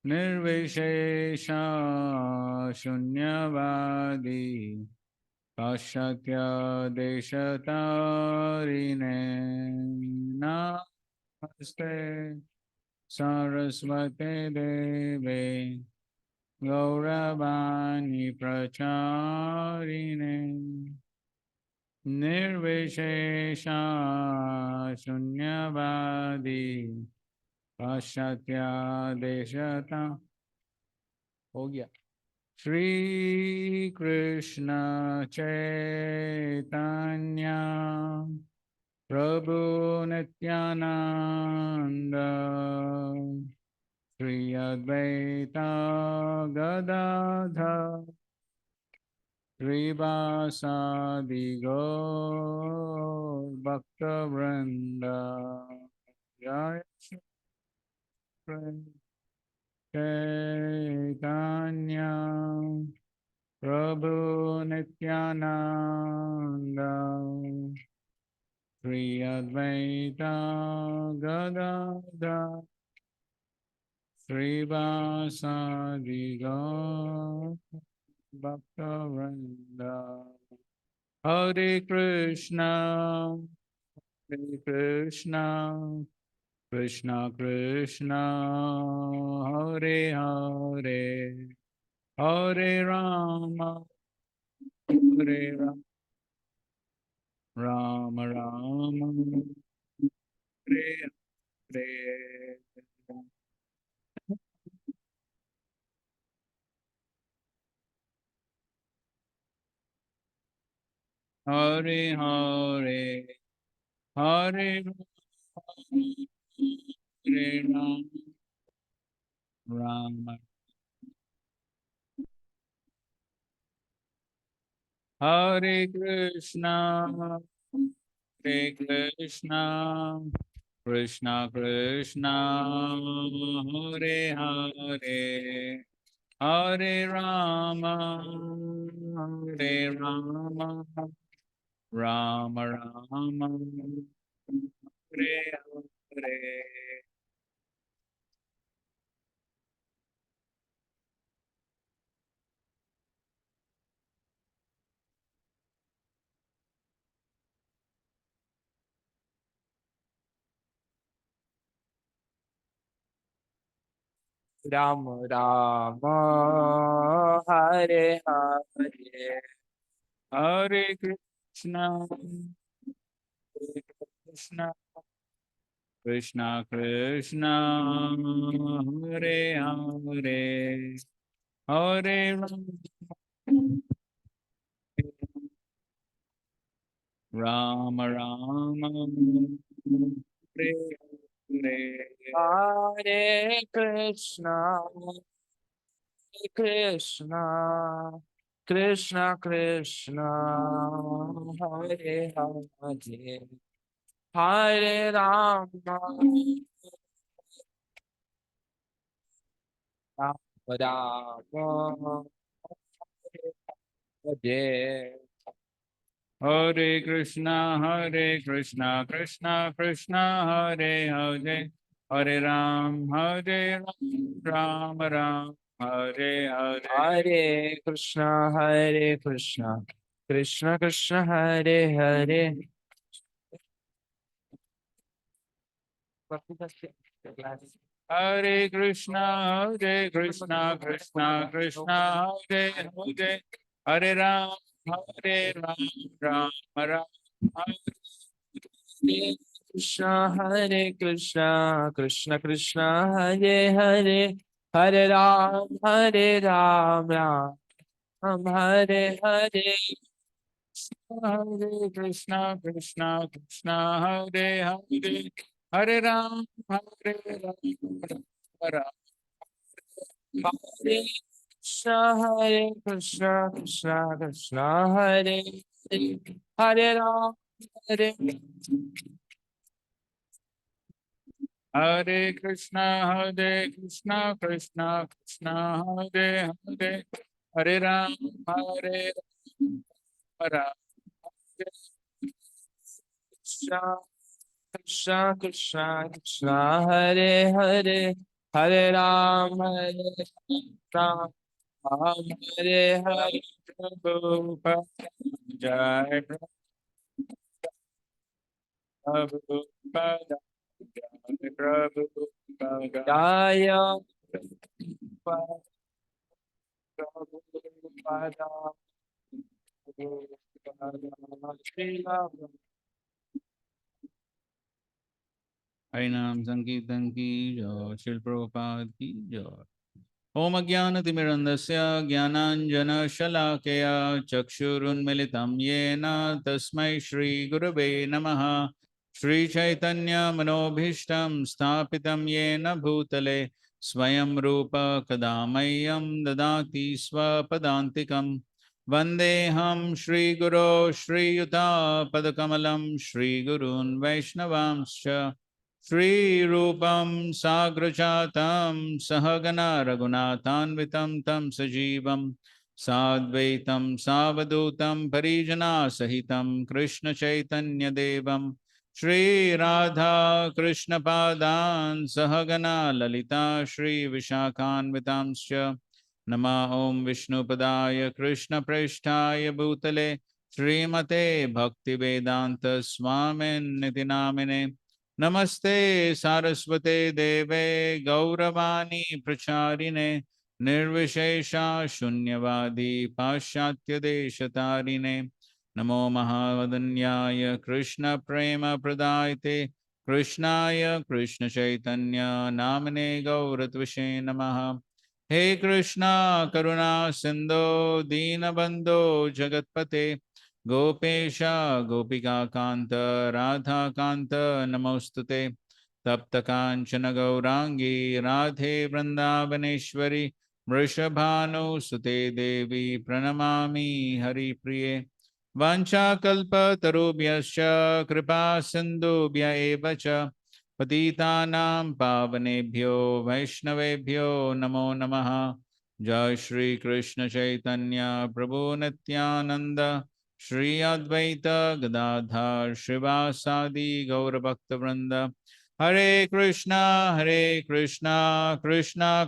निर्विशेषा शून्यवादी पाश्चात्य देशतारिणे नमस्ते सरस्वते देवे गौरवाणी प्रचारिणे निर्विशेषा शून्यवादी पाश्चात्य देशता हो गया। श्री कृष्ण चैतन्य प्रभु नित्यानंद श्री अद्वैता गदाधर श्रीवासादि गौर भक्तवृंद जय श्री कृष्ण चैतन्य प्रभु नित्यानंद श्री अद्वैता गदाधर श्रीवासादि गौर भक्तवृंद हरे कृष्णा कृष्णा कृष्णा हरे हरे हरे राम राम राम हरे हरे हरे हरे हरे हरे राम हरे कृष्णा कृष्णा कृष्णा हरे हरे हरे राम राम राम हरे हरे राम राम हरे हरे हरे कृष्णा कृष्णा कृष्णा हरे हरे हरे राम राम हरे हरे हरे कृष्णा कृष्णा कृष्णा कृष्णा हरे हरे हरे राम राम हरे हरे कृष्णा कृष्णा कृष्णा हरे हरे हरे राम राम राम हरे हरे हरे कृष्णा कृष्णा कृष्णा हरे हरे हरे कृष्णा कृष्णा कृष्णा हरे हरे हरे राम राम राम हरे हरे कृष्णा कृष्णा कृष्णा हरे हरे हरे राम राम हरे हरे हरे कृष्णा कृष्णा हरे हरे हरे राम राम हरे कृष्णा कृष्णा कृष्णा हरे हरे हरे राम हरे Krishna Krishna Krishna Hare Hare Hare Ram Ram Krishna Krishna Krishna Krishna Hare Hare Hare Ram Ram Hare Hare Prabhupada Jai Prabhupada Jai Prabhupada Jaya Prabhupada Prabhupada हरिनाम संकीर्तन की जय श्रील प्रभुपाद की जय ओम अज्ञानतिमिरन्धस्य ज्ञानाञ्जनशलाकया चक्षुरुन्मिलितं येन तस्मै श्रीगुरवे नमः श्रीचैतन्यमनोभीष्टं स्थापितं येन भूतले स्वयं रूप कदा मह्यं ददाति स्वपदान्तिकं वन्देऽहं श्रीगुरो श्रीयुतापदकमलं श्रीगुरून् वैष्णवांश्च श्रीरूपं साग्रजातं सहगना रघुनाथान्वितं तं सजीवं साद्वैतं सावधूतं परिजनासहितं कृष्णचैतन्यदेवं श्रीराधा कृष्णपादान् सहगना ललिता श्रीविशाखान्वितांश्च नमः ॐ विष्णुपदाय कृष्णप्रेष्ठाय भूतले श्रीमते भक्तिवेदान्त स्वामिन्निति नामिने नमस्ते सारस्वते देवे गौरवाणी प्रचारिणे निर्विशेषा शून्यवादी पाश्चात्य देशतारिणे नमो महावदन्याय कृष्ण प्रेम प्रदायते कृष्णाय कृष्ण चैतन्य नामने गौरत्विषे नमः हे कृष्णा करुणा सिंधो दीनबंधो जगतपते गोपेश गोपिकान्त राधाकान्त नमोस्तुते तप्त कांचन गौरांगी राधे वृंदावनेश्वरी वृषभानुसुते देवी प्रणमामि हरिप्रिये वाञ्छाकल्पतरुभ्यश्च कृपा सिन्धुभ्य एव च पतितानां पावनेभ्यो वैष्णवेभ्यो नमो नमः जय श्री कृष्ण चैतन्य प्रभु नित्यानंद श्री अद्वैत गदाधर श्रीवासादि गौरभक्तवृंद हरे Krishna Krishna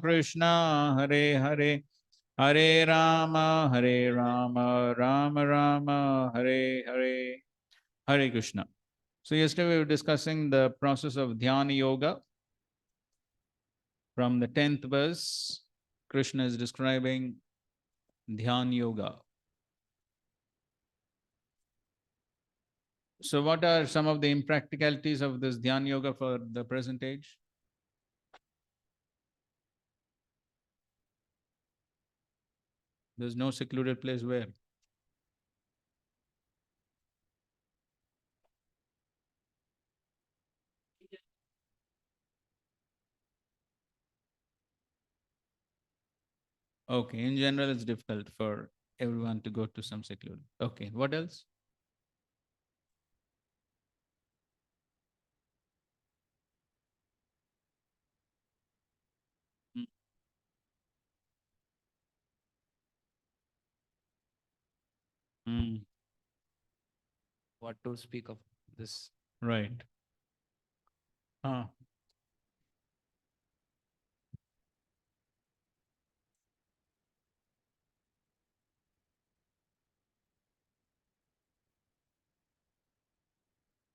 Krishna Hare Hare Hare Ram Ram Ram Hare Hare Hare Krishna. So yesterday we were discussing the process of dhyana yoga. From the 10th verse, Krishna is describing dhyana yoga. So what are some of the impracticalities of this dhyana yoga for the present age? There's no secluded place where? Okay, in general, it's difficult for everyone to go to some secluded. Okay, what else? Mm. Mm. what to speak of this. Right. Ah.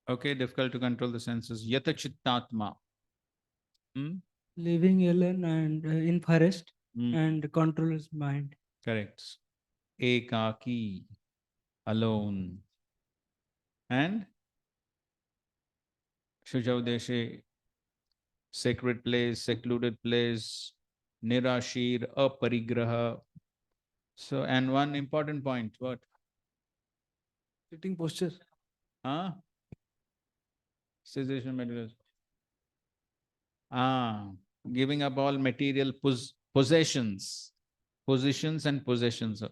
Okay, difficult to control the senses. Yata chittatma. Hmm? Living alone and in forest Mm. and controls mind. Correct. Ekaki, alone. And Shujavdeshe, sacred place, secluded place, Nirashir, aparigraha. So, and one important point, what? Sitting posture. Huh? Cessation materials. Ah, giving up all material possessions, positions and possessions.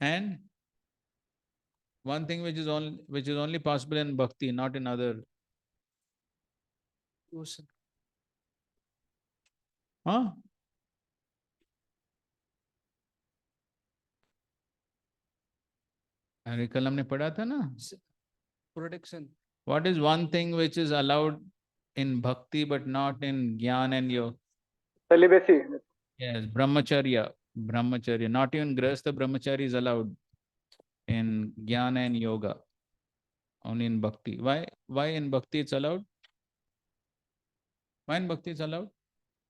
And one thing which is only possible in bhakti, not in other. Devotion. Huh? अरे कल हमने पढ़ा था ना Protection. What is one thing which is allowed in bhakti but not in jnana and yoga? Celibacy. Yes, brahmacharya. Brahmacharya. Not even grahastha brahmacharya is allowed in jnana and yoga. Only in bhakti. Why in bhakti it's allowed? Why in bhakti it's allowed?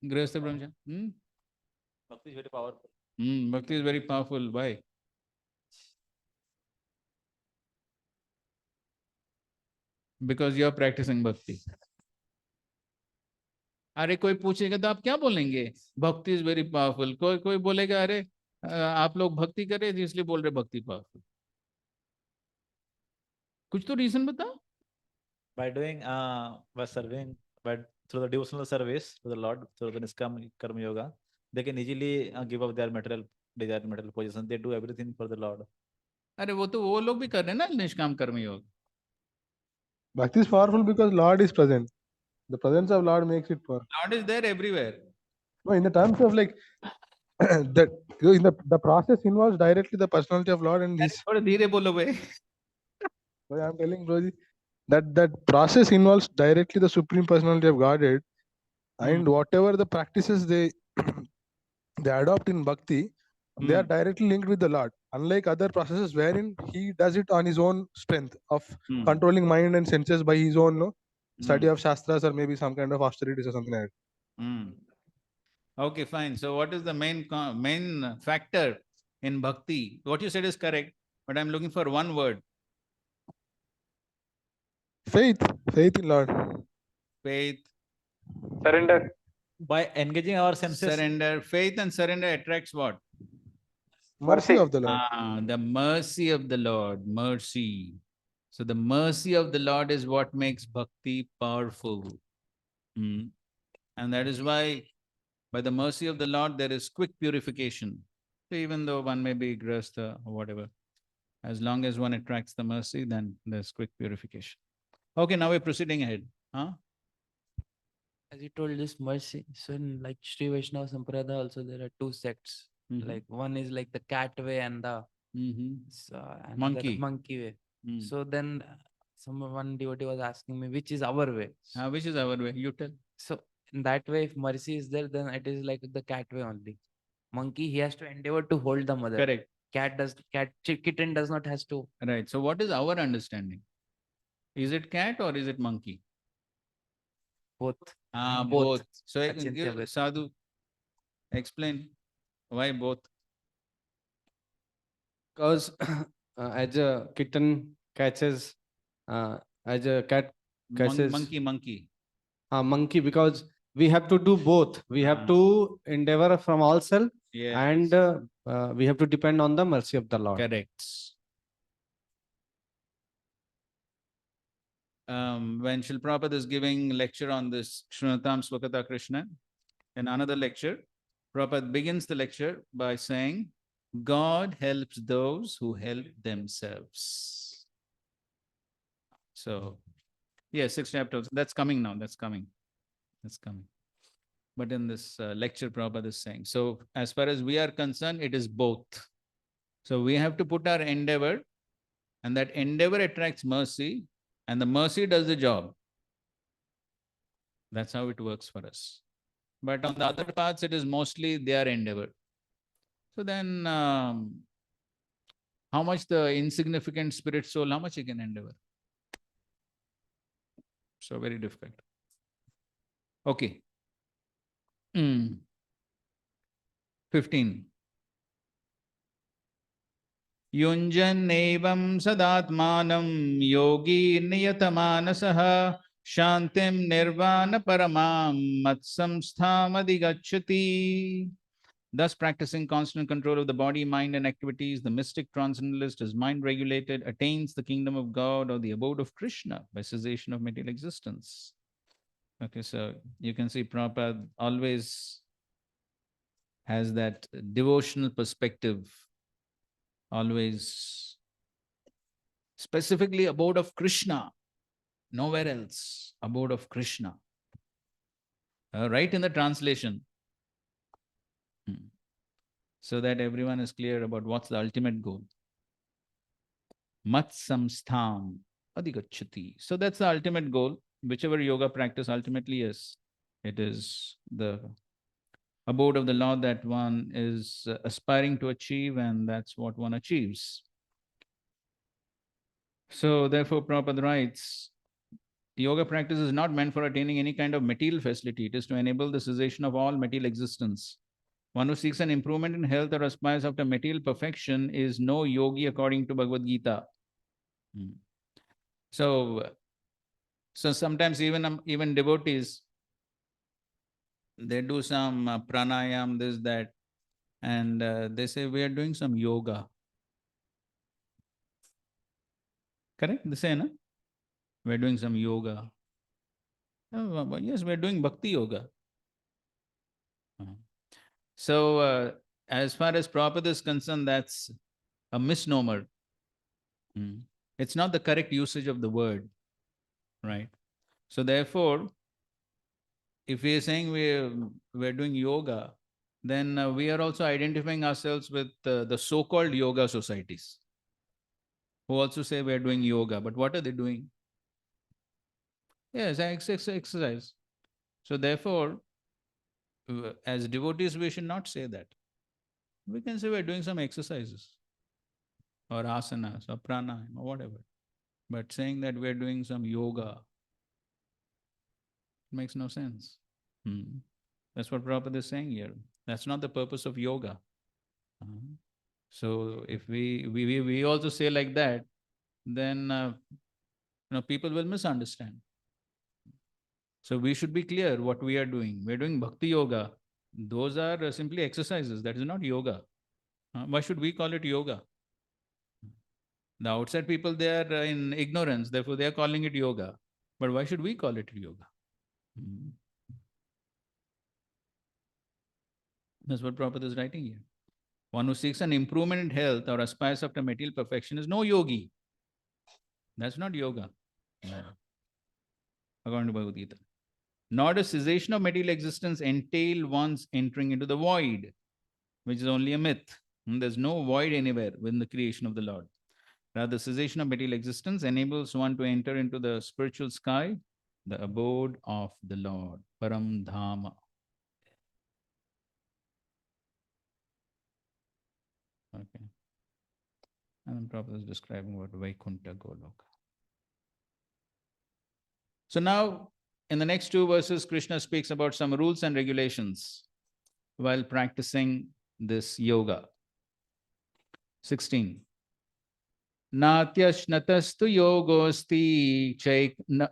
Grahastha brahmacharya. Bhakti is very powerful. Bhakti is very powerful. Why? Because you are practicing bhakti. अरे कोई पूछेगा तो आप क्या बोलेंगे? भक्ति is very powerful. कोई बोलेगा अरे आप लोग भक्ति कर रहे थे इसलिए बोल रहे भक्ति पावरफुल. कुछ तो रीजन बताओ. By doing, by serving, by through the devotional service to the Lord, through the Niskam Karma Yoga, they can easily give up their material desire, material possession. They do everything for the Lord. अरे वो तो वो लोग भी कर रहे हैं ना निष्काम कर्म योग. Bhakti is powerful because Lord is present. The presence of Lord makes it powerful. Lord is there everywhere. No, in the terms of like that, in the process involves directly the personality of Lord and this. थोड़ा धीरे बोलो भाई. So I'm telling Broji that process involves directly the supreme personality of Godhead, and whatever the practices they adopt in bhakti, they are directly linked with the Lord. Unlike other processes wherein he does it on his own strength of controlling mind and senses by his own study of shastras or maybe some kind of austerities or something like that. Okay, fine. So what is the main factor in bhakti? What you said is correct, but I'm looking for one word. Faith in Lord. Faith. Surrender. By engaging our senses. Surrender. Faith and surrender attracts what? Mercy of the Lord. The mercy of the Lord. Mercy. So the mercy of the Lord is what makes bhakti powerful. And that is why by the mercy of the Lord there is quick purification. So even though one may be grahastha or whatever, as long as one attracts the mercy, then there's quick purification. Okay, now we're proceeding ahead. As you told this mercy, so in like Sri Vaishnava Sampradaya also there are two sects. Like one is like the cat way and the monkey way. So then one devotee was asking me, which is our way? Which is our way? You tell. So in that way, if mercy is there, then it is like the cat way only. Monkey, he has to endeavor to hold the mother. Correct. Kitten does not has to. Right. So what is our understanding? Is it cat or is it monkey? Both. Both. So Achintya Sadhu, explain why both. Because as a kitten catches, as a cat catches Monkey. Because we have to do both. We have to endeavor from all self, and we have to depend on the mercy of the Lord. Correct. When Srila Prabhupada is giving lecture on this Shrunatam Swakata Krishna, in another lecture, Prabhupada begins the lecture by saying, God helps those who help themselves. So, yes, 6 chapters. That's coming now. That's coming. But in this lecture, Prabhupada is saying, so as far as we are concerned, it is both. So we have to put our endeavor, and that endeavor attracts mercy, and the mercy does the job. That's how it works for us. But on the other paths, it is mostly their endeavor. So then, how much the insignificant spirit soul, how much he can endeavor? So very difficult. Okay. 15. Yunjan sadatmanam yogi niyatamanasah shantim nirvana paramam matsamstham adigachati. Thus, practicing constant control of the body, mind, and activities, the mystic transcendentalist is mind regulated, attains the kingdom of God or the abode of Krishna by cessation of material existence. Okay, so you can see Prabhupada always has that devotional perspective, always specifically abode of Krishna, nowhere else, abode of Krishna. Right in the translation. So that everyone is clear about what's the ultimate goal. Mat samstham adhigacchati. So that's the ultimate goal. Whichever yoga practice ultimately is, it is the abode of the Lord that one is aspiring to achieve, and that's what one achieves. So therefore, Prabhupada writes, yoga practice is not meant for attaining any kind of material facility. It is to enable the cessation of all material existence. One who seeks an improvement in health or aspires after material perfection is no yogi according to Bhagavad Gita. So sometimes even devotees, they do some pranayam, this, that, and they say we are doing some yoga. Correct? They say, no? We are doing some yoga. Oh, yes, we are doing bhakti yoga. So as far as Prabhupada is concerned, that's a misnomer. It's not the correct usage of the word, right? So therefore, if we are saying we're doing yoga, then we are also identifying ourselves with the so-called yoga societies, who also say we're doing yoga. But what are they doing? Yes, exercise. So therefore, as devotees, we should not say that. We can say we're doing some exercises, or asanas, or pranayama, or whatever. But saying that we're doing some yoga makes no sense. That's what Prabhupada is saying here. That's not the purpose of yoga. So if we also say like that, then people will misunderstand. So we should be clear what we are doing. We're doing bhakti yoga. Those are simply exercises. That is not yoga. Why should we call it yoga? The outside people, they are in ignorance. Therefore, they are calling it yoga. But why should we call it yoga? That's what Prabhupada is writing here. One who seeks an improvement in health or aspires after material perfection is no yogi. That's not yoga, according to Bhagavad Gita. Nor does cessation of material existence entail one's entering into the void, which is only a myth. There's no void anywhere within the creation of the Lord. Rather, cessation of material existence enables one to enter into the spiritual sky, the abode of the Lord, Param Dhama. Okay. And then Prabhupada is describing what Vaikuntha Goloka. So now, in the next two verses, Krishna speaks about some rules and regulations while practicing this yoga. 16. Natyashnatastu yogosti na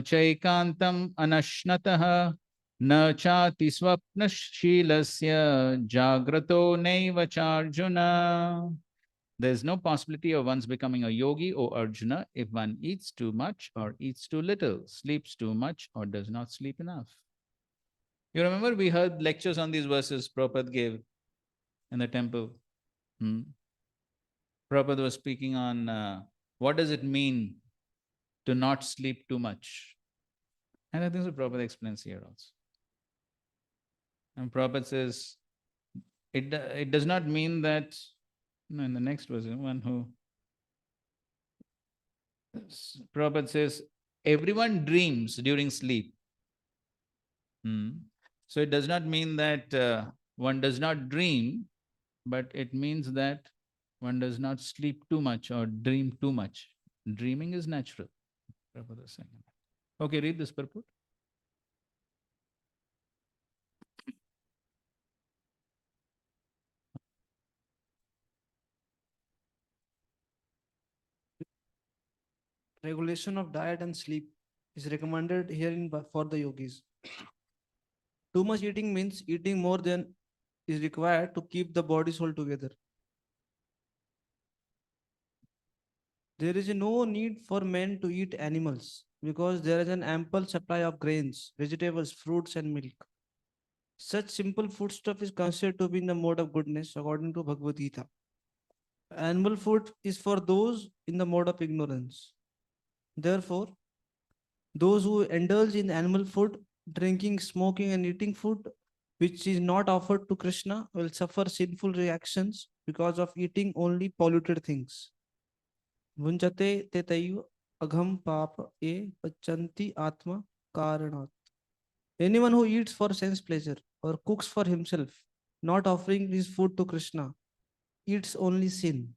chaikantam anashnataha na chati swapnashilasya jagrato naiva charjuna. There is no possibility of one's becoming a yogi, O Arjuna, if one eats too much or eats too little, sleeps too much or does not sleep enough. You remember we heard lectures on these verses Prabhupada gave in the temple. Prabhupada was speaking on what does it mean to not sleep too much. And I think so Prabhupada explains here also. And Prabhupada says, it does not mean that, no, in the next verse, one who, Prabhupada says, everyone dreams during sleep. So it does not mean that one does not dream, but it means that one does not sleep too much or dream too much. Dreaming is natural. Prabhupada is saying. Okay, read this purport. Regulation of diet and sleep is recommended herein for the yogis. Too much eating means eating more than is required to keep the body soul together. There is no need for men to eat animals because there is an ample supply of grains, vegetables, fruits, and milk. Such simple foodstuff is considered to be in the mode of goodness according to Bhagavad Gita. Animal food is for those in the mode of ignorance. Therefore, those who indulge in animal food, drinking, smoking, and eating food which is not offered to Krishna will suffer sinful reactions because of eating only polluted things. Vunjate te tayu agham papa e pachanti atma karanat. Anyone who eats for sense pleasure or cooks for himself, not offering his food to Krishna, eats only sin.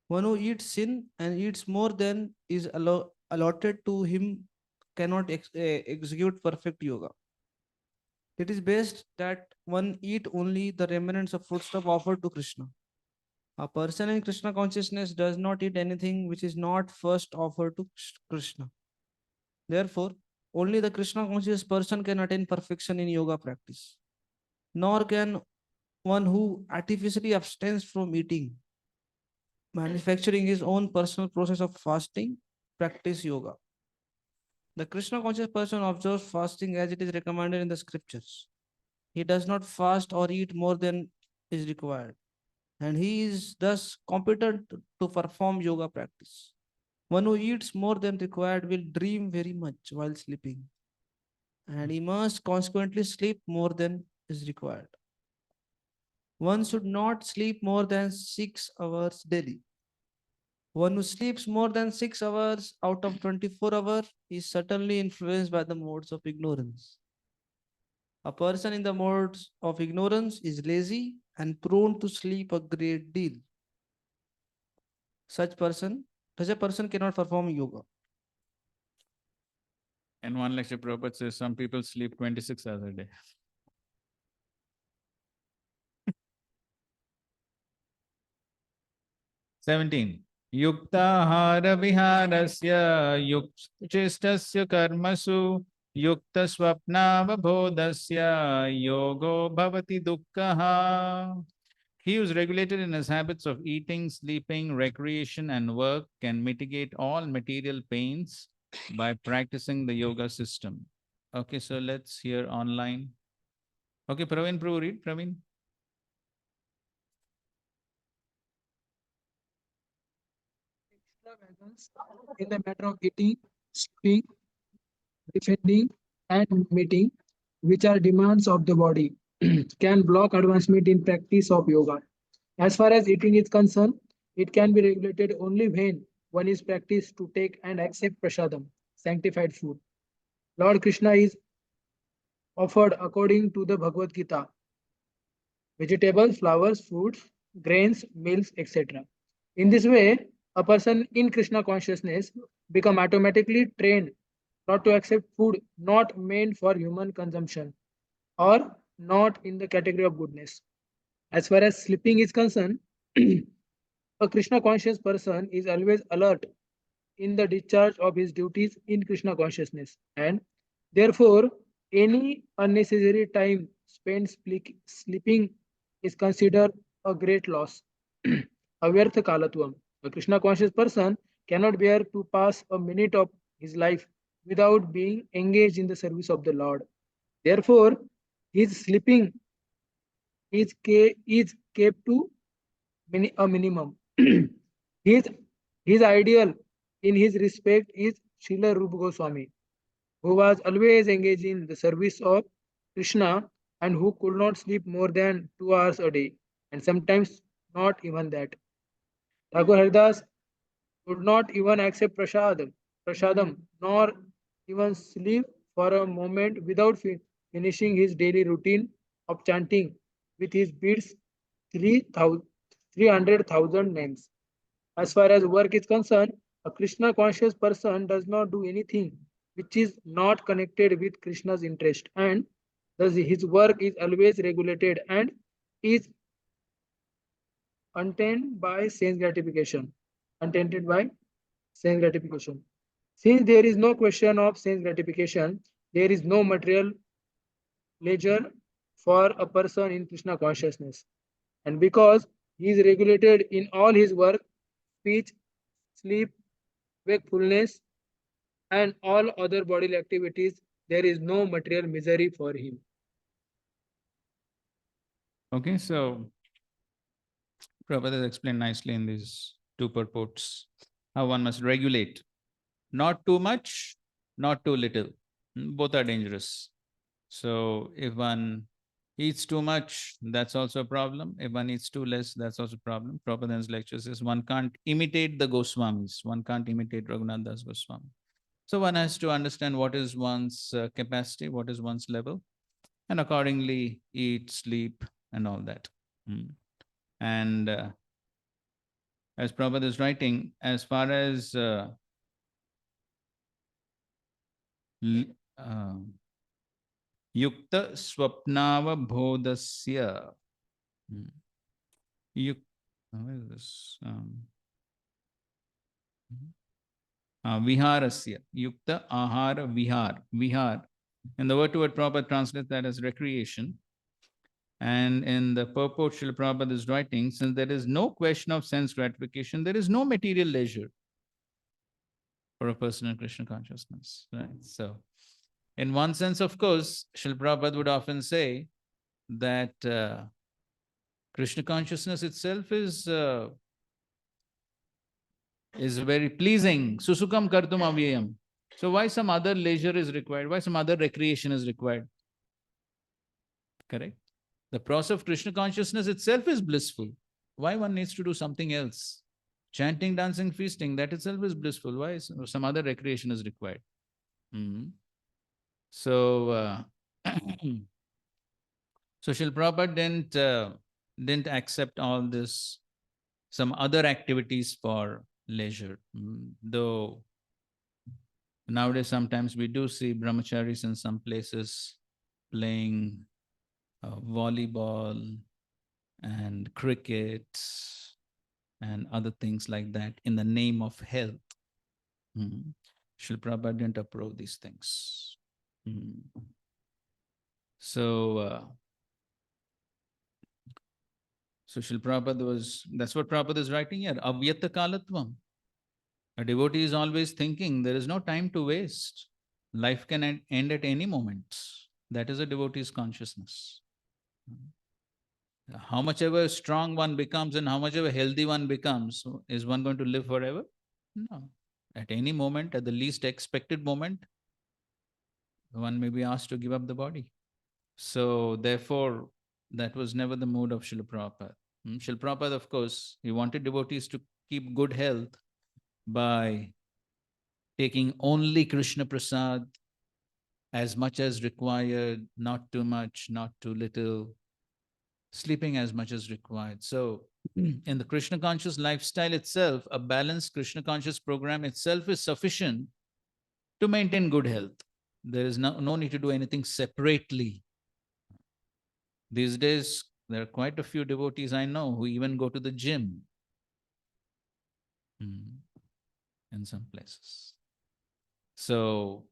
One who eats sin and eats more than is allotted to him cannot execute perfect yoga. It is best that one eat only the remnants of foodstuff offered to Krishna. A person in Krishna consciousness does not eat anything which is not first offered to Krishna. Therefore, only the Krishna conscious person can attain perfection in yoga practice. Nor can one who artificially abstains from eating, manufacturing his own personal process of fasting, practice yoga. The Krishna conscious person observes fasting as it is recommended in the scriptures. He does not fast or eat more than is required, and he is thus competent to perform yoga practice. One who eats more than required will dream very much while sleeping, and he must consequently sleep more than is required. One should not sleep more than 6 hours daily. One who sleeps more than 6 hours out of 24 hours is certainly influenced by the modes of ignorance. A person in the modes of ignorance is lazy and prone to sleep a great deal. Such a person cannot perform yoga. In one lecture, Prabhupada says some people sleep 26 hours a day. Seventeen. Yuktahara viharasya yukchestasya karmasu yukta swapnavabodhasya yogo bhavati dukkhaha. He who is regulated in his habits of eating, sleeping, recreation, and work can mitigate all material pains by practicing the yoga system. Okay, so let's hear online. Okay, Praveen, Prabhu, read, Praveen. Extravagance in the matter of eating, sleeping, defending, and meeting, which are demands of the body, can block advancement in practice of yoga. As far as eating is concerned, it can be regulated only when one is practiced to take and accept prasadam, sanctified food. Lord Krishna is offered according to the Bhagavad Gita, vegetables, flowers, fruits, grains, milks, etc. In this way, a person in Krishna consciousness become automatically trained not to accept food not meant for human consumption or not in the category of goodness. As far as sleeping is concerned, a Krishna conscious person is always alert in the discharge of his duties in Krishna consciousness, and therefore any unnecessary time spent sleeping is considered a great loss. Avyartha kalatvam. A Krishna conscious person cannot bear to pass a minute of his life without being engaged in the service of the Lord. Therefore, his sleeping is kept to a minimum. his, his ideal in his respect is Srila Rupa Goswami, who was always engaged in the service of Krishna and who could not sleep more than 2 hours a day, and sometimes not even that. Thakur Haridas would not even accept prasadam, nor even sleep for a moment without finishing his daily routine of chanting with his beads 300,000 names. As far as work is concerned, a Krishna conscious person does not do anything which is not connected with Krishna's interest, and thus his work is always regulated and is untainted by sense gratification. Untainted by sense gratification. Since there is no question of sense gratification, there is no material leisure for a person in Krishna consciousness. And because he is regulated in all his work, speech, sleep, wakefulness, and all other bodily activities, there is no material misery for him. Okay, so Prabhupada has explained nicely in these two purports how one must regulate. Not too much, not too little. Both are dangerous. So if one Eats too much, that's also a problem. If one eats too less, that's also a problem. Prabhupada's lecture says one can't imitate the Goswamis. One can't imitate Raghunath Das Goswami. So one has to understand what is one's capacity, what is one's level, and accordingly eat, sleep, and all that. And as Prabhupada is writing, as far as Yukta Swapnava Bodhasya. Where is this? Viharasya. Yukta Ahara Vihar. Vihar. And the word to word Prabhupada translates that as recreation. And in the purport, Srila Prabhupada is writing, since there is no question of sense gratification, there is no material leisure for a person in Krishna consciousness. Right? So, in one sense, of course, Srila Prabhupada would often say that Krishna consciousness itself is very pleasing. Susukam kartum avyayam. So why some other leisure is required? Why some other recreation is required? Correct? The process of Krishna consciousness itself is blissful. Why one needs to do something else? Chanting, dancing, feasting, that itself is blissful. Why some other recreation is required? So, so Srila Prabhupada didn't accept all this, some other activities for leisure. Though nowadays sometimes we do see brahmacharis in some places playing volleyball and cricket and other things like that in the name of health. Srila Prabhupada didn't approve these things. So Srila Prabhupada that's what Prabhupada is writing here, avyata kalatvam. A devotee is always thinking there is no time to waste. Life can end at any moment. That is a devotee's consciousness. How much ever strong one becomes and how much ever healthy one becomes, is one going to live forever? No. At any moment, at the least expected moment, one may be asked to give up the body. So therefore, that was never the mood of Srila Prabhupada. Srila Prabhupada, of course, he wanted devotees to keep good health by taking only Krishna Prasad as much as required, not too much, not too little, sleeping as much as required. So in the Krishna conscious lifestyle itself, a balanced Krishna conscious program itself is sufficient to maintain good health. There is no need to do anything separately. These days, there are quite a few devotees I know who even go to the gym in some places. So,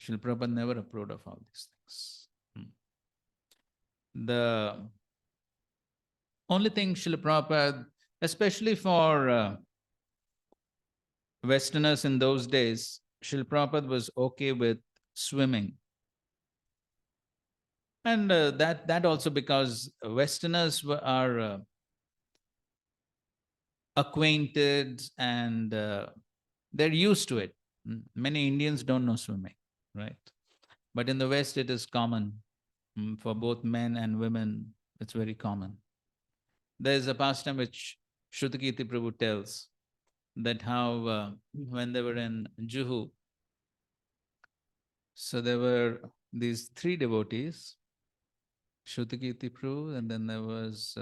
Srila Prabhupada never approved of all these things. The only thing Srila Prabhupada, especially for Westerners in those days, Srila Prabhupada was okay with swimming. And that also because Westerners are acquainted and they're used to it. Many Indians don't know swimming, right? But in the West, it is common for both men and women. It's very common. There's a pastime which Shrutakirti Prabhu tells that how when they were in Juhu, so there were these three devotees, Shrutakirti Prabhu, and then there was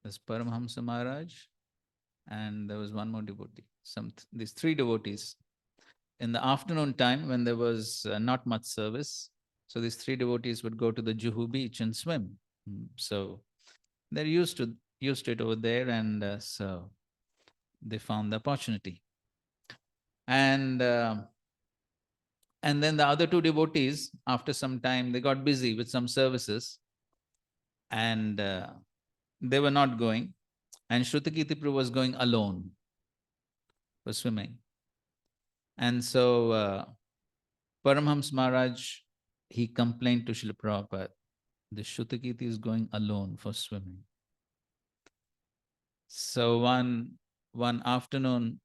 this Paramahamsa Maharaj, and there was one more devotee. These three devotees. In the afternoon time, when there was not much service, so these three devotees would go to the Juhu beach and swim. So they're used to it over there, and so they found the opportunity. And then the other two devotees, after some time, they got busy with some services, and they were not going. And Shrutakirti Prabhu was going alone for swimming. And so Paramhams Maharaj, he complained to Srila Prabhupada, the Shrutakirti is going alone for swimming. So one afternoon,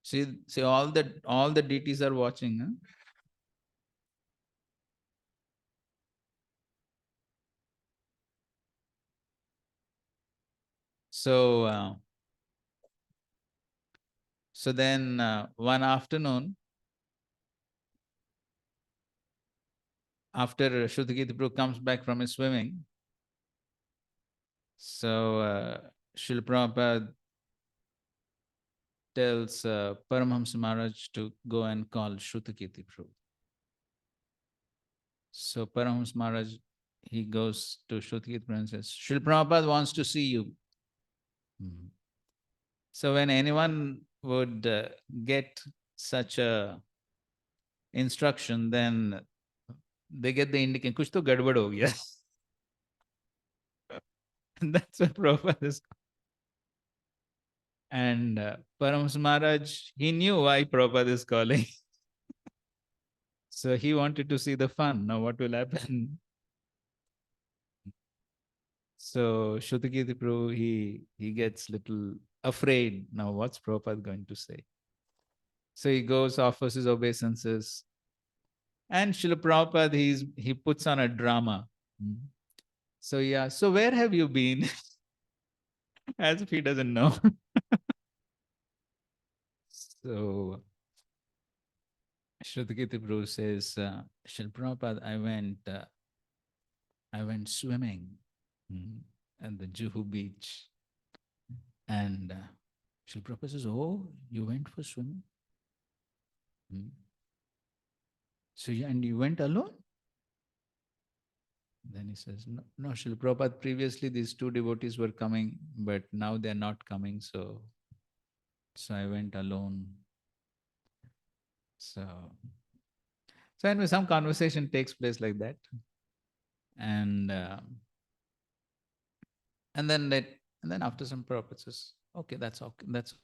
See, all the deities are watching. Huh? So, then one afternoon, after Shrutakirti Prabhu comes back from his swimming, so Srila Prabhupada tells Paramahamsa Maharaj to go and call Shrutakirti Prabhu. So Paramahamsa Maharaj, he goes to Shrutakirti Prabhu and says, Srila Prabhupada wants to see you. So when anyone would get such a instruction, then they get the indication, kuch to gadbad ho gaya. And that's what Prabhupada is. And Paramahamsa Maharaj, he knew why Prabhupada is calling. So he wanted to see the fun. Now what will happen? So Shrutakirti Prabhu, he gets little afraid. Now what's Prabhupada going to say? So he goes, offers his obeisances. And Srila Prabhupada, he puts on a drama. So yeah, so where have you been? As if he doesn't know. So Shrutakirti Prabhu says, Srila Prabhupada, I went swimming at the Juhu beach. And Srila Prabhupada says, oh, you went for swimming? So, and you went alone? Then he says, no, Srila Prabhupada, previously these two devotees were coming, but now they're not coming, so I went alone. So anyway, some conversation takes place like that. And then after some Prabhupada says, okay, that's okay. That's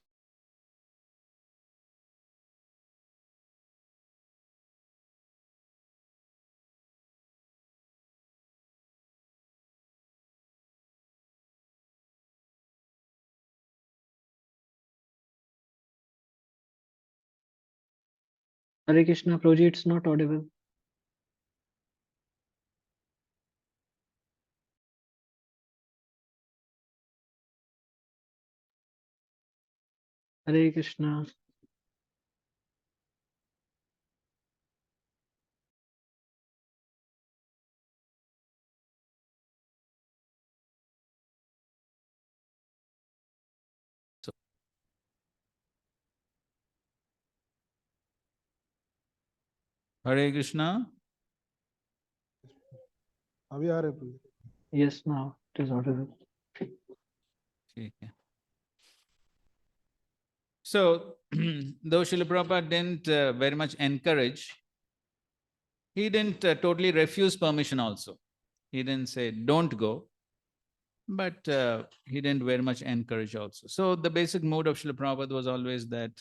Hare Krishna, Prabhuji, it's not audible. Hare Krishna. Hare Krishna. अभी आ रहे हैं? Yes, now it is audible. Okay. So, though Srila Prabhupada didn't very much encourage, he didn't totally refuse permission also. He didn't say, don't go, but he didn't very much encourage also. So the basic mood of Srila Prabhupada was always that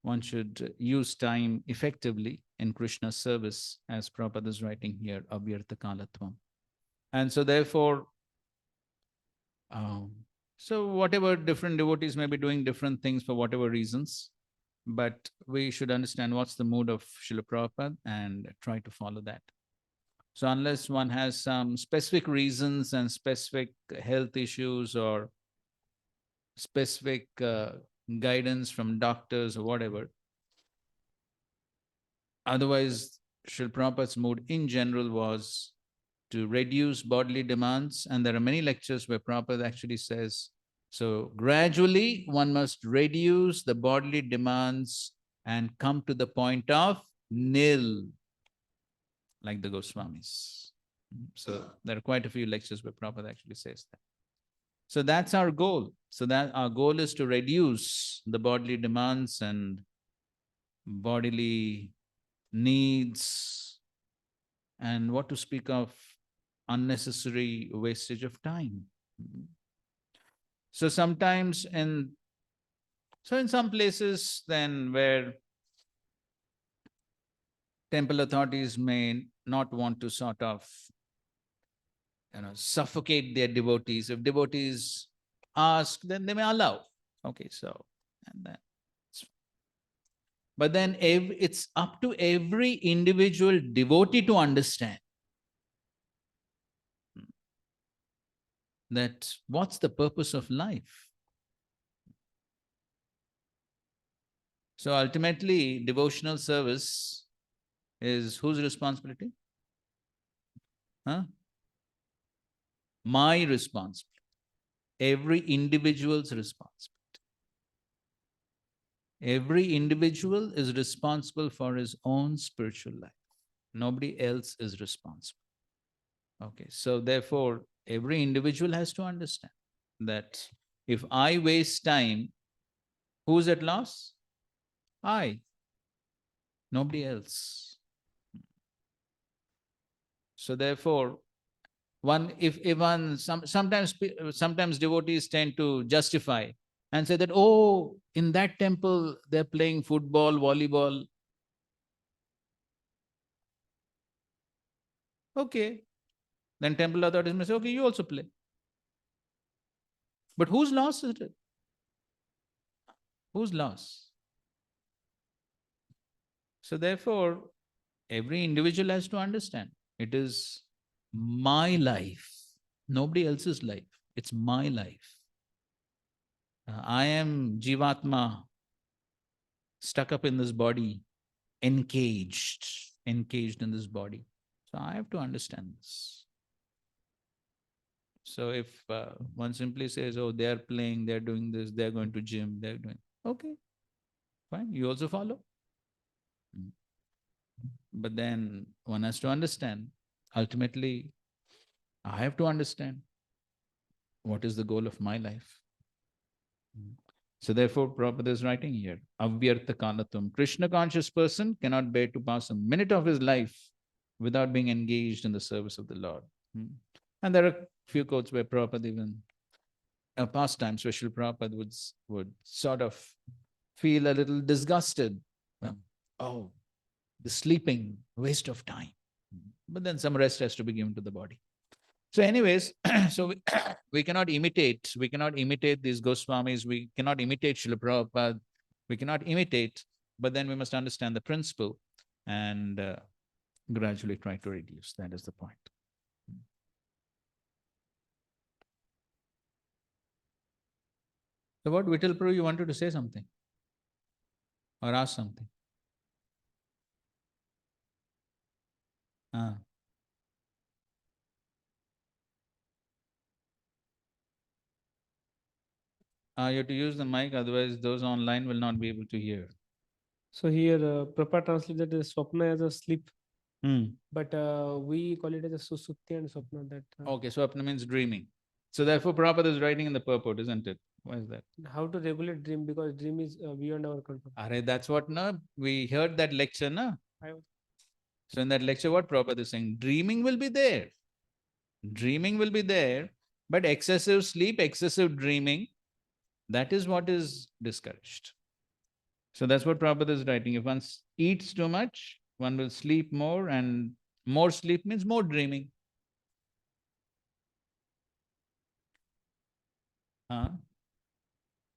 one should use time effectively in Krishna's service, as Prabhupada is writing here, Abhyartha Kalatvam. And so therefore, so whatever different devotees may be doing different things for whatever reasons, but we should understand what's the mood of Srila Prabhupada and try to follow that. So unless one has some specific reasons and specific health issues or specific guidance from doctors or whatever, otherwise Srila Prabhupada's mood in general was to reduce bodily demands. And there are many lectures where Prabhupada actually says, so gradually one must reduce the bodily demands and come to the point of nil, like the Goswamis. So there are quite a few lectures where Prabhupada actually says that. So that's our goal. So that our goal is to reduce the bodily demands and bodily needs, and what to speak of unnecessary wastage of time. So sometimes in some places then where temple authorities may not want to sort of suffocate their devotees. If devotees ask, then they may allow. Okay, so and then But then it's up to every individual devotee to understand that what's the purpose of life. So ultimately, devotional service is whose responsibility? Huh? My responsibility. Every individual's responsibility. Every individual is responsible for his own spiritual life. Nobody else is responsible. Okay, so therefore, every individual has to understand that if I waste time, who's at loss? I, nobody else. So therefore, sometimes devotees tend to justify and say that, oh, in that temple they're playing football, volleyball. Okay, then temple authorities may say, okay, you also play. But whose loss is it? Whose loss? So therefore, every individual has to understand it is my life, nobody else's life. It's my life. I am Jivatma, stuck up in this body, encaged in this body. So I have to understand this. So if one simply says, oh, they're playing, they're doing this, they're going to gym, they're doing, okay, fine, you also follow. But then one has to understand, ultimately, I have to understand what is the goal of my life. So therefore, Prabhupada is writing here, Avyartha Kalatum. Krishna conscious person cannot bear to pass a minute of his life without being engaged in the service of the Lord. And there are few quotes where Prabhupada even, past times, Srila Prabhupada would sort of feel a little disgusted. Oh, the sleeping, waste of time. But then some rest has to be given to the body. So anyways, so we cannot imitate these Goswamis, we cannot imitate Srila Prabhupada, we cannot imitate, but then we must understand the principle and gradually try to reduce. That is the point. So what, Vittal Prabhu, you wanted to say something? Or ask something? You have to use the mic, otherwise those online will not be able to hear. So here, Prabhupada translated the Swapna as a sleep, Hmm. but we call it as a Susupti and Swapna. That Okay, Swapna means dreaming. So therefore, Prabhupada is writing in the purport, isn't it? Why is that? how to regulate dream, because dream is beyond our control. That's what, no? We heard that lecture, no? So in that lecture, what Prabhupada is saying? Dreaming will be there. Dreaming will be there, but excessive sleep, excessive dreaming, that is what is discouraged. So that's what Prabhupada is writing. If one eats too much, one will sleep more, and more sleep means more dreaming.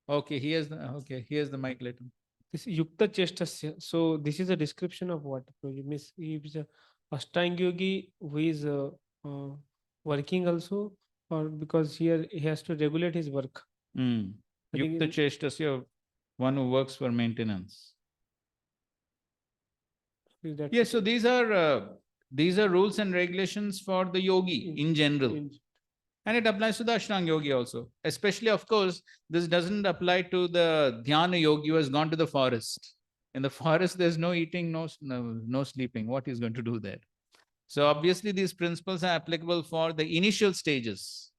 Okay, here's the mic later. This Yukta Chestasya. So this is a description of what? Means he is a Ashtanga yogi who is working also, or because here he has to regulate his work. I think Yukta Chestasya, one who works for maintenance. is that Yes, so these are rules and regulations for the yogi in general. And it applies to the Ashtanga yogi also. Especially, of course, this doesn't apply to the Dhyana yogi who has gone to the forest. In the forest, there's no eating, no sleeping. What he's going to do there? So obviously, these principles are applicable for the initial stages.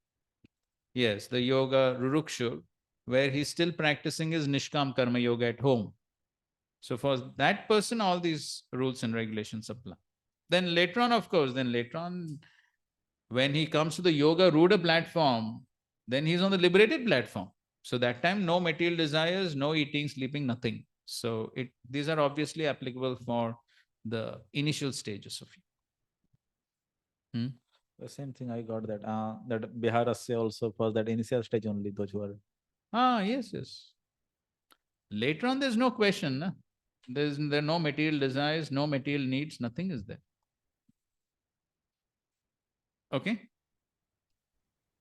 Yes, the yoga Rurukshu, where he's still practicing his Nishkam Karma Yoga at home. So for that person, all these rules and regulations apply. Then later on, of course, when he comes to the yoga Ruda platform, then he's on the liberated platform. So that time, no material desires, no eating, sleeping, nothing. So these are obviously applicable for the initial stages of it. The same thing I got that that Biharasya also for that initial stage only, those who are. Yes. Later on, there's no question. Na? There are no material desires, no material needs, nothing is there. Okay?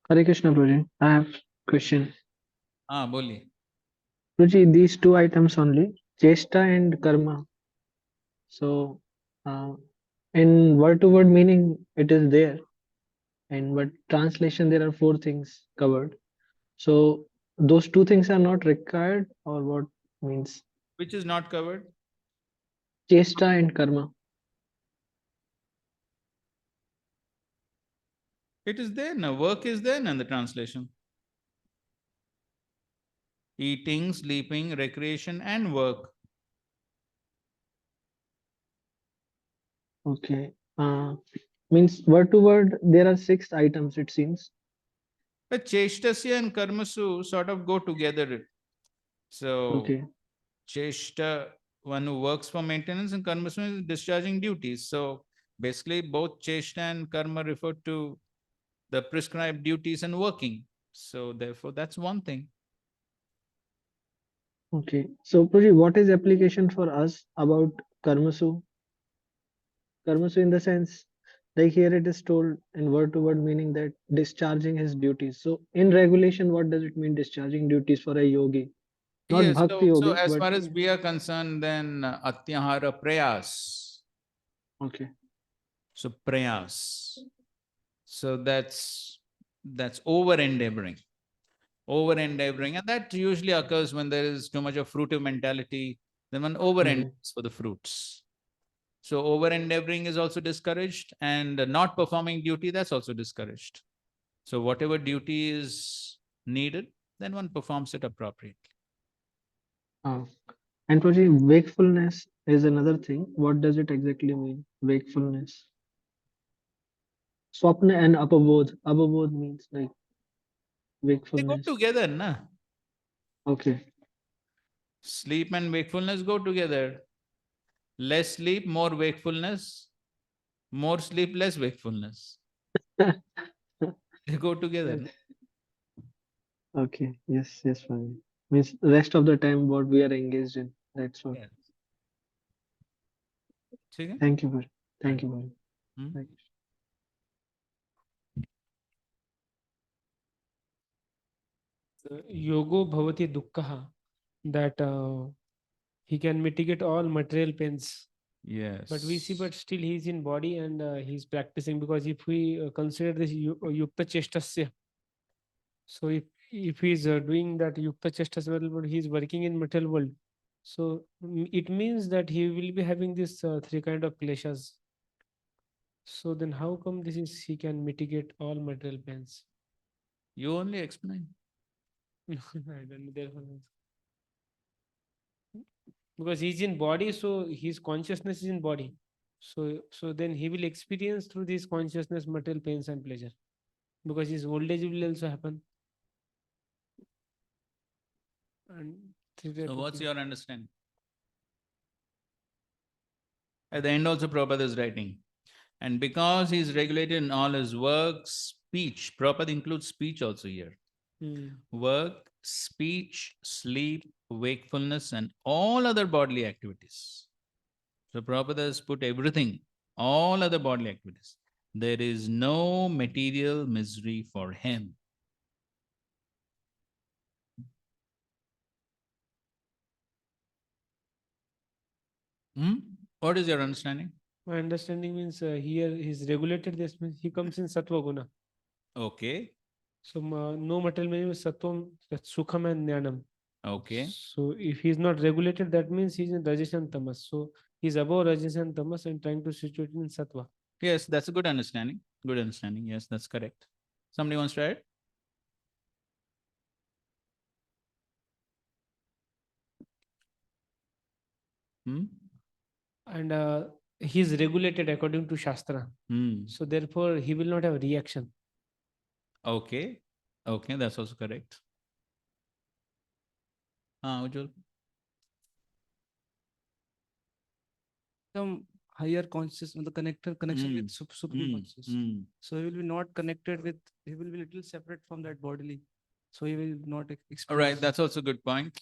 Hare Krishna, Guruji. I have question. Boli. Guruji, these two items only, chesta and karma. So, in word-to-word meaning, it is there, and but translation there are four things covered. So those two things are not required, or what means Which is not covered? chesta and karma? It is there now. Work is there in the translation. Eating, sleeping, recreation, and work. Okay. Means word to word, there are six items, it seems. But cheshtasya and karmasu sort of go together. So, Okay. cheshta, one who works for maintenance, and karmasu is discharging duties. So, basically, both cheshta and karma refer to the prescribed duties and working. So, therefore, that's one thing. Okay. So, Puji, what is application for us about karmasu? Karmasu in the sense, like here it is told in word to word meaning that discharging his duties. So, in regulation, what does it mean discharging duties for a yogi? Not Yes, bhakti so yogi, as but far as we are concerned, then atyahara prayas. okay. So prayas. So that's over endeavoring. Over endeavoring, and that usually occurs when there is too much of fruitive mentality. Then one over endeavors for the fruits. So over endeavoring is also discouraged, and not performing duty, that's also discouraged. So whatever duty is needed, then one performs it appropriately. And Puji, wakefulness is another thing. What does it exactly mean? Wakefulness. Swapna and apabodh. Apabodh means like They go wakefulness. together, na? Okay. Sleep and wakefulness go together. Less sleep, more wakefulness. More sleep, less wakefulness. They go together. Yes. Okay. Yes. Yes. Fine. Means rest of the time what we are engaged in. That's what. Yes. ठीक है? Thank you, Puji. Thank you, Puji. Hmm? Thank you. Yogo bhavati dukkha, that he can mitigate all material pains. Yes. But we see, but still he's in body and he's practicing, because if we consider this yukta chestasya, so if he's doing that yukta chestasya, but he's working in material world, so it means that he will be having this three kind of kleshas. So then how come this is he can mitigate all material pains? You only explain. I don't know, therefore, because he's in body, so his consciousness is in body. So then he will experience through this consciousness material pains and pleasure, because his old age will also happen. And So what's your understanding? At the end also Prabhupada is writing. And because he is regulated in all his work, speech, Prabhupada includes speech also here. Work, speech, sleep, wakefulness, and all other bodily activities. So Prabhupada has put everything, all other bodily activities. There is no material misery for him. What is your understanding? my understanding means here he's regulated, this means he comes in sattva guna. Okay. So no material means sattvam, that's sukham and jnanam. Okay. So if he's not regulated, that means he's in rajas and tamas. So he's above rajas and tamas and trying to situate in sattva. Yes, that's a good understanding. Good understanding. Yes, that's correct. Somebody wants to add? And he's regulated according to Shastra. So therefore, he will not have reaction. Okay. Okay, that's also correct. Ujjwal? Some higher conscious, the connection with supreme conscious. So he will be not connected with, he will be little separate from that bodily. So he will not experience. All right, that's also a good point.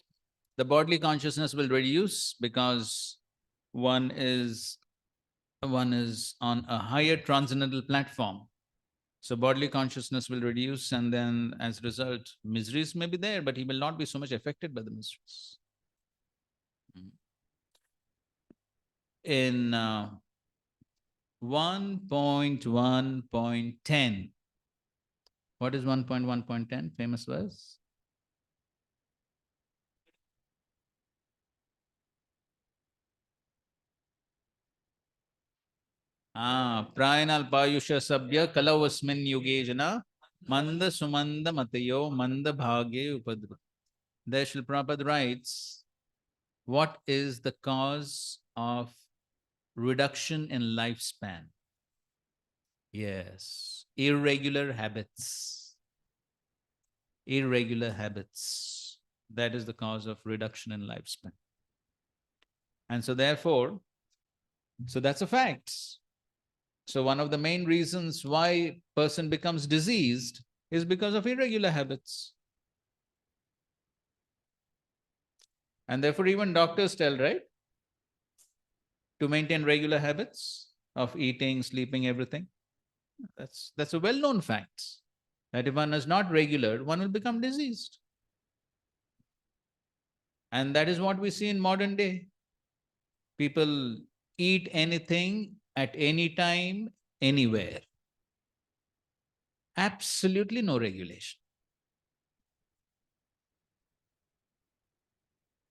the bodily consciousness will reduce because one is on a higher transcendental platform. So bodily consciousness will reduce, and then as a result, miseries may be there, but he will not be so much affected by the miseries. In 1.1.10, what is 1.1.10? Famous verse? Prayanalpayusha sabya kalavasmin yuge jana manda sumanda matayo manda bhagye upadru. There Srila Prabhupada writes, what is the cause of reduction in lifespan? Yes, irregular habits. Irregular habits. That is the cause of reduction in lifespan. And so therefore, so that's a fact. So one of the main reasons why person becomes diseased is because of irregular habits. And therefore even doctors tell, right, to maintain regular habits of eating, sleeping, everything. That's a well-known fact, that if one is not regular, one will become diseased. And that is what we see in modern day. People eat anything at any time, anywhere. Absolutely no regulation.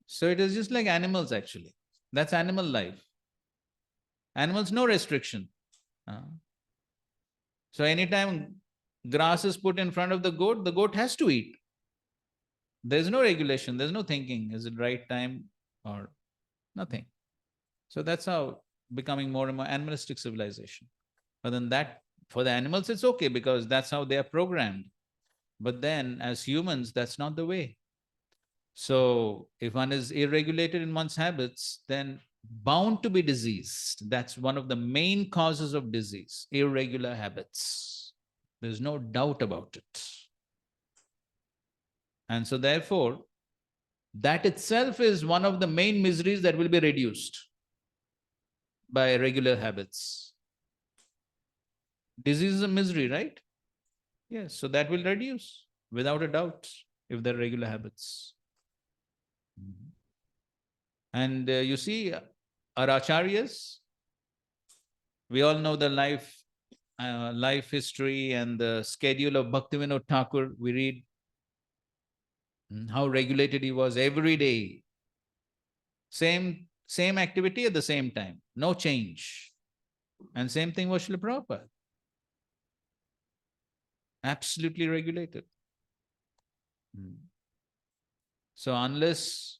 So it is just like animals actually. That's animal life. Animals, no restriction. So anytime grass is put in front of the goat has to eat. There's no regulation, there's no thinking, is it right time or nothing. So that's how becoming more and more animalistic civilization. But then that, for the animals, it's okay because that's how they are programmed. But then as humans, that's not the way. So if one is irregulated in one's habits, then bound to be diseased. That's one of the main causes of disease, irregular habits. There's no doubt about it. And so therefore, that itself is one of the main miseries that will be reduced by regular habits. Disease is a misery, right? Yes, so that will reduce without a doubt if there are regular habits. And you see, our acharyas, we all know the life history and the schedule of Bhaktivinoda Thakur. We read how regulated he was every day. Same activity at the same time, no change. And same thing was Srila Prabhupada. Absolutely regulated. So unless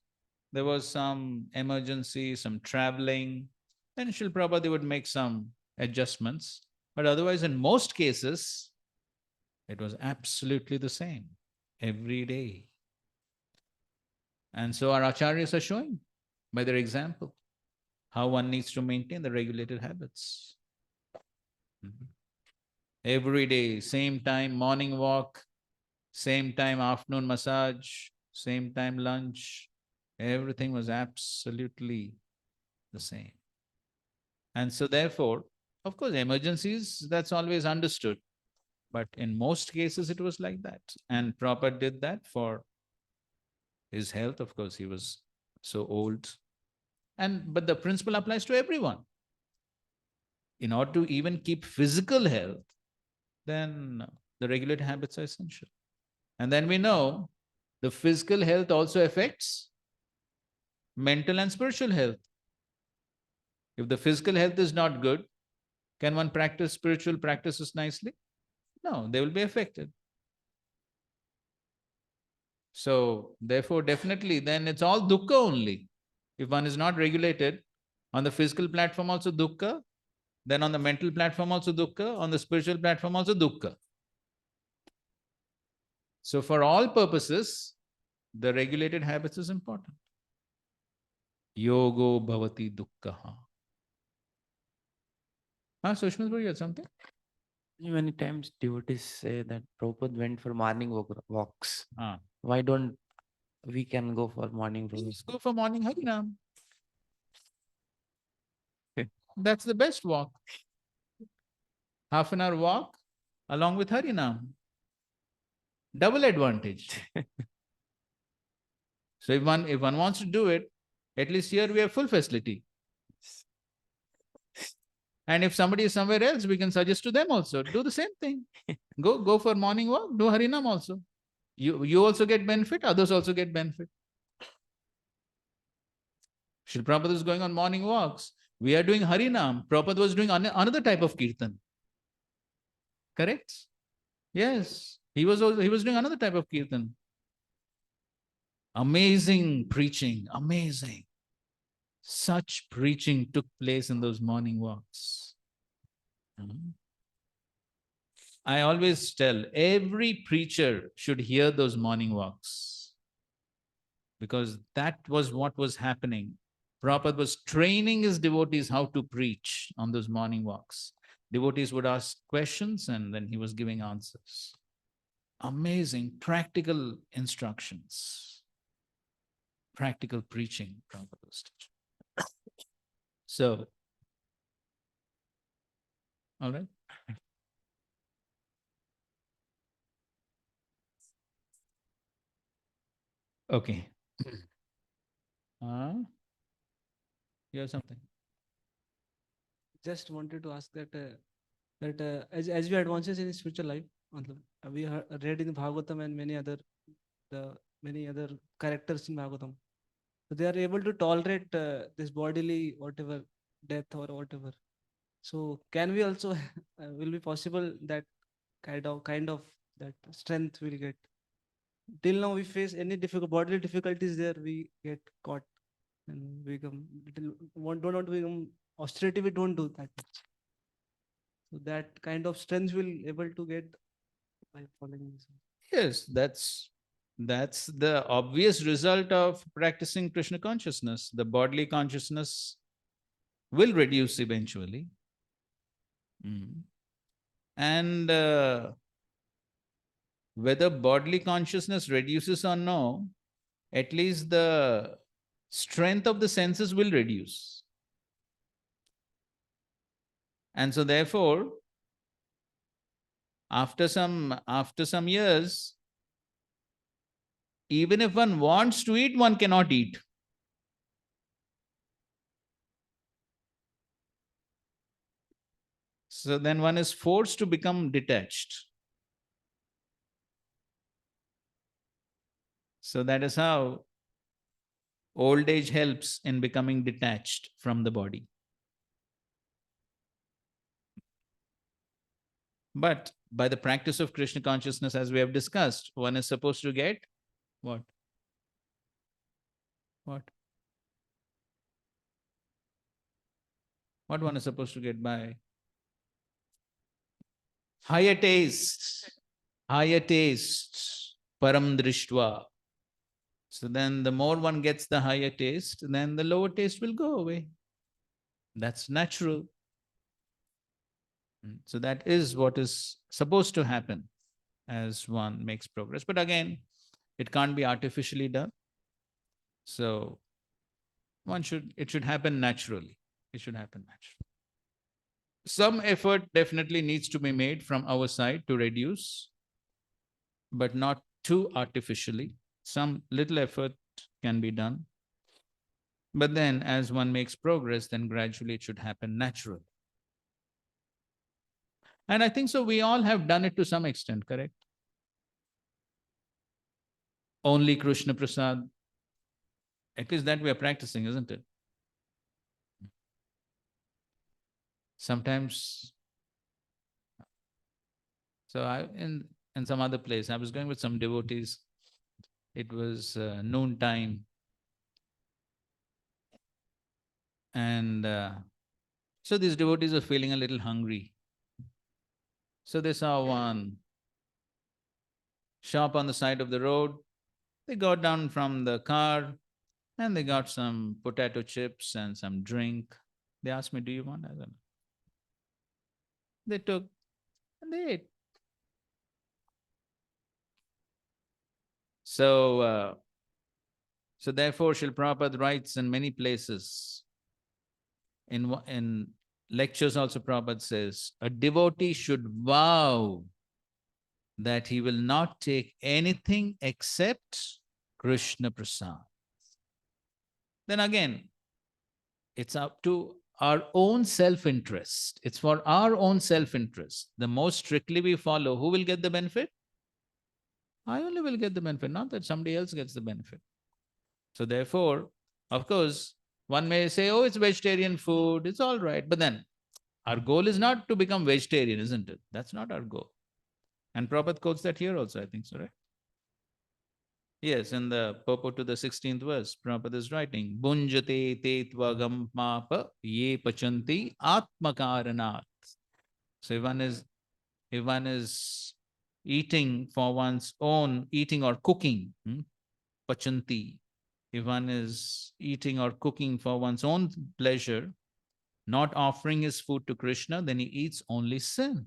there was some emergency, some traveling, then Srila Prabhupada would make some adjustments. But otherwise, in most cases, it was absolutely the same every day. And so our acharyas are showing by their example how one needs to maintain the regulated habits. Every day, same time, morning walk, same time, afternoon massage, same time, lunch. Everything was absolutely the same. And so therefore, of course, emergencies, that's always understood. But in most cases, it was like that. And Prabhupada did that for his health. Of course, he was so old. But the principle applies to everyone. In order to even keep physical health, then the regulated habits are essential. And then we know the physical health also affects mental and spiritual health. If the physical health is not good, can one practice spiritual practices nicely? No, they will be affected. So therefore, definitely, then it's all dukkha only. If one is not regulated, on the physical platform also dukkha, then on the mental platform also dukkha, on the spiritual platform also dukkha. So for all purposes, the regulated habits is important. Yogo bhavati dukkha. Sushmit, you had something? Many times devotees say that Prabhupada went for morning walks. Ah. Why don't we can go for morning room. Please go for morning Harinam. That's the best walk. Half an hour walk along with Harinam. Double advantage. So if one wants to do it, at least here we have full facility. And if somebody is somewhere else, we can suggest to them also, do the same thing. Go for morning walk, do Harinam also. You also get benefit, others also get benefit. Srila Prabhupada is going on morning walks. We are doing Harinam. Prabhupada was doing another type of kirtan. Correct? Yes. He was doing another type of kirtan. Amazing preaching. Amazing. Such preaching took place in those morning walks. I always tell every preacher should hear those morning walks, because that was what was happening. Prabhupada was training his devotees how to preach on those morning walks. Devotees would ask questions and then he was giving answers. Amazing practical instructions, practical preaching Prabhupada was teaching. So, all right. Okay. You have something? Just wanted to ask that as we advances in spiritual life, we read in Bhagavatam and many other characters in Bhagavatam. So they are able to tolerate this bodily whatever death or whatever. So can we also will be possible that kind of that strength will get? Till now we face any bodily difficulties there, we get caught and we become don't want to become austerity, we don't do that much. So that kind of strength will able to get by following this. Yes, that's the obvious result of practicing Krishna consciousness. The bodily consciousness will reduce eventually. And whether bodily consciousness reduces or no, at least the strength of the senses will reduce. And so therefore, after some years, even if one wants to eat, one cannot eat. So then one is forced to become detached. So that is how old age helps in becoming detached from the body. But by the practice of Krishna consciousness, as we have discussed, one is supposed to get what? What? What one is supposed to get by? Higher taste. Higher taste. Param drishtva. So then the more one gets the higher taste, then the lower taste will go away. That's natural. So that is what is supposed to happen as one makes progress. But again, it can't be artificially done. So it should happen naturally. It should happen naturally. Some effort definitely needs to be made from our side to reduce, but not too artificially. Some little effort can be done. But then as one makes progress, then gradually it should happen naturally. And I think so we all have done it to some extent, correct? Only Krishna Prasad. At least that we are practicing, isn't it? Sometimes, so I in some other place, I was going with some devotees. It was noon time. And so these devotees are feeling a little hungry. So they saw one shop on the side of the road. They got down from the car and they got some potato chips and some drink. They asked me, do you want? I don't know. They took and they ate. So So therefore, Srila Prabhupada writes in many places, in lectures also Prabhupada says, a devotee should vow that he will not take anything except Krishna Prasad. Then again, it's up to our own self-interest. It's for our own self-interest. The more strictly we follow, who will get the benefit? I only will get the benefit, not that somebody else gets the benefit. So therefore, of course, one may say, oh, it's vegetarian food, it's all right. But then our goal is not to become vegetarian, isn't it? That's not our goal. And Prabhupada quotes that here also, I think so, right? Yes, in the purport to the 16th verse, Prabhupada is writing, Bunjate te tvagam mapa ye pachanti atmakaranat. So if one is eating for one's own, eating or cooking, pachanti, if one is eating or cooking for one's own pleasure, not offering his food to Krishna, then he eats only sin.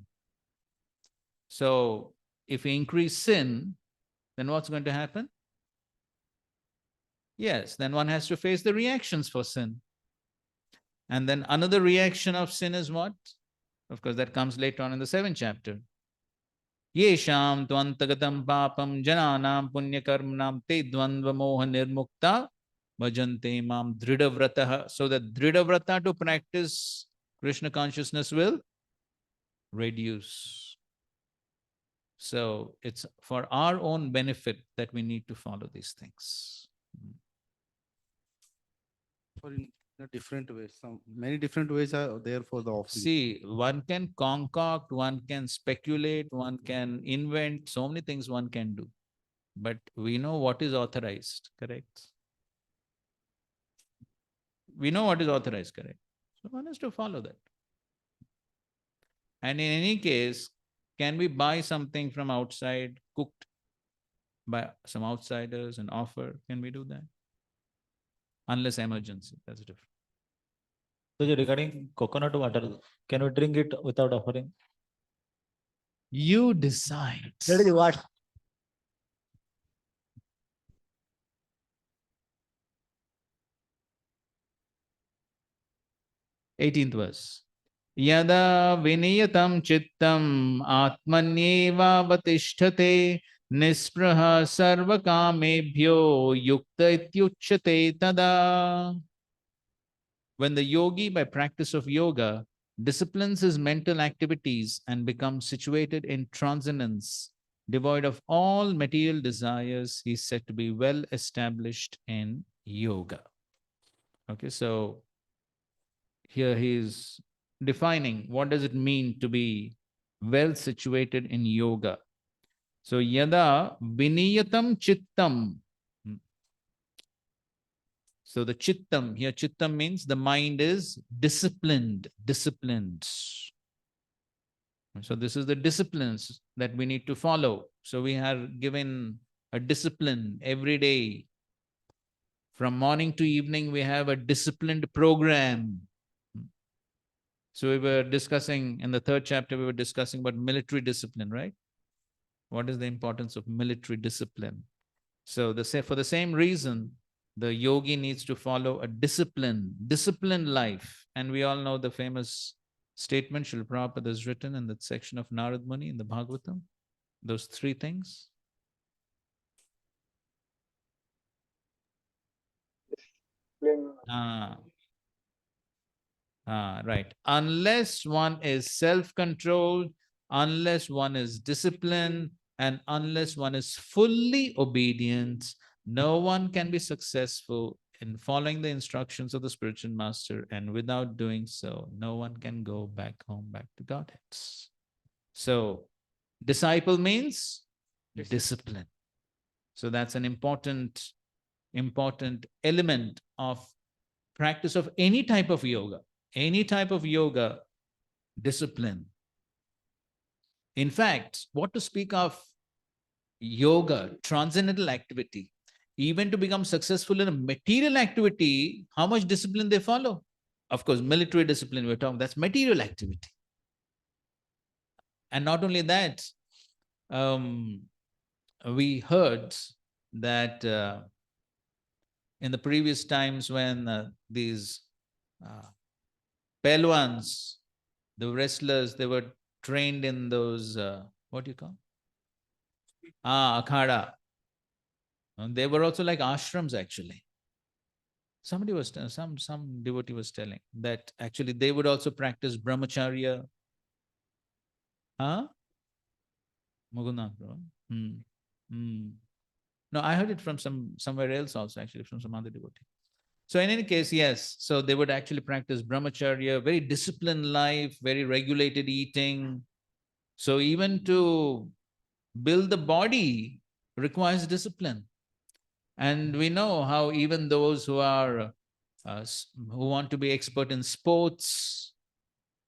So if we increase sin, then what's going to happen? Yes, then one has to face the reactions for sin. And then another reaction of sin is what? Of course, that comes later on in the 7th chapter. Yesham tvantagatam papam jananam punyakarmanam te dvandva moha nirmukta bhajante mam dridavratah. So the dridavrata to practice Krishna consciousness will reduce. So it's for our own benefit that we need to follow these things. For in a different ways. Many different ways are there for the offering. See, one can concoct, one can speculate, one can invent, so many things one can do. But we know what is authorized, correct? We know what is authorized, correct? So one has to follow that. And in any case, can we buy something from outside, cooked by some outsiders and offer? Can we do that? Unless emergency, that's different. So regarding coconut water, can we drink it without offering? You decide. That is what? Eighteenth verse. Yada viniyatam chittam atmanyevavatisthate nispraha sarvakamebhyo yukta ityuchyate tada. When the yogi, by practice of yoga, disciplines his mental activities and becomes situated in transcendence, devoid of all material desires, he is said to be well established in yoga. Okay, so here he is defining what does it mean to be well situated in yoga. So yada viniyatam chittam. So the chittam, here chittam means the mind is disciplined. So this is the disciplines that we need to follow. So we are given a discipline every day. From morning to evening, we have a disciplined program. So we were discussing, in the 3rd chapter, we were discussing about military discipline, right? What is the importance of military discipline? So for the same reason, the yogi needs to follow a disciplined life. And we all know the famous statement Srila Prabhupada has written in that section of Narad Muni in the Bhagavatam. Those 3 things. Right. Unless one is self-controlled, unless one is disciplined, and unless one is fully obedient, no one can be successful in following the instructions of the spiritual master. And without doing so, no one can go back home, back to Godhead. So, disciple means discipline. So that's an important element of practice of any type of yoga. Any type of yoga, discipline. In fact, what to speak of yoga, transcendental activity, even to become successful in a material activity, how much discipline they follow? Of course, military discipline we're talking, that's material activity. And not only that, we heard that in the previous times when these uh, Pelwans, the wrestlers, they were trained in those, what do you call? Akhada. And they were also like ashrams actually. Somebody was, some devotee was telling that actually they would also practice brahmacharya. Huh? Mugunnath, bro. No, I heard it from somewhere else also, actually, from some other devotee. So in any case, yes. So they would actually practice brahmacharya, very disciplined life, very regulated eating. So even to build the body requires discipline. And we know how even those who are who want to be expert in sports,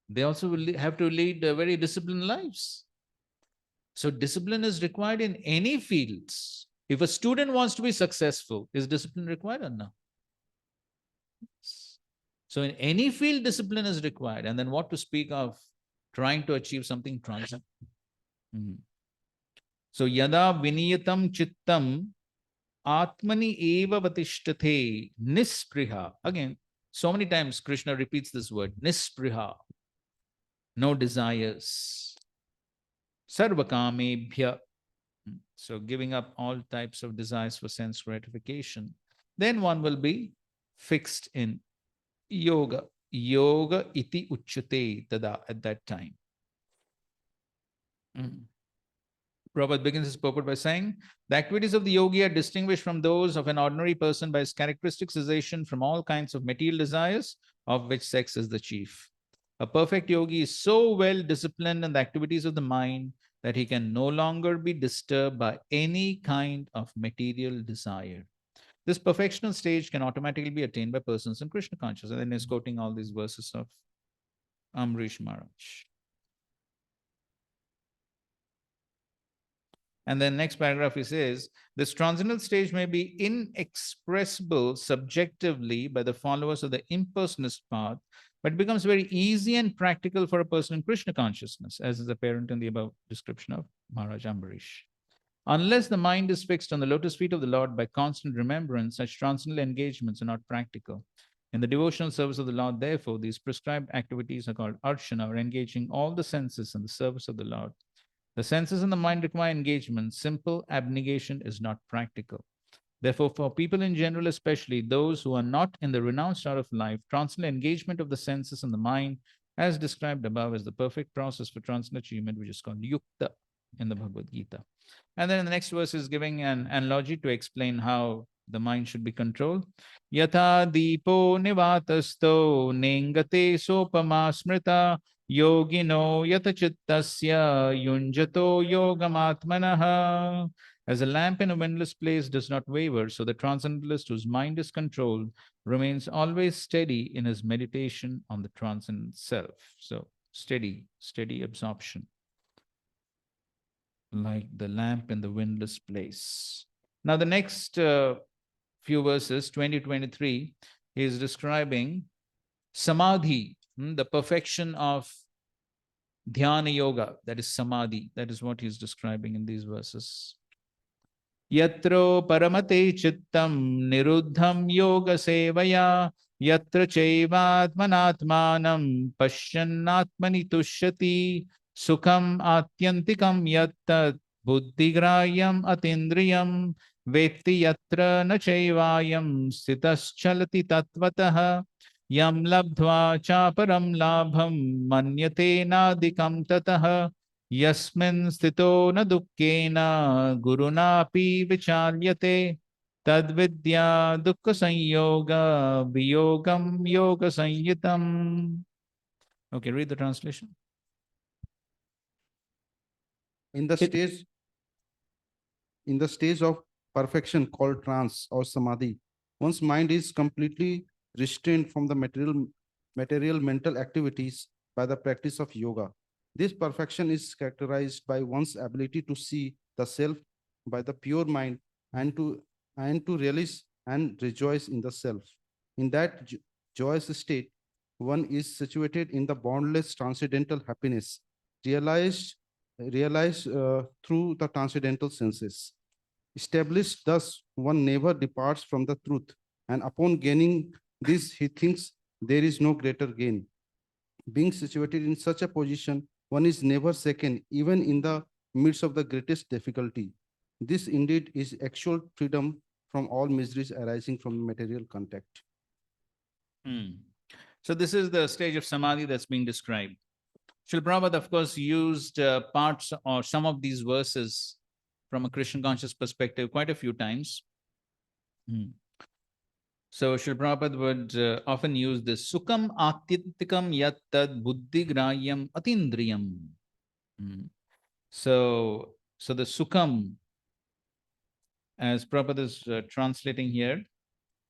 they also will have to lead very disciplined lives. So discipline is required in any fields. If a student wants to be successful, is discipline required or no? So in any field, discipline is required. And then what to speak of trying to achieve something transcendent? So yada viniyatam chittam atmani eva vatishthathe nispriha. Again, so many times Krishna repeats this word, nispriha. No desires. Sarvakamebhya. So giving up all types of desires for sense gratification. Then one will be fixed in yoga. Yoga iti uchyate tada at that time. Prabhupada begins his purport by saying, the activities of the yogi are distinguished from those of an ordinary person by his characteristic cessation from all kinds of material desires, of which sex is the chief. A perfect yogi is so well disciplined in the activities of the mind that he can no longer be disturbed by any kind of material desire. This perfectional stage can automatically be attained by persons in Krishna consciousness. And then he's quoting all these verses of Amrish Maharaj. And then next paragraph he says, this transcendental stage may be inexpressible subjectively by the followers of the impersonalist path, but becomes very easy and practical for a person in Krishna consciousness, as is apparent in the above description of Maharaj Ambarish. Unless the mind is fixed on the lotus feet of the Lord by constant remembrance, such transcendental engagements are not practical. In the devotional service of the Lord, therefore, these prescribed activities are called archana, or engaging all the senses in the service of the Lord. The senses and the mind require engagement. Simple abnegation is not practical. Therefore, for people in general, especially those who are not in the renounced state of life, transcendental engagement of the senses and the mind, as described above, is the perfect process for transcendental achievement, which is called yukta in the Bhagavad Gita. And then in the next verse is giving an analogy to explain how the mind should be controlled. Yatha dipo nivatasto nengate sopama smrita yogino yatachittasya yunjato yogamatmanaha. As a lamp in a windless place does not waver, so the transcendentalist whose mind is controlled remains always steady in his meditation on the transcendent self. So steady absorption, like the lamp in the windless place. Now the next few verses, 20-23, he is describing samadhi, the perfection of dhyana yoga, that is samadhi. That is what he is describing in these verses. Yatro paramate chittam niruddham yoga sevaya yatra chaivatmanatmanam pashyannatmani tushyati sukham atyantikam yattat buddhigrayam atindriyam vetti yatra na chaivayam stitaschalati tatvatah yam labdhva chaparam labham manyate nadikam tatah Yasmin sthito na dukkena gurunapi vichalyate tadvidya dukkha sanyoga viyogam yoga sanyitam. Okay, read the translation. In the stage of perfection called trance or samadhi, one's mind is completely restrained from the material mental activities by the practice of yoga. This perfection is characterized by one's ability to see the self by the pure mind and to realize and rejoice in the self. In that joyous state, one is situated in the boundless transcendental happiness, realized through the transcendental senses. Established thus, one never departs from the truth and upon gaining this, he thinks there is no greater gain. Being situated in such a position, one is never shaken, even in the midst of the greatest difficulty. This indeed is actual freedom from all miseries arising from material contact. So this is the stage of samadhi that's being described. Srila Prabhupada, of course, used parts or some of these verses from a Krishna conscious perspective quite a few times. So Srila Prabhupada would often use this Sukam Atyantikam Yat Tad Buddhi Grayam Atindriyam. So the Sukam, as Prabhupada is translating here,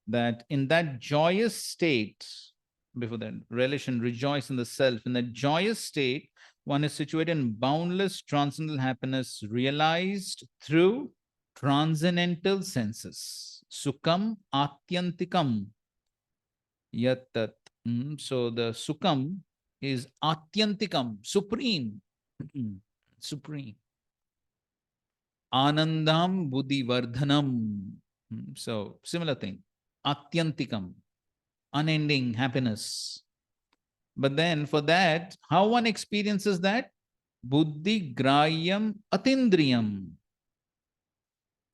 that in that joyous state, before that, relish and rejoice in the self, in that joyous state, one is situated in boundless transcendental happiness realized through transcendental senses. Sukam Atyantikam Yattat. So the Sukam is Atyantikam, supreme. Supreme. Anandam Buddhi Vardhanam. So similar thing. Atyantikam, unending happiness. But then for that, how one experiences that? Buddhi Grayam Atindriyam.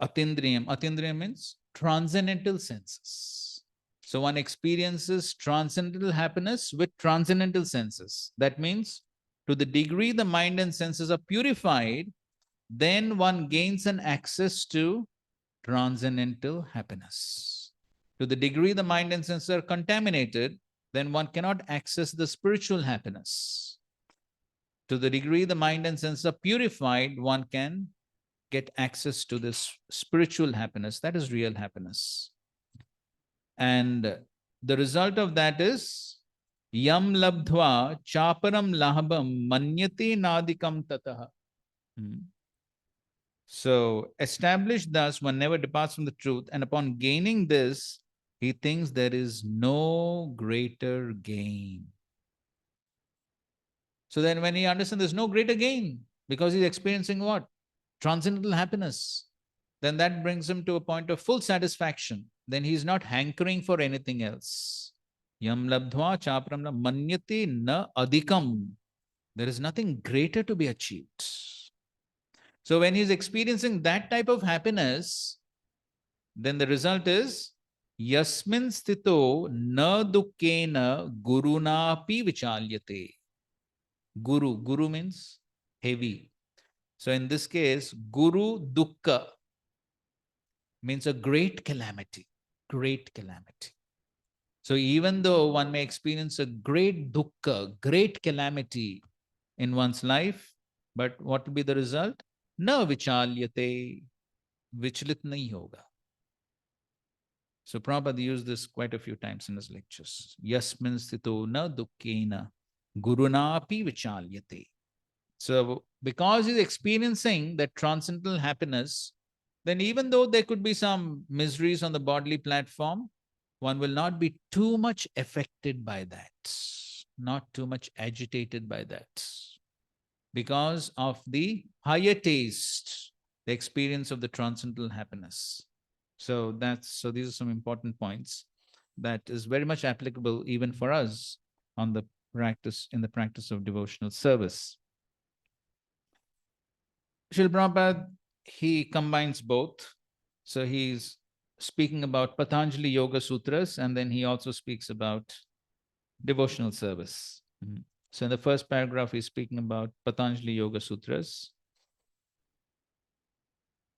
Atindriyam. Atindriyam means transcendental senses. So one experiences transcendental happiness with transcendental senses. That means to the degree the mind and senses are purified, then one gains an access to transcendental happiness. To the degree the mind and senses are contaminated, then one cannot access the spiritual happiness. To the degree the mind and senses are purified, one can get access to this spiritual happiness. That is real happiness. And the result of that is Yam labdhva chaparam lahabam manyate nadikam tataha. So, established thus, one never departs from the truth, and upon gaining this, he thinks there is no greater gain. So then when he understands there's no greater gain, because he's experiencing what? Transcendental happiness. Then that brings him to a point of full satisfaction. Then he's not hankering for anything else. Yam labdhva chapram manyate na adhikam. There is nothing greater to be achieved. So when he's experiencing that type of happiness, then the result is yasmin sthito na dukkena gurunapi vichalyate. Guru means heavy. So in this case, guru dukkha means a great calamity. Great calamity. So even though one may experience a great dukkha, great calamity in one's life, but what will be the result? Na vichalyate, vichlit nahi hoga. So Prabhupada used this quite a few times in his lectures. Yasmin sthito na dukkena gurunapi vichalyate. So because he's experiencing that transcendental happiness, then even though there could be some miseries on the bodily platform, one will not be too much affected by that, not too much agitated by that, because of the higher taste, the experience of the transcendental happiness. So these are some important points that is very much applicable even for us in the practice of devotional service. Srila Prabhupada, he combines both. So he's speaking about Patanjali Yoga Sutras, and then he also speaks about devotional service. So in the first paragraph, he's speaking about Patanjali Yoga Sutras.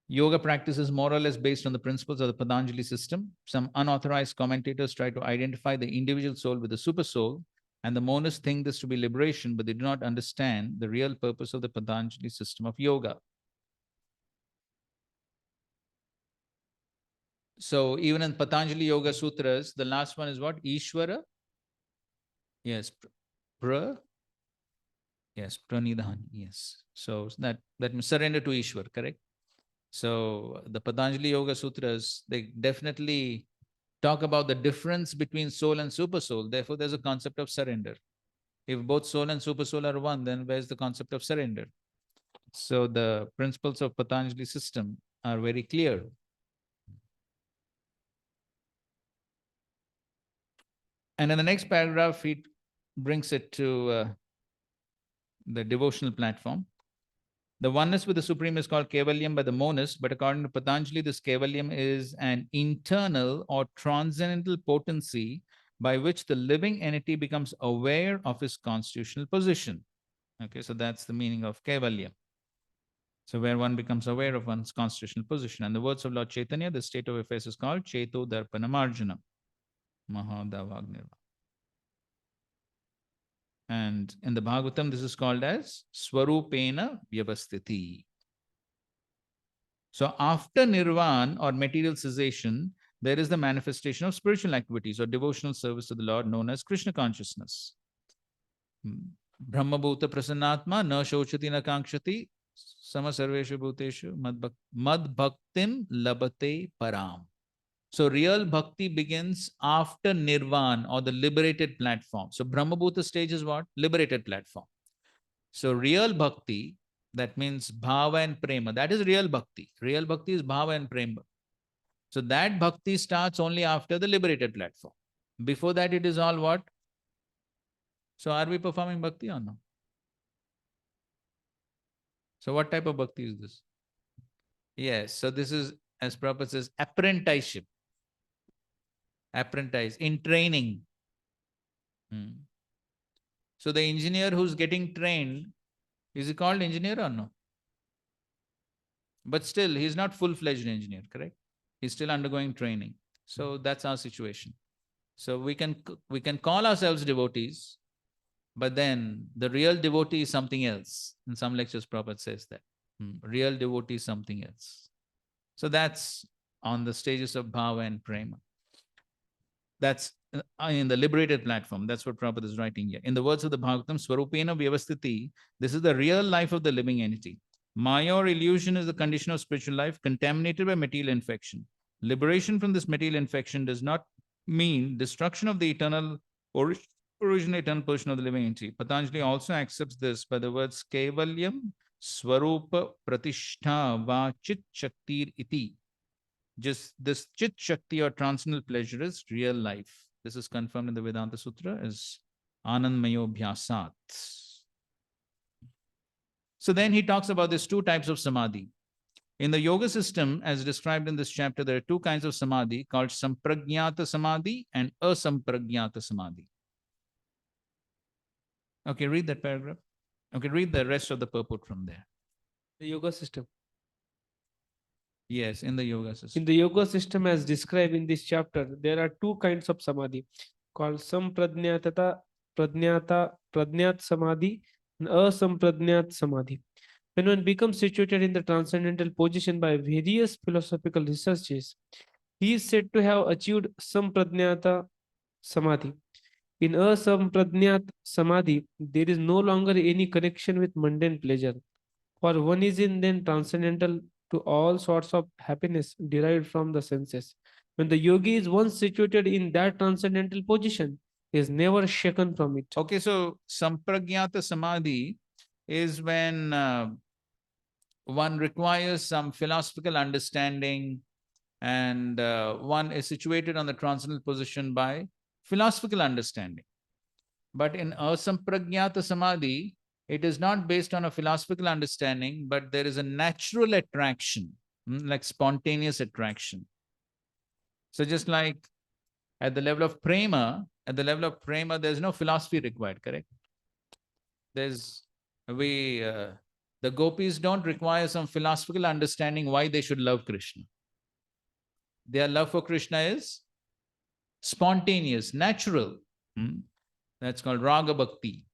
Yoga practice is more or less based on the principles of the Patanjali system. Some unauthorized commentators try to identify the individual soul with the super soul, and the monists think this to be liberation, but they do not understand the real purpose of the Patanjali system of yoga. So even in Patanjali Yoga Sutras, the last one is what? Ishvara? Yes. Yes, pranidhan. Yes. So that means surrender to Ishwar, correct? So the Patanjali Yoga Sutras, they definitely talk about the difference between soul and super soul. Therefore, there's a concept of surrender. If both soul and super soul are one, then where's the concept of surrender? So the principles of Patanjali system are very clear. And in the next paragraph, he brings it to the devotional platform. The oneness with the Supreme is called Kevalyam by the monists, but according to Patanjali, this Kevalyam is an internal or transcendental potency by which the living entity becomes aware of his constitutional position. Okay, so that's the meaning of Kevalyam. So where one becomes aware of one's constitutional position. And the words of Lord Chaitanya, the state of affairs is called Cheto Darpanamarjana, Mahadavagnirva. And in the Bhagavatam, this is called as Swarupena Vyavasthiti. So after Nirvana or material cessation, there is the manifestation of spiritual activities or devotional service to the Lord known as Krishna consciousness. Brahma Bhuta Prasannatma na shochati na kankshati sama sarveshu bhuteshu mad bhaktim labate param. So real bhakti begins after Nirvana or the liberated platform. So Brahma Bhuta stage is what? Liberated platform. So real bhakti, that means bhava and prema. That is real bhakti. Real bhakti is bhava and prema. So that bhakti starts only after the liberated platform. Before that, it is all what? So are we performing bhakti or no? So what type of bhakti is this? Yes. So this is, as Prabhupada says, apprenticeship. Apprentice, in training. So the engineer who's getting trained, is he called engineer or no? But still, he's not full-fledged engineer, correct? He's still undergoing training. So that's our situation. So we can call ourselves devotees, but then the real devotee is something else. In some lectures, Prabhupada says that. Real devotee is something else. So that's on the stages of bhava and prema. That's in the liberated platform. That's what Prabhupada is writing here. In the words of the Bhagavatam, Swarupena Vyavasthiti, this is the real life of the living entity. Maya or illusion is the condition of spiritual life contaminated by material infection. Liberation from this material infection does not mean destruction of the eternal original eternal portion of the living entity. Patanjali also accepts this by the words Kevalyam Swarupa Pratishtha Va Chit Shaktir Iti. Just this Chit Shakti or transcendental pleasure is real life. This is confirmed in the Vedanta Sutra as Anandmayo Bhyasat. So then he talks about these two types of samadhi. In the yoga system, as described in this chapter, there are two kinds of samadhi called Sampragyata Samadhi and Asampragyata Samadhi. Okay, read that paragraph. Okay, read the rest of the purport from there. The yoga system. Yes, in the yoga system. In the yoga system as described in this chapter, there are two kinds of samadhi called Sampradnyat Samadhi and Asampradnyat Samadhi. When one becomes situated in the transcendental position by various philosophical researches, he is said to have achieved Sampradnyata Samadhi. In Asampradnyat Samadhi, there is no longer any connection with mundane pleasure, for one is in then transcendental to all sorts of happiness derived from the senses. When the yogi is once situated in that transcendental position, he is never shaken from it. Okay, so Sampragyata Samadhi is when one requires some philosophical understanding and one is situated on the transcendental position by philosophical understanding. But in Asampragyata Samadhi, it is not based on a philosophical understanding, but there is a natural attraction, like spontaneous attraction. So just like at the level of prema, there's no philosophy required, correct? The gopis don't require some philosophical understanding why they should love Krishna. Their love for Krishna is spontaneous, natural. That's called raga bhakti.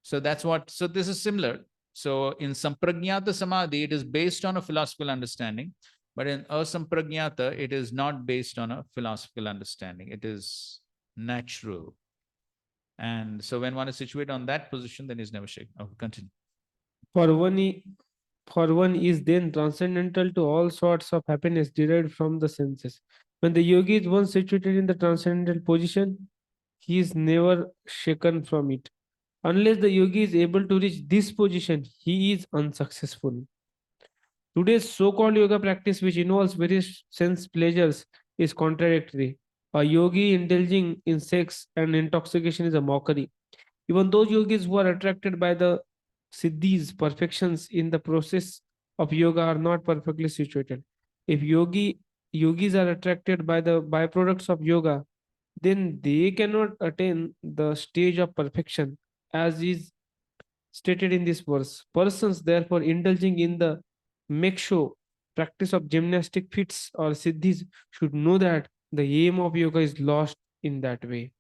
So this is similar. So in Sampragyata Samadhi, it is based on a philosophical understanding, but in Asampragyata, it is not based on a philosophical understanding. It is natural. And so when one is situated on that position, then he's never shaken. Okay, continue. For one is then transcendental to all sorts of happiness derived from the senses. When the yogi is once situated in the transcendental position, he is never shaken from it. Unless the yogi is able to reach this position, he is unsuccessful. Today's so-called yoga practice, which involves various sense pleasures, is contradictory. A yogi indulging in sex and intoxication is a mockery. Even those yogis who are attracted by the siddhis, perfections in the process of yoga, are not perfectly situated. If yogis are attracted by the byproducts of yoga, then they cannot attain the stage of perfection, as is stated in this verse. Persons therefore indulging in the make show practice of gymnastic feats or siddhis should know that the aim of yoga is lost in that way.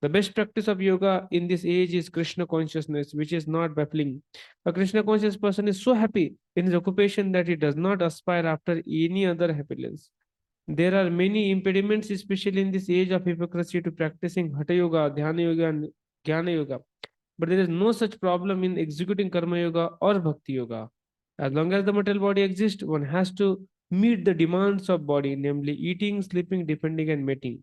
The best practice of yoga in this age is Krishna consciousness, which is not baffling. A Krishna conscious person is so happy in his occupation that he does not aspire after any other happiness. There are many impediments, especially in this age of hypocrisy, to practicing Hatha Yoga, Dhyana Yoga, and Jnana Yoga. But there is no such problem in executing Karma Yoga or Bhakti Yoga. As long as the material body exists, one has to meet the demands of body, namely eating, sleeping, defending, and mating.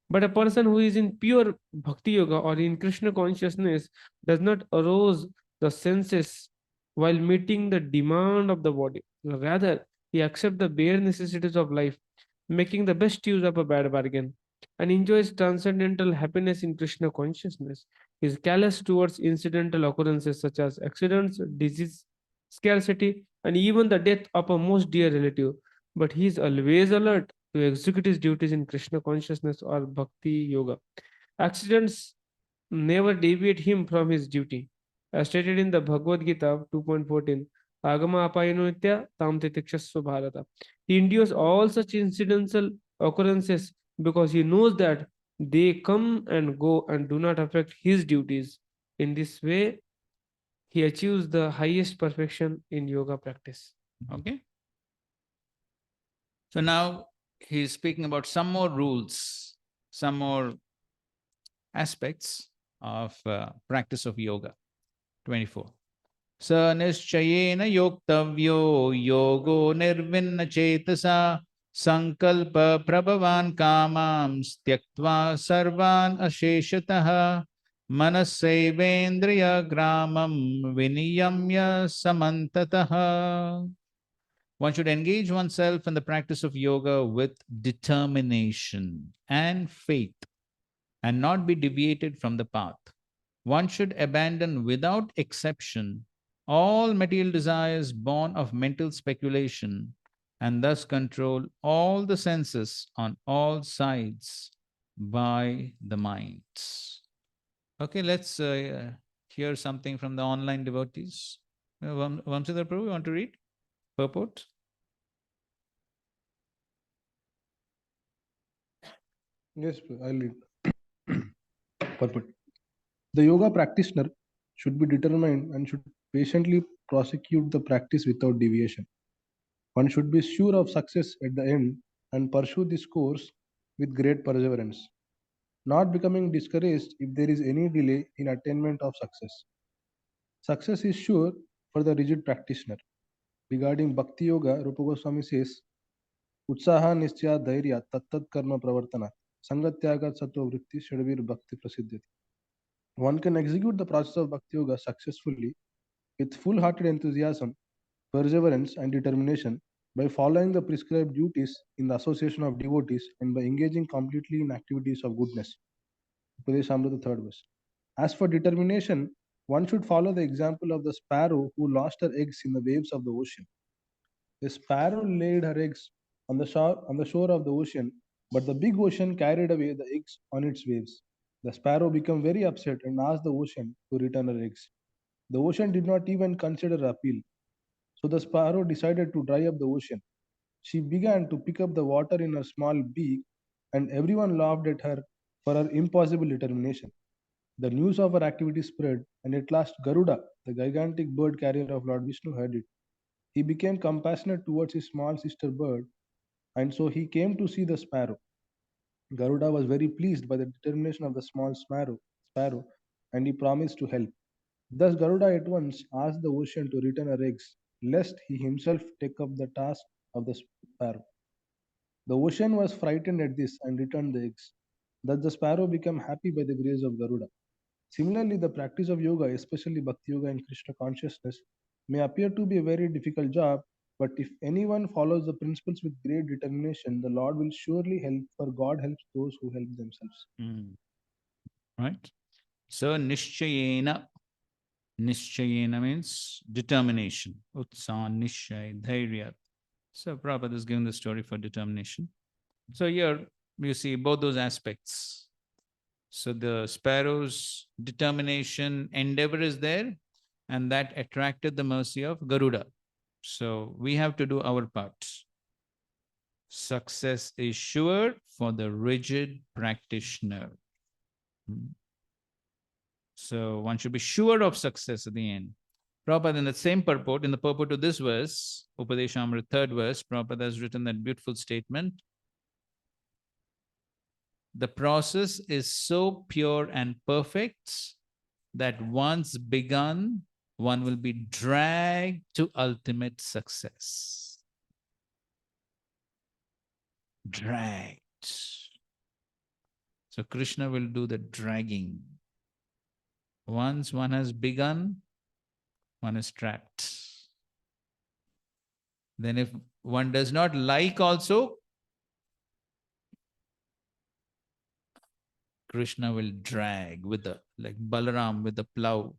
But a person who is in pure bhakti yoga or in Krishna consciousness does not arouse the senses while meeting the demand of the body. Rather, he accepts the bare necessities of life, making the best use of a bad bargain, and enjoys transcendental happiness in Krishna consciousness. He is callous towards incidental occurrences such as accidents, disease, scarcity, and even the death of a most dear relative. But he is always alert to execute his duties in Krishna consciousness or Bhakti Yoga. Accidents never deviate him from his duty. As stated in the Bhagavad Gita 2.14, Agama apayano nitya tam titikshasva bharata. He endures all such incidental occurrences because he knows that they come and go and do not affect his duties. In this way, he achieves the highest perfection in yoga practice. Okay. So now he's speaking about some more rules, some more aspects of practice of yoga. 24. स निश्चयेन योक्तव्यो योगो निर्विन्न चेतसा संकल्प प्रभवान कामांस् त्यक्त्वा सर्वान् अशेषतः मनस्सैवेन्द्रिय ग्रामं विनियम्य समन्ततः. One should engage oneself in the practice of yoga with determination and faith and not be deviated from the path. One should abandon without exception all material desires born of mental speculation and thus control all the senses on all sides by the minds. Okay, let's hear something from the online devotees. Vamsidhar Prabhu, you want to read? Purport? Yes, I'll read. Purport. The yoga practitioner should be determined and should patiently prosecute the practice without deviation. One should be sure of success at the end and pursue this course with great perseverance, not becoming discouraged if there is any delay in attainment of success. Success is sure for the rigid practitioner. Regarding Bhakti Yoga, Rupa Goswami says, Utsaha Nischya Dhairya Tattat Karma Pravartana Sangatyagat Sattva Vritti Shadvir Bhakti Prasiddhati. One can execute the process of Bhakti Yoga successfully with full hearted enthusiasm, perseverance, and determination by following the prescribed duties in the association of devotees and by engaging completely in activities of goodness. Upadeshamrita, 3rd verse. As for determination, one should follow the example of the sparrow who lost her eggs in the waves of the ocean. The sparrow laid her eggs on the shore of the ocean, but the big ocean carried away the eggs on its waves. The sparrow became very upset and asked the ocean to return her eggs. The ocean did not even consider her appeal. So the sparrow decided to dry up the ocean. She began to pick up the water in her small beak, and everyone laughed at her for her impossible determination. The news of her activity spread, and at last Garuda, the gigantic bird carrier of Lord Vishnu, heard it. He became compassionate towards his small sister bird, and so he came to see the sparrow. Garuda was very pleased by the determination of the small sparrow, and he promised to help. Thus Garuda at once asked the ocean to return her eggs, lest he himself take up the task of the sparrow. The ocean was frightened at this and returned the eggs. Thus the sparrow became happy by the grace of Garuda. Similarly, the practice of yoga, especially Bhakti Yoga and Krishna consciousness, may appear to be a very difficult job, But if anyone follows the principles with great determination, the Lord will surely help, for God helps those who help themselves. Right? So, nishchayena. Nishchayena means determination. Utsaha, nishay, dhairya. So, Prabhupada is giving the story for determination. So, here you see both those aspects. So, the sparrow's determination, endeavor is there, and that attracted the mercy of Garuda. So, we have to do our part. Success is sure for the rigid practitioner. So one should be sure of success at the end. Prabhupada, in the same purport, in the purport to this verse, Upadeshamrita, third verse, Prabhupada has written that beautiful statement. The process is so pure and perfect that once begun, one will be dragged to ultimate success. Dragged. So Krishna will do the dragging. Once one has begun, one is trapped. Then if one does not like also, Krishna will drag with the, like Balaram with the plow.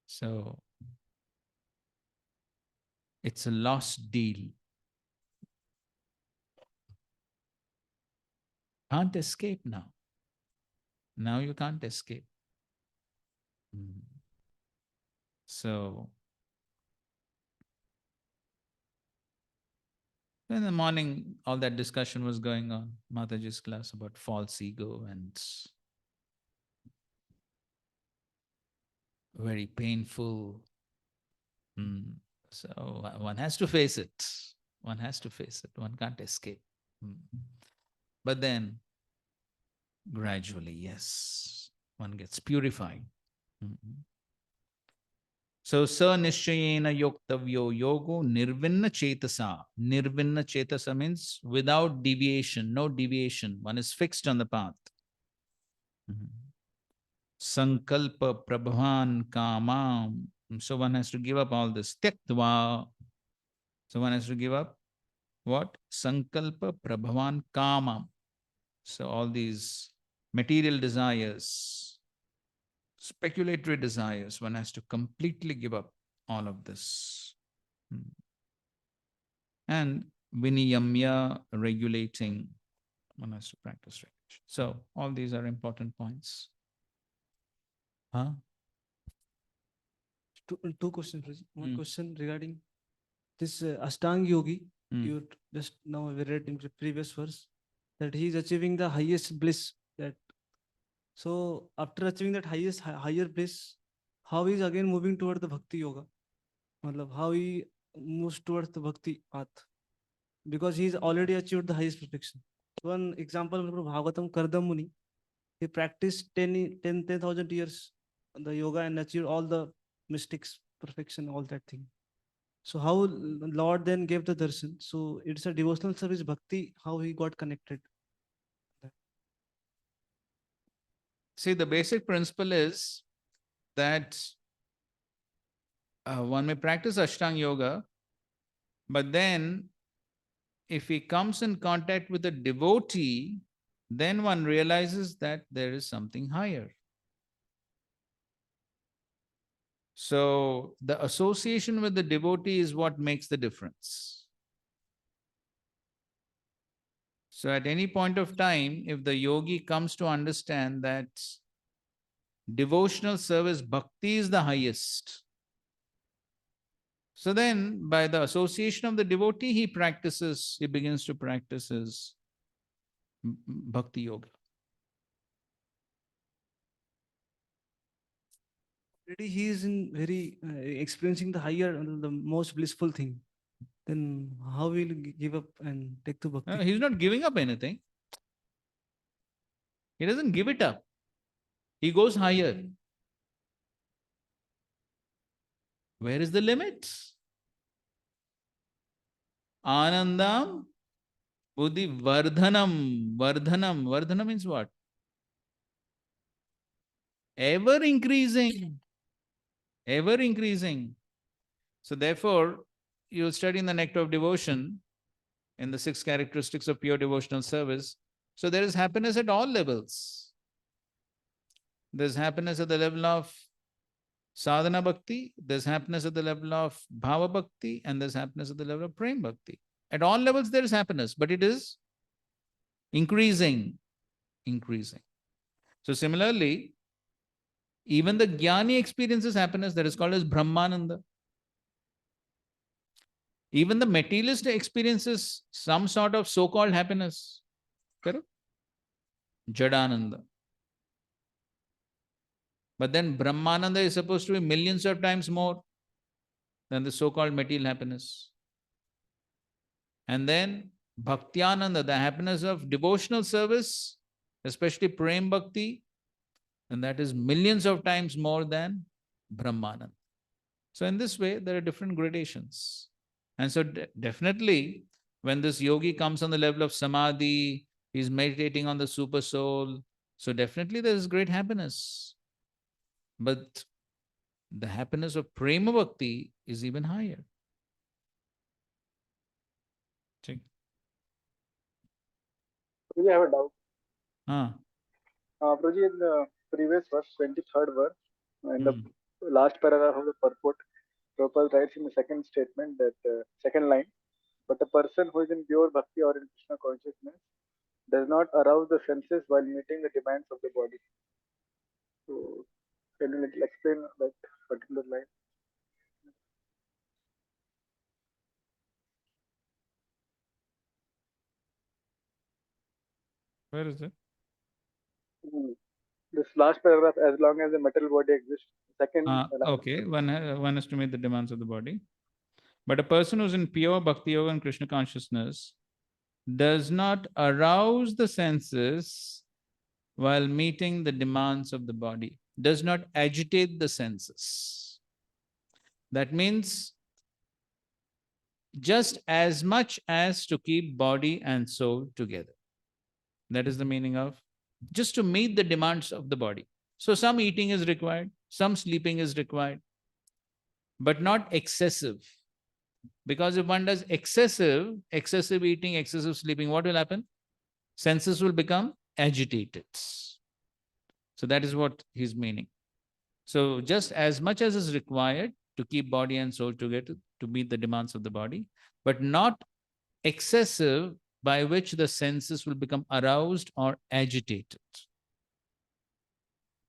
So it's a lost deal. Can't escape now. Now you can't escape. So in the morning, all that discussion was going on, Mataji's class, about false ego, and very painful. So one has to face it. One has to face it. One can't escape. But then gradually, yes, one gets purified. So, sa nishchayena yoktavyo yogo nirvinna chetasa. Nirvinna chetasa means without deviation, no deviation. One is fixed on the path. Sankalpa prabhavan kamam. So one has to give up all this. Tyaktva. So one has to give up what? Sankalpa prabhavan kamam. So all these material desires, speculatory desires, one has to completely give up all of this. And viniyamya, regulating, one has to practice regulation. So all these are important points. Huh? Two questions. One question regarding this Ashtanga Yogi. You just now we read in the previous verse that he is achieving the highest bliss. That so after achieving that higher bliss, how he is again moving toward the Bhakti Yoga? How he moves towards the Bhakti path, because he's already achieved the highest perfection. One example, Bhagavatam Kardam Muni, he practiced 10,000 years the yoga and achieved all the mystics, perfection, all that thing. So how Lord then gave the darshan? So it's a devotional service, bhakti, how he got connected. See, the basic principle is that one may practice Ashtanga Yoga, but then if he comes in contact with a devotee, then one realizes that there is something higher. So the association with the devotee is what makes the difference. So at any point of time, if the yogi comes to understand that devotional service, bhakti is the highest, so then by the association of the devotee, he begins to practice his bhakti yoga. Already he is in very experiencing the higher, the most blissful thing. Then how will he give up and take to bhakti? He's not giving up anything. He doesn't give it up. He goes higher. Where is the limit? Anandam buddhi vardhanam. Vardhanam. Vardhanam means what? ever increasing, ever increasing. So therefore, you'll study in the Nectar of Devotion, in the 6 characteristics of pure devotional service. So there is happiness at all levels. There's happiness at the level of sadhana bhakti, there's happiness at the level of bhava bhakti, and there's happiness at the level of prem bhakti. At all levels, there is happiness, but it is increasing, increasing. So similarly, even the jnani experiences happiness, that is called as brahmananda. Even the materialist experiences some sort of so-called happiness. Correct? Jadananda. But then brahmananda is supposed to be millions of times more than the so-called material happiness. And then bhaktyananda, the happiness of devotional service, especially prem bhakti, and that is millions of times more than brahmananda. So in this way, there are different gradations. And so definitely, when this yogi comes on the level of samadhi, he's meditating on the super soul. So definitely there is great happiness. But the happiness of prema bhakti is even higher. Check. Prabhuji, I have a doubt. Ah. Prabhuji, in the previous verse, 23rd verse, in the Hmm. last paragraph of the purport, Prabhupada writes in the second statement that second line, but a person who is in pure bhakti or in Krishna consciousness does not arouse the senses while meeting the demands of the body. So, can you little explain that particular line? Where is it? This last paragraph, as long as the material body exists, second line. Okay, one has to meet the demands of the body. But a person who's in pure bhakti yoga and Krishna consciousness does not arouse the senses while meeting the demands of the body, does not agitate the senses. That means just as much as to keep body and soul together. That is the meaning of just to meet the demands of the body. So some eating is required, some sleeping is required, but not excessive. Because if one does excessive eating, excessive sleeping, what will happen? Senses will become agitated. So that is what he's meaning. So just as much as is required to keep body and soul together to meet the demands of the body, but not excessive by which the senses will become aroused or agitated.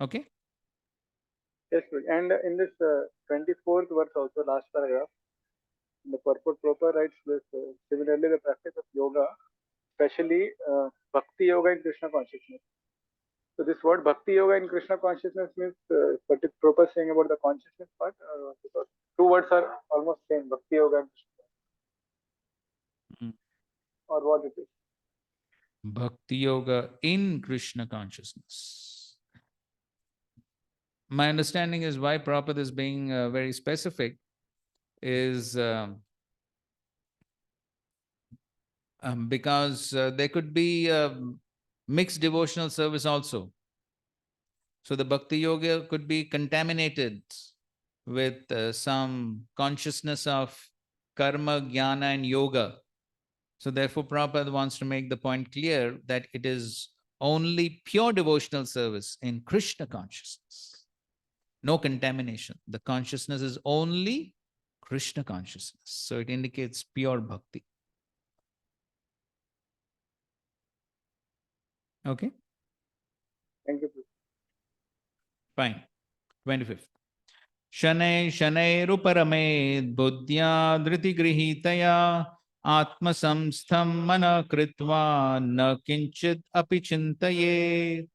Okay? Yes, and in this 24th verse also, last paragraph, in the purport Prabhupada writes this, similarly the practice of yoga, especially bhakti yoga in Krishna consciousness. So this word bhakti yoga in Krishna consciousness means what is Prabhupada saying about the consciousness part? Because two words are almost same, bhakti yoga and Krishna. Or what it is? Bhakti yoga in Krishna consciousness. My understanding is why Prabhupada is being very specific is because there could be mixed devotional service also. So the Bhakti Yoga could be contaminated with some consciousness of karma, jnana, and yoga. So therefore, Prabhupada wants to make the point clear that it is only pure devotional service in Krishna consciousness. No contamination. The consciousness is only Krishna consciousness. So it indicates pure bhakti. Okay? Thank you. Fine. 25th. शनै शनैरुपरमेद् बुद्ध्या धृतिगृहीतया आत्मसंस्थं मनः कृत्वा न किंचित् अपि चिन्तयेत्.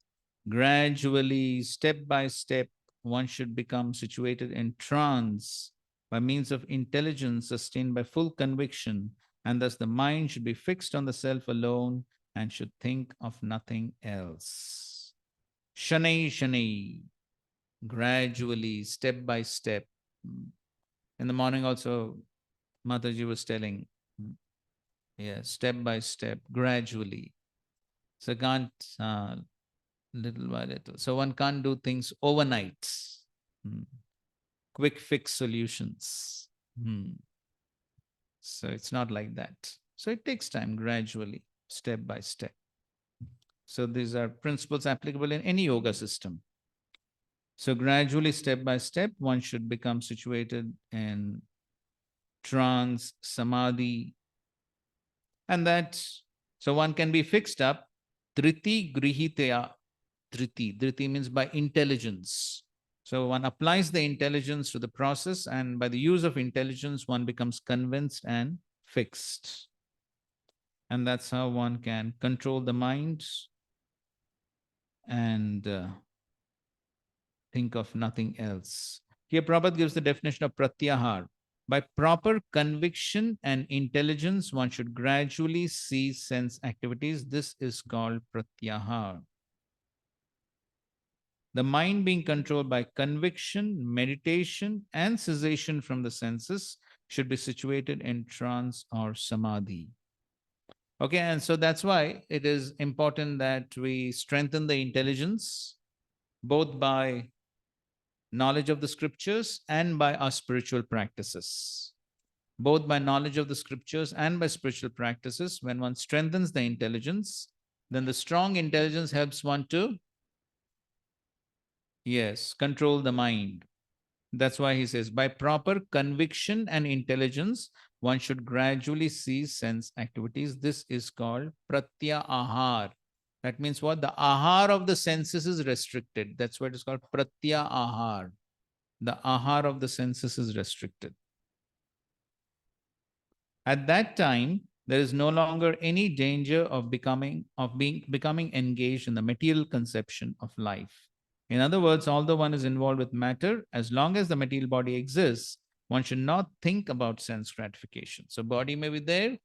Gradually, step by step, one should become situated in trance by means of intelligence sustained by full conviction, and thus the mind should be fixed on the self alone and should think of nothing else. Shanai Shanai, gradually, step by step. In the morning also, Mataji was telling, step by step, gradually. So can't little by little. So one can't do things overnight. Quick fix solutions. So it's not like that. So it takes time, gradually, step by step. So these are principles applicable in any yoga system. So gradually, step by step, one should become situated in trance, samadhi, and so one can be fixed up. Driti grihitaya. Driti means by intelligence. So one applies the intelligence to the process, and by the use of intelligence, one becomes convinced and fixed. And that's how one can control the mind and think of nothing else. Here, Prabhupada gives the definition of pratyahar. By proper conviction and intelligence, one should gradually cease sense activities. This is called pratyahar. The mind being controlled by conviction, meditation, and cessation from the senses should be situated in trance or samadhi. Okay, and so that's why it is important that we strengthen the intelligence both by knowledge of the scriptures and by our spiritual practices. Both by knowledge of the scriptures and by spiritual practices, when one strengthens the intelligence, then the strong intelligence helps one to, yes, control the mind. That's why he says, by proper conviction and intelligence, one should gradually cease sense activities. This is called pratyahar. That means what? The ahar of the senses is restricted. That's why it is called pratyahar. The ahar of the senses is restricted. At that time, there is no longer any danger of becoming engaged in the material conception of life. In other words, although one is involved with matter, as long as the material body exists, one should not think about sense gratification. So body may be there,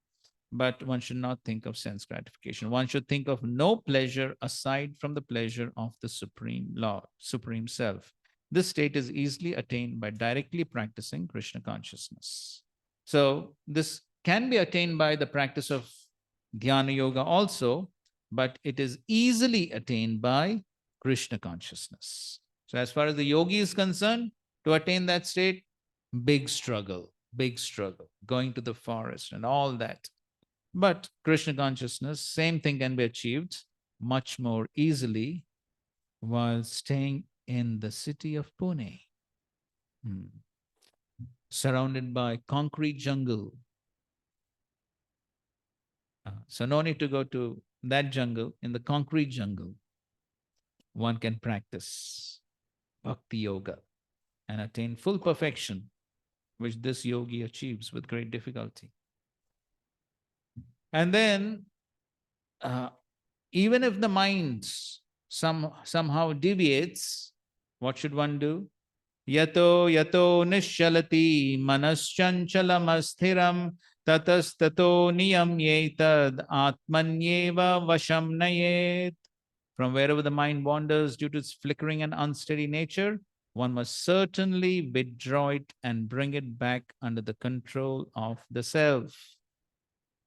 but one should not think of sense gratification. One should think of no pleasure aside from the pleasure of the Supreme Lord, Supreme Self. This state is easily attained by directly practicing Krishna consciousness. So this can be attained by the practice of Dhyana Yoga also, but it is easily attained by Krishna consciousness. So as far as the yogi is concerned, to attain that state, big struggle, going to the forest and all that. But Krishna consciousness, same thing can be achieved much more easily while staying in the city of Pune, surrounded by concrete jungle. So no need to go to that jungle. In the concrete jungle, one can practice Bhakti Yoga and attain full perfection, which this yogi achieves with great difficulty. And then, even if the mind somehow deviates, what should one do? Yato nishalati manaschanchalam asthiram tatastato niyamyetad atmanyeva vasham nayet. From wherever the mind wanders due to its flickering and unsteady nature, one must certainly withdraw it and bring it back under the control of the self.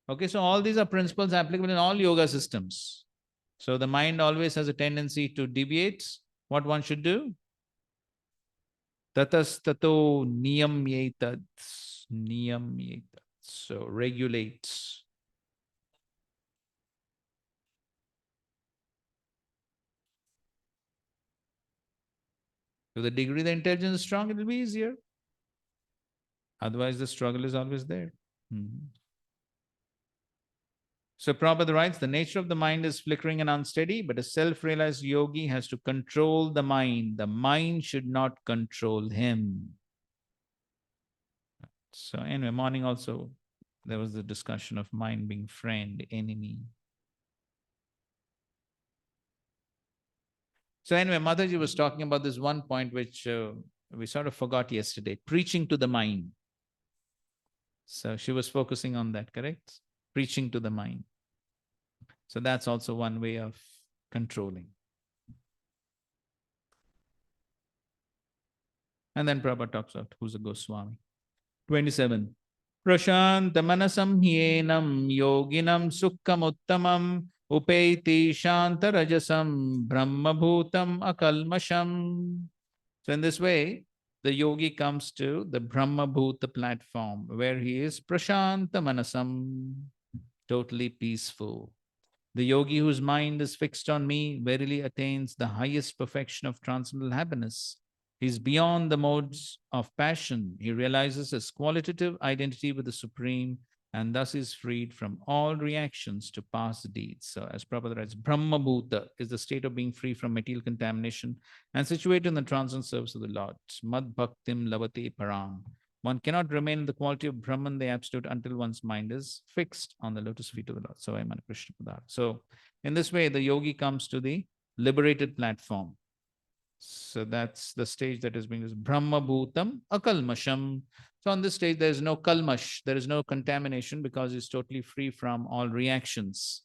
Okay, so all these are principles applicable in all yoga systems. So the mind always has a tendency to deviate. What one should do? Tatastato niyamyetad. So regulates. To the degree the intelligence is strong, it will be easier. Otherwise, the struggle is always there. So Prabhupada writes, the nature of the mind is flickering and unsteady, but a self-realized yogi has to control the mind. The mind should not control him. So anyway, morning also, there was the discussion of mind being friend, enemy. So anyway, Mataji was talking about this one point which we sort of forgot yesterday, preaching to the mind. So she was focusing on that, correct? Preaching to the mind. So that's also one way of controlling. And then Prabhupada talks about who's a Goswami. 27. Prashanta manasam hyenam yoginam sukham uttamam Upaiti Shantarajasam Brahmabhutam Akalmasham. So in this way, the yogi comes to the Brahmabhuta platform where he is Prashanta Manasam, totally peaceful. The yogi whose mind is fixed on me verily attains the highest perfection of transcendental happiness. He is beyond the modes of passion. He realizes his qualitative identity with the Supreme and thus is freed from all reactions to past deeds. So, as Prabhupada writes, Brahma Bhuta is the state of being free from material contamination and situated in the transcendental service of the Lord. Mad Bhaktim Lavate Parang. One cannot remain in the quality of Brahman, the absolute, until one's mind is fixed on the lotus feet of the Lord. So, Amen, Krishna Padar. So, in this way, the yogi comes to the liberated platform. So, that's the stage that is being used. Brahma Bhutam Akalmasham. So, on this stage, there is no kalmash, there is no contamination because it's totally free from all reactions.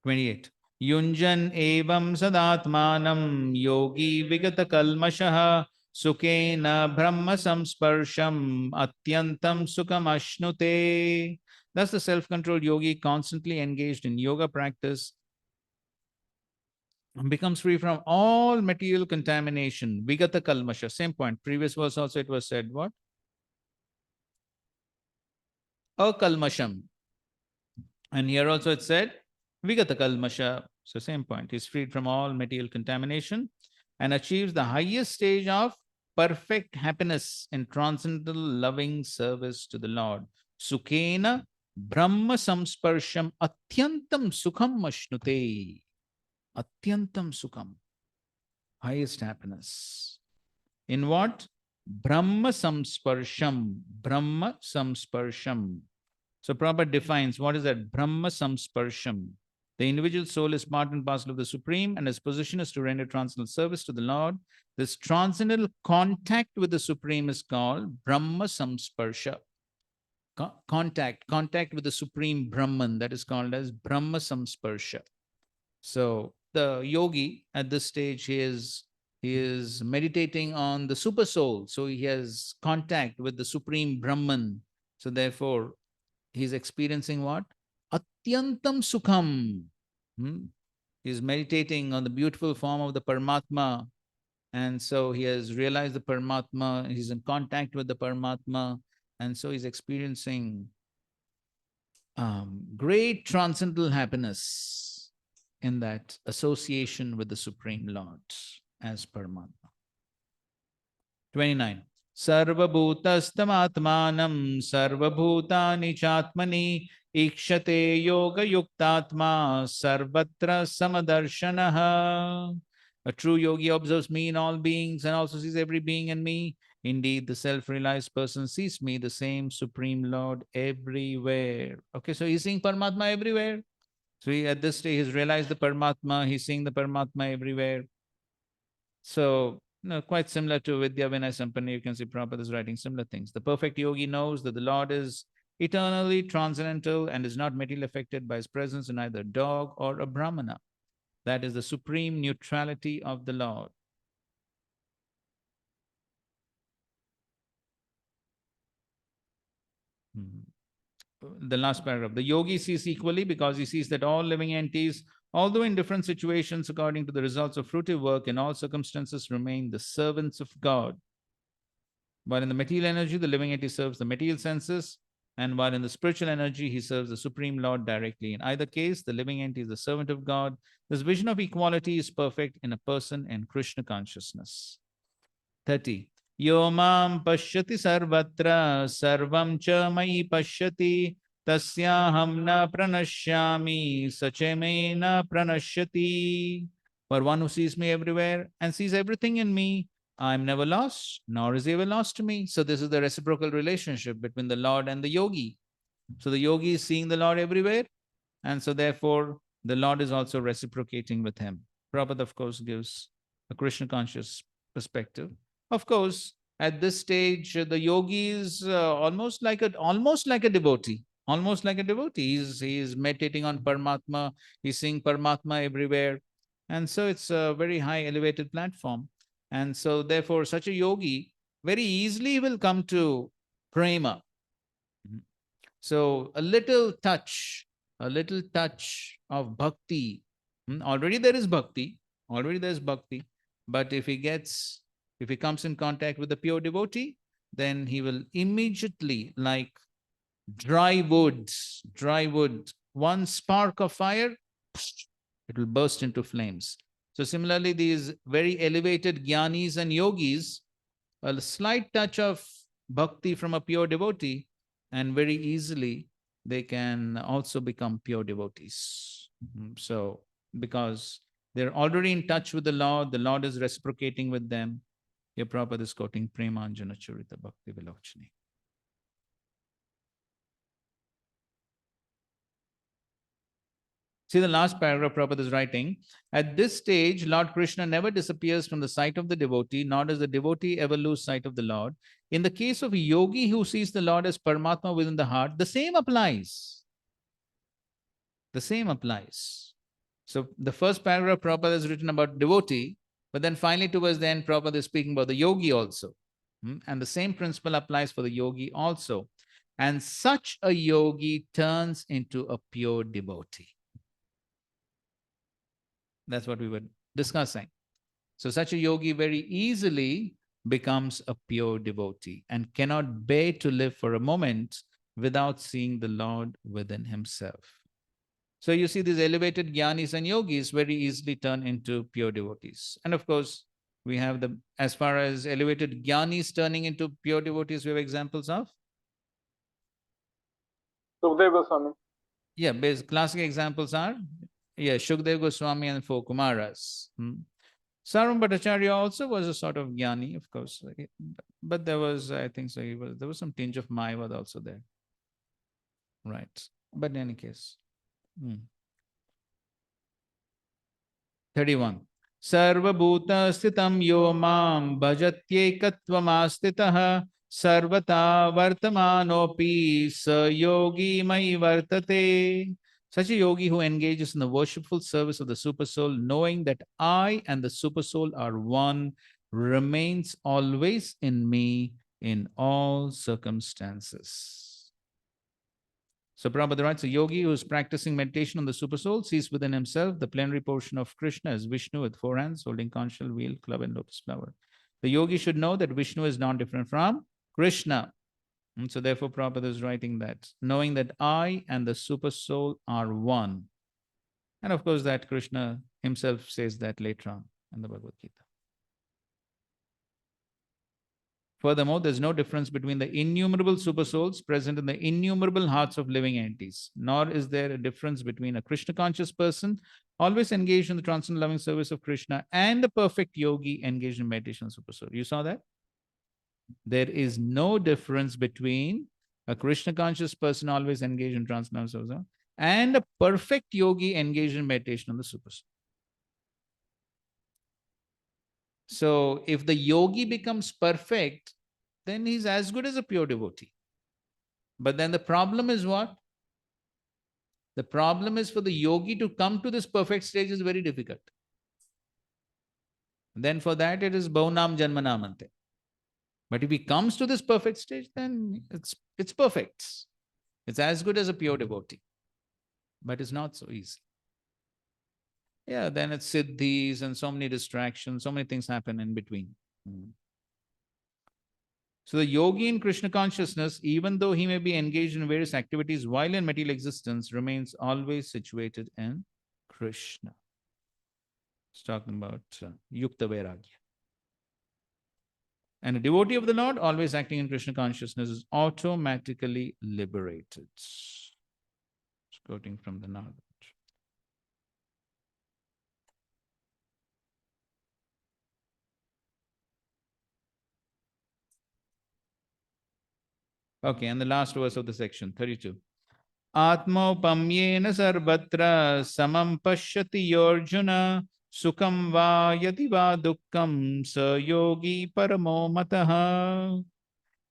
28. Yunjan evam sadatmanam yogi vigata kalmashaha sukena brahma samsparsham atyantam sukam ashnute. Thus the self-controlled yogi constantly engaged in yoga practice becomes free from all material contamination. Vigata kalmasha, same point. Previous verse also it was said what? Akalmasham. And here also it said Vigata kalmasha. So same point. He's freed from all material contamination and achieves the highest stage of perfect happiness in transcendental loving service to the Lord. Sukhena Brahma samsparsham atyantam sukham ashnute. Atyantam sukham. Highest happiness. In what? Brahma samsparsham. Brahma samsparsham. So Prabhupada defines what is that Brahma Samsparsham. The individual soul is part and parcel of the Supreme and his position is to render transcendental service to the Lord. This transcendental contact with the Supreme is called Brahma Samsparsha. Contact with the Supreme Brahman, that is called as Brahma Samsparsha. So the yogi at this stage, he is meditating on the super soul. So he has contact with the Supreme Brahman. So therefore, he's experiencing what? Atyantam Sukham. He's meditating on the beautiful form of the Paramatma. And so he has realized the Paramatma. He's in contact with the Paramatma. And so he's experiencing great transcendental happiness in that association with the Supreme Lord as Paramatma. 29. Sarvabhutastamatmanam sarvabhutani chatmani ikshate yoga yuktatma sarvatra samadarshanaha. A true yogi observes me in all beings and also sees every being in me. Indeed, the self-realized person sees me, the same Supreme Lord, everywhere. Okay, so he's seeing Paramatma everywhere. So at this stage, he's realized the Paramatma, he's seeing the Paramatma everywhere. So, quite similar to Vidya Vinay Sampanna, you can see Prabhupada is writing similar things. The perfect yogi knows that the Lord is eternally transcendental and is not materially affected by his presence in either a dog or a brahmana. That is the supreme neutrality of the Lord. The last paragraph. The yogi sees equally because he sees that all living entities, although in different situations according to the results of fruitive work, in all circumstances remain the servants of God. While in the material energy, the living entity serves the material senses, and while in the spiritual energy, he serves the Supreme Lord directly. In either case, the living entity is the servant of God. This vision of equality is perfect in a person in Krishna consciousness. 30. Yo mam pashyati sarvatra sarvam cha mai pashyati tasyaham na pranashyami sache na pranashyati. For one who sees me everywhere and sees everything in me, I am never lost, nor is he ever lost to me. So this is the reciprocal relationship between the Lord and the yogi. So the yogi is seeing the Lord everywhere, and so therefore the Lord is also reciprocating with him. Prabhupada, of course, gives a Krishna conscious perspective. Of course, at this stage, the yogi is almost like a devotee. Almost like a devotee. He is meditating on Paramatma. He's seeing Paramatma everywhere. And so it's a very high elevated platform. And so therefore, such a yogi very easily will come to prema. So a little touch a little touch of bhakti, already there is bhakti, already there's bhakti, but if he comes in contact with the pure devotee, then he will immediately, like dry wood, one spark of fire, it will burst into flames. So similarly, these very elevated jnanis and yogis, a slight touch of bhakti from a pure devotee, and very easily they can also become pure devotees. So, because they're already in touch with the Lord is reciprocating with them. Here Prabhupada is quoting Premanjana Charita Bhakti Vilokchani. See the last paragraph Prabhupada is writing. At this stage, Lord Krishna never disappears from the sight of the devotee, nor does the devotee ever lose sight of the Lord. In the case of a yogi who sees the Lord as Paramatma within the heart, the same applies. The same applies. So the first paragraph Prabhupada is written about devotee, but then finally towards the end, Prabhupada is speaking about the yogi also. And the same principle applies for the yogi also. And such a yogi turns into a pure devotee. That's what we were discussing. So such a yogi very easily becomes a pure devotee and cannot bear to live for a moment without seeing the Lord within himself. So you see these elevated jnanis and yogis very easily turn into pure devotees. And of course, we have as far as elevated jnanis turning into pure devotees, we have examples of? Sukdev Goswami. Yeah, classic examples are, Shukdev Goswami and four Kumaras. Sarvam Bhattacharya also was a sort of jnani, of course, but there was, I think so, there was some tinge of Mayavad also there. Right. But in any case. 31. Sarvabhuta sthitam yo mam bhajatyekatvam sarvata vartamanopi sa yogi mai vartate. Such a yogi who engages in the worshipful service of the Supersoul, knowing that I and the Supersoul are one, remains always in me in all circumstances. So Prabhupada writes, a yogi who is practicing meditation on the Supersoul sees within himself the plenary portion of Krishna as Vishnu with four hands, holding conch shell, wheel, club, and lotus flower. The yogi should know that Vishnu is not different from Krishna. And so therefore Prabhupada is writing that, knowing that I and the Supersoul are one. And of course that Krishna himself says that later on in the Bhagavad Gita. Furthermore, there's no difference between the innumerable supersouls present in the innumerable hearts of living entities, nor is there a difference between a Krishna conscious person always engaged in the transcendental loving service of Krishna and the perfect yogi engaged in meditation on supersoul. You saw that? There is no difference between a Krishna conscious person always engaged in transcendental loving service and a perfect yogi engaged in meditation on the supersoul. So if the yogi becomes perfect, then he's as good as a pure devotee. But then the problem is what? The problem is for the yogi to come to this perfect stage is very difficult. Then for that it is Bhaunam Janmanamante. But if he comes to this perfect stage, then it's perfect. It's as good as a pure devotee. But it's not so easy. Yeah, then it's siddhis and so many distractions, so many things happen in between. So the yogi in Krishna consciousness, even though he may be engaged in various activities while in material existence, remains always situated in Krishna. It's talking about Yukta Vairagya. And a devotee of the Lord, always acting in Krishna consciousness, is automatically liberated. It's quoting from the Nagad. Okay, and the last verse of the section, 32. Atmaupamyena sarvatra samam pashyati yorjuna sukham va yati va dukkham sa yogi paramo mataha.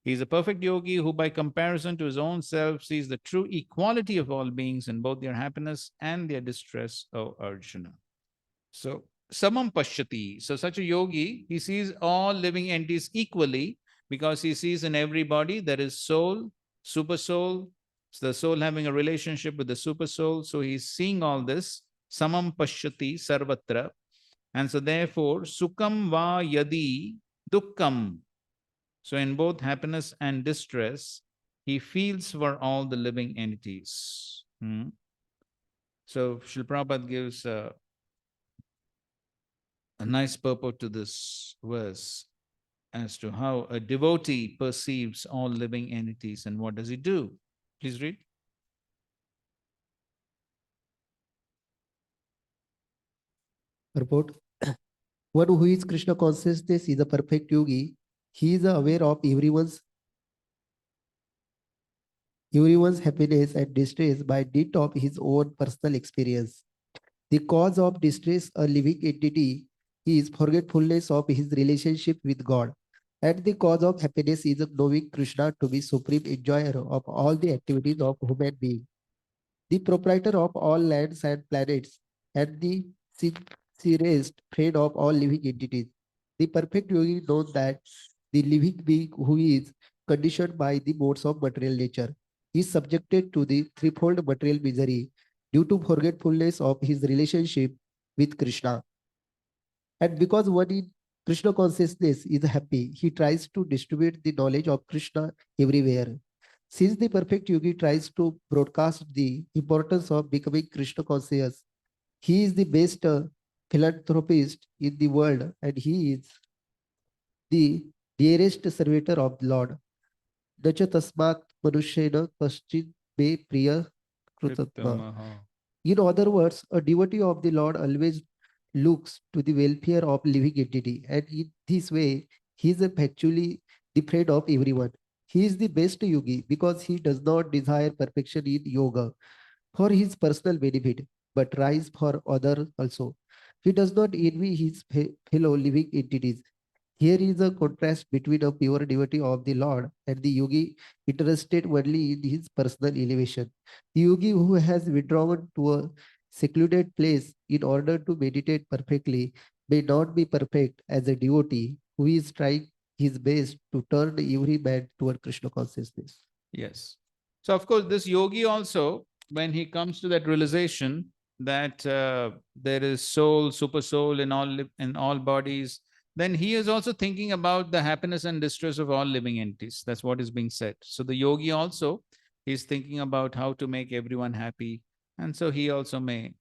He is a perfect yogi who by comparison to his own self sees the true equality of all beings in both their happiness and their distress, O Arjuna. So samam pashyati. So such a yogi, he sees all living entities equally, because he sees in everybody there is soul, super soul, So the soul having a relationship with the super soul. So he's seeing all this. Samam pashyati sarvatra. And so therefore, sukham va yadi dukkham. So in both happiness and distress, he feels for all the living entities. So Srila Prabhupada gives a nice purport to this verse as to how a devotee perceives all living entities and what does he do. Please read. Purport. One who is Krishna consciousness is a perfect yogi. He is aware of everyone's happiness and distress by dint of his own personal experience. The cause of distress, a living entity, is forgetfulness of his relationship with God. And the cause of happiness is knowing Krishna to be supreme enjoyer of all the activities of human being, the proprietor of all lands and planets, and the sincerest friend of all living entities. The perfect yogi knows that the living being who is conditioned by the modes of material nature is subjected to the threefold material misery due to forgetfulness of his relationship with Krishna. And because one in Krishna consciousness is happy, he tries to distribute the knowledge of Krishna everywhere. Since the perfect yogi tries to broadcast the importance of becoming Krishna conscious, he is the best philanthropist in the world and he is the dearest servitor of the Lord. Nacha tasmat manushena kaschin me priya krutatma. In other words, a devotee of the Lord always looks to the welfare of living entity, and in this way, he is actually the friend of everyone. He is the best yogi because he does not desire perfection in yoga for his personal benefit, but rise for others also. He does not envy his fellow living entities. Here is a contrast between a pure devotee of the Lord and the yogi interested only in his personal elevation. The yogi who has withdrawn to a secluded place in order to meditate perfectly may not be perfect as a devotee who is trying his best to turn every man toward Krishna consciousness. Yes. So, of course, this yogi also, when he comes to that realization that there is soul, super soul in all bodies, then he is also thinking about the happiness and distress of all living entities. That's what is being said. So the yogi also is thinking about how to make everyone happy, and so he also may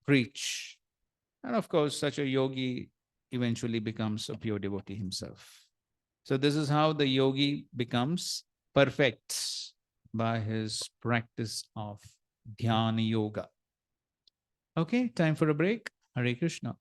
preach. And of course, such a yogi eventually becomes a pure devotee himself. So this is how the yogi becomes perfect by his practice of dhyana yoga. Okay, time for a break. Hare Krishna.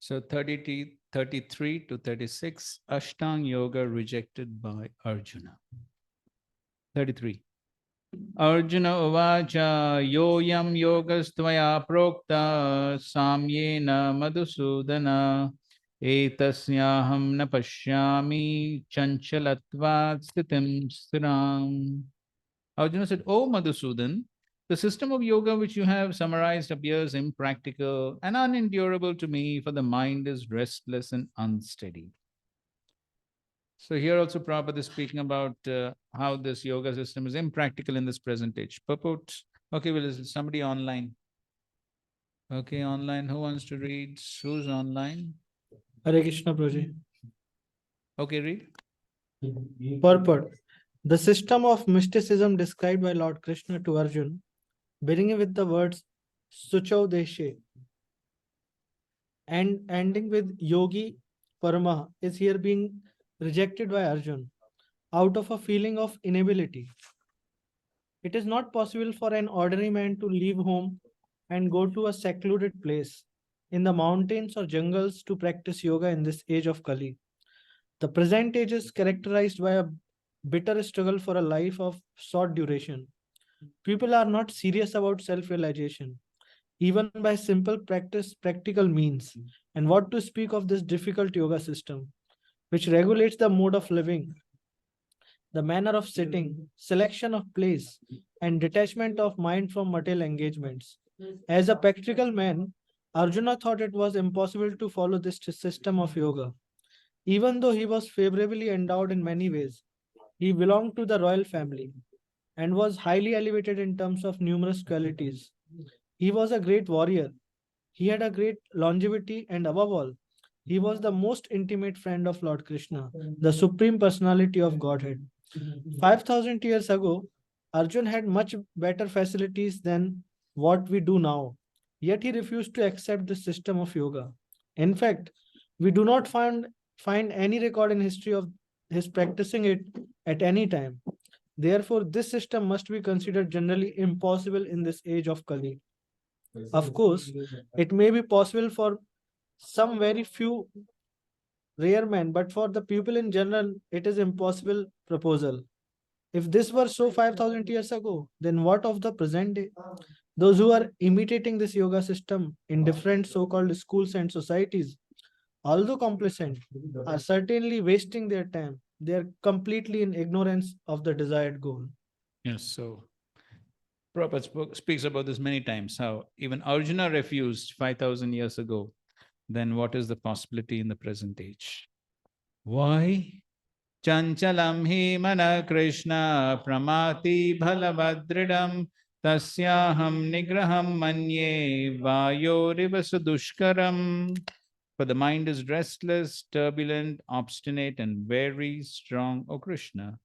So 33 to 36, Ashtang Yoga rejected by Arjuna. 33. Arjuna uvacha yoyam yogastvaya prokta samyena madhusudana Etasyaham na pashyami chanchalatvat sthitim sthiram. Arjuna said, "O Madhusudan, the system of yoga which you have summarized appears impractical and unendurable to me, for the mind is restless and unsteady." So here also Prabhupada is speaking about how this yoga system is impractical in this present age. Purport. Okay, well, is somebody online? Okay, online. Who wants to read? Who's online? Hare Krishna Prabhuji. Okay, read. Purport. The system of mysticism described by Lord Krishna to Arjun, beginning with the words Suchau Deshe and ending with Yogi Parama, is here being rejected by Arjun out of a feeling of inability. It is not possible for an ordinary man to leave home and go to a secluded place in the mountains or jungles to practice yoga in this age of Kali. The present age is characterized by a bitter struggle for a life of short duration. People are not serious about self-realization, even by simple practical means. And what to speak of this difficult yoga system, which regulates the mode of living, the manner of sitting, selection of place, and detachment of mind from material engagements. As a practical man, Arjuna thought it was impossible to follow this system of yoga. Even though he was favorably endowed in many ways, he belonged to the royal family and was highly elevated in terms of numerous qualities. He was a great warrior. He had a great longevity, and above all, he was the most intimate friend of Lord Krishna, the Supreme Personality of Godhead. 5,000 years ago, Arjun had much better facilities than what we do now. Yet he refused to accept the system of yoga. In fact, we do not find any record in history of his practicing it at any time. Therefore, this system must be considered generally impossible in this age of Kali. Of course, it may be possible for some very few rare men, but for the people in general, it is impossible proposal. If this were so 5,000 years ago, then what of the present day? Those who are imitating this yoga system in different so-called schools and societies, although complacent, are certainly wasting their time. They are completely in ignorance of the desired goal. Yes, so Prabhupada speaks about this many times, how even Arjuna refused 5,000 years ago. Then what is the possibility in the present age? Why? Chanchalam hi mana Krishna pramati bhalavadridam tasyaham nigraham manye vayoriva sudushkaram. For the mind is restless, turbulent, obstinate, and very strong, O Krishna.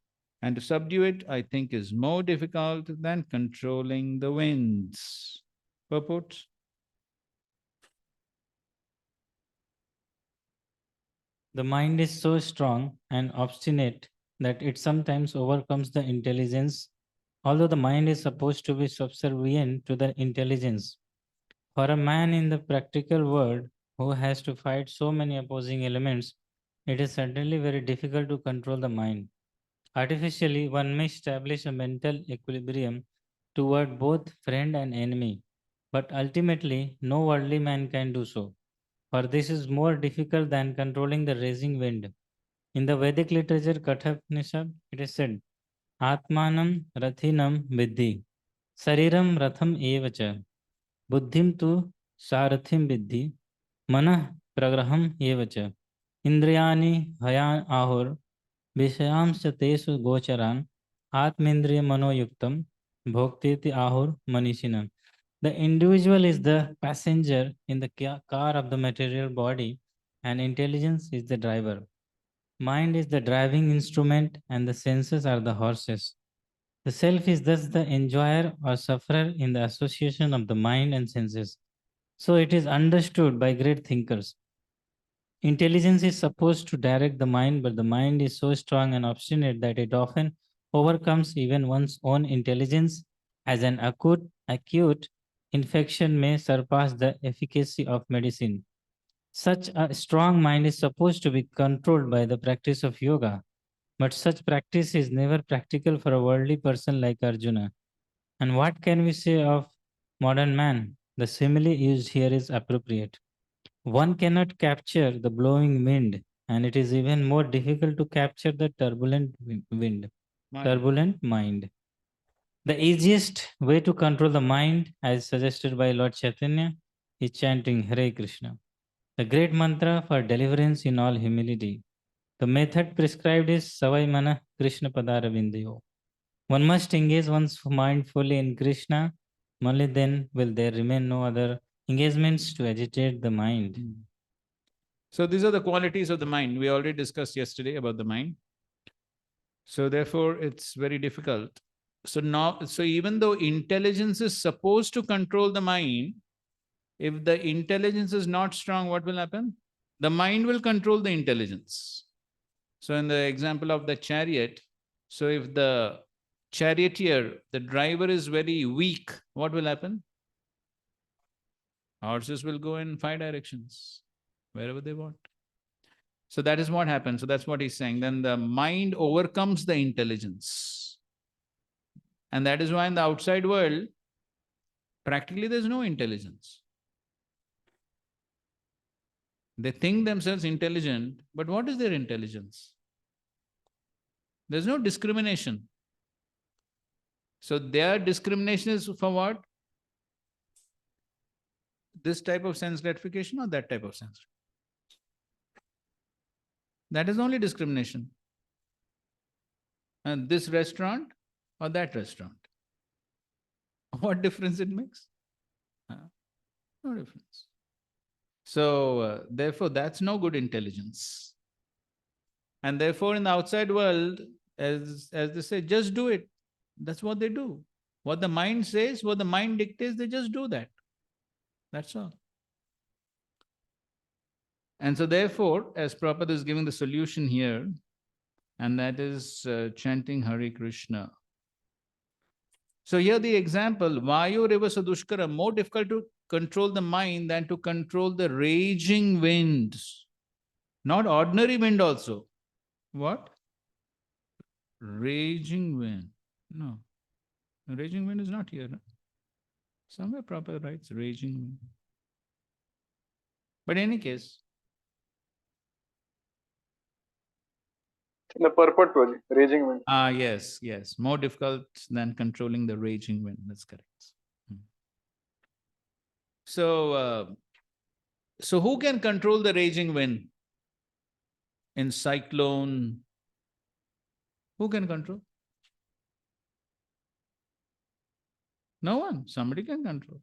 And to subdue it, I think, is more difficult than controlling the winds. Purport. The mind is so strong and obstinate that it sometimes overcomes the intelligence, although the mind is supposed to be subservient to the intelligence. For a man in the practical world who has to fight so many opposing elements, it is certainly very difficult to control the mind. Artificially, one may establish a mental equilibrium toward both friend and enemy, but ultimately, no worldly man can do so, for this is more difficult than controlling the rising wind. In the Vedic literature Kathapanishad, it is said, Atmanam Rathinam Vidhi, Sariram Ratham Evacha, Buddhim tu Sarathim Vidhi, Manah Pragraham Evacha, Indriyani Hayan Ahur, Vishayamsa Tesu Gocharan, Atmendriya Manoyuktam, Bhokteti Ahur Manishinam. The individual is the passenger in the car of the material body, and intelligence is the driver. Mind is the driving instrument, and the senses are the horses. The self is thus the enjoyer or sufferer in the association of the mind and senses. So it is understood by great thinkers. Intelligence is supposed to direct the mind, but the mind is so strong and obstinate that it often overcomes even one's own intelligence, as an acute infection may surpass the efficacy of medicine. Such a strong mind is supposed to be controlled by the practice of yoga, but such practice is never practical for a worldly person like Arjuna. And what can we say of modern man? The simile used here is appropriate. One cannot capture the blowing wind, and it is even more difficult to capture the turbulent wind, turbulent mind. The easiest way to control the mind, as suggested by Lord Chaitanya, is chanting Hare Krishna, the great mantra for deliverance in all humility. The method prescribed is Savai Mana Krishna Padara Vindayo. One must engage one's mind fully in Krishna, only then will there remain no other engagements to agitate the mind. So these are the qualities of the mind. We already discussed yesterday about the mind. So therefore, it's very difficult. So now, so even though intelligence is supposed to control the mind, if the intelligence is not strong, what will happen? The mind will control the intelligence. So in the example of the chariot, so if the charioteer, the driver is very weak, what will happen? Horses will go in 5 directions, wherever they want. So that is what happens. So that's what he's saying. Then the mind overcomes the intelligence. And that is why in the outside world, practically there's no intelligence. They think themselves intelligent, but what is their intelligence? There's no discrimination. So their discrimination is for what? This type of sense gratification or that type of sense? That is only discrimination. And this restaurant or that restaurant? What difference it makes? No difference. So therefore, that's no good intelligence. And therefore, in the outside world, as they say, just do it. That's what they do. What the mind says, what the mind dictates, they just do that. That's all. And so therefore, as Prabhupada is giving the solution here, and that is chanting Hare Krishna. So here the example, Vayu Reva Sadushkara, more difficult to control the mind than to control the raging winds. Not ordinary wind also. What? Raging wind. No. Raging wind is not here. No? Somewhere Prabhupada writes raging wind. But in any case. In the purport, Prabhuji, raging wind. Ah, yes, yes. More difficult than controlling the raging wind. That's correct. So, so who can control the raging wind? In cyclone, who can control? No one. Somebody can control.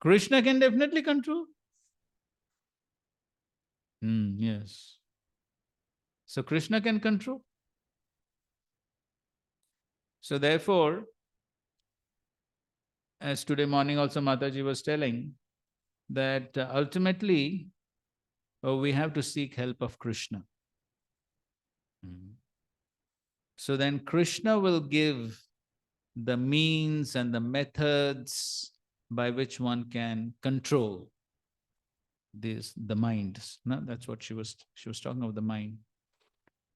Krishna can definitely control. Yes. So Krishna can control. So therefore, as today morning also Mataji was telling, that ultimately we have to seek help of Krishna. So then Krishna will give the means and the methods by which one can control the minds. No? That's what she was talking about, the mind.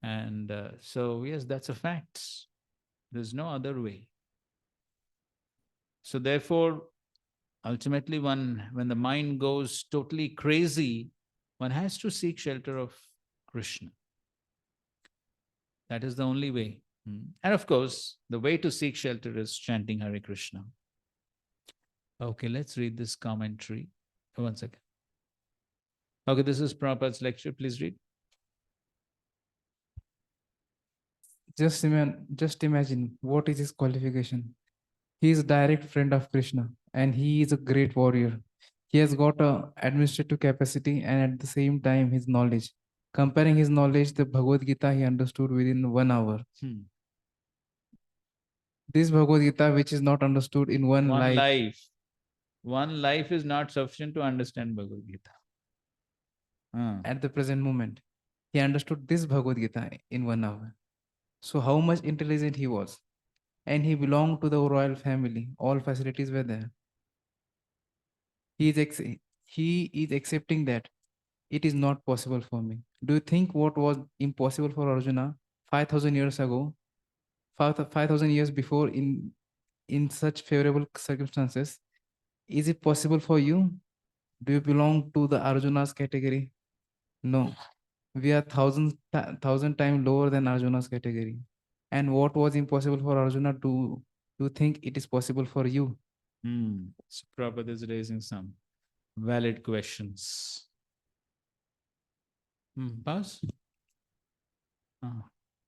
And so yes, that's a fact. There's no other way. So therefore, ultimately when the mind goes totally crazy, one has to seek shelter of Krishna. That is the only way. And of course, the way to seek shelter is chanting Hare Krishna. Okay, let's read this commentary. One second. Okay, this is Prabhupada's lecture. Please read. Just imagine what is his qualification. He is a direct friend of Krishna and he is a great warrior. He has got a administrative capacity and at the same time his knowledge. Comparing his knowledge, the Bhagavad Gita he understood within 1 hour. This Bhagavad Gita, which is not understood in one life. One life is not sufficient to understand Bhagavad Gita. At the present moment, he understood this Bhagavad Gita in 1 hour. So how much intelligent he was. And he belonged to the royal family. All facilities were there. He is accepting that it is not possible for me. Do you think what was impossible for Arjuna 5,000 years ago, 5,000 years before in such favorable circumstances? Is it possible for you? Do you belong to the Arjuna's category? No. We are thousand times lower than Arjuna's category. And what was impossible for Arjuna, do you think it is possible for you? So Prabhupada is raising some valid questions. Pass.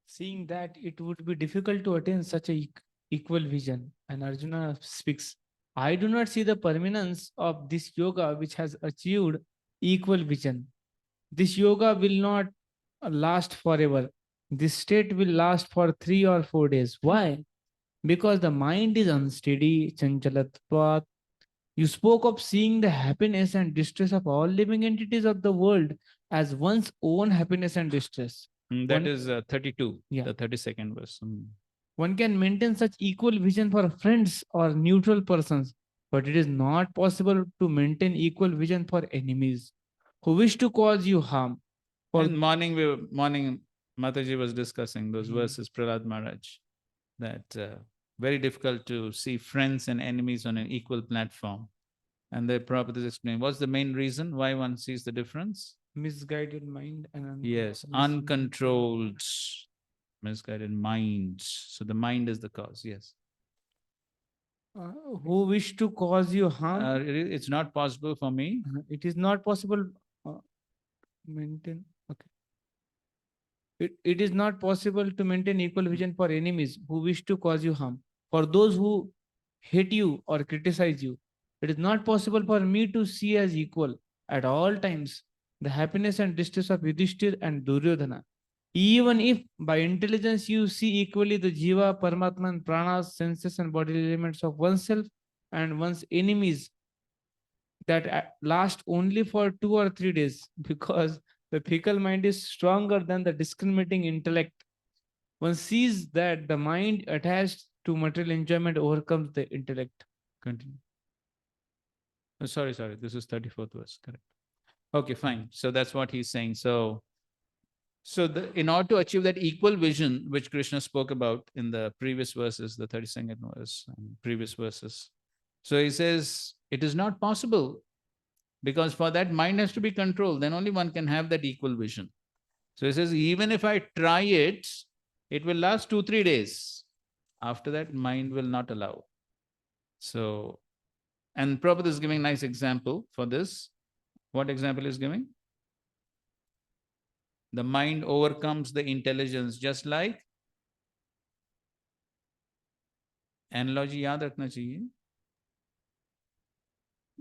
Seeing that it would be difficult to attain such a equal vision, and Arjuna speaks, I do not see the permanence of this yoga which has achieved equal vision. This yoga will not last forever. This state will last for 3 or 4 days. Why? Because the mind is unsteady, chanchalatvat. You spoke of seeing the happiness and distress of all living entities of the world as one's own happiness and distress. That is 32, Yeah. the 32nd verse. One can maintain such equal vision for friends or neutral persons, but it is not possible to maintain equal vision for enemies who wish to cause you harm. And morning Mataji was discussing those verses, Prahlad Maharaj, that very difficult to see friends and enemies on an equal platform. And the Prabhupada is explaining, what's the main reason why one sees the difference? Misguided mind and Yes, uncontrolled, misguided minds. So the mind is the cause, yes. Who wish to cause you harm. It's not possible for me. It is not possible. Maintain. Okay. It is not possible to maintain equal vision for enemies who wish to cause you harm. For those who hate you or criticize you, it is not possible for me to see as equal at all times the happiness and distress of Yudhishthir and Duryodhana. Even if by intelligence you see equally the Jiva, Paramatma, and Pranas, senses and bodily elements of oneself and one's enemies that last only for 2 or 3 days, because the fickle mind is stronger than the discriminating intellect. One sees that the mind attached to material enjoyment overcomes the intellect. Continue. Oh, sorry. This is 34th verse, correct. Okay, fine. So that's what he's saying. So in order to achieve that equal vision, which Krishna spoke about in the previous verses, the 32nd verse, previous verses. So he says, it is not possible, because for that mind has to be controlled. Then only one can have that equal vision. So he says, even if I try it, it will last 2-3 days. After that, mind will not allow. So, and Prabhupada is giving a nice example for this. What example is giving? The mind overcomes the intelligence, just like analogy yaad rakhna chahiye.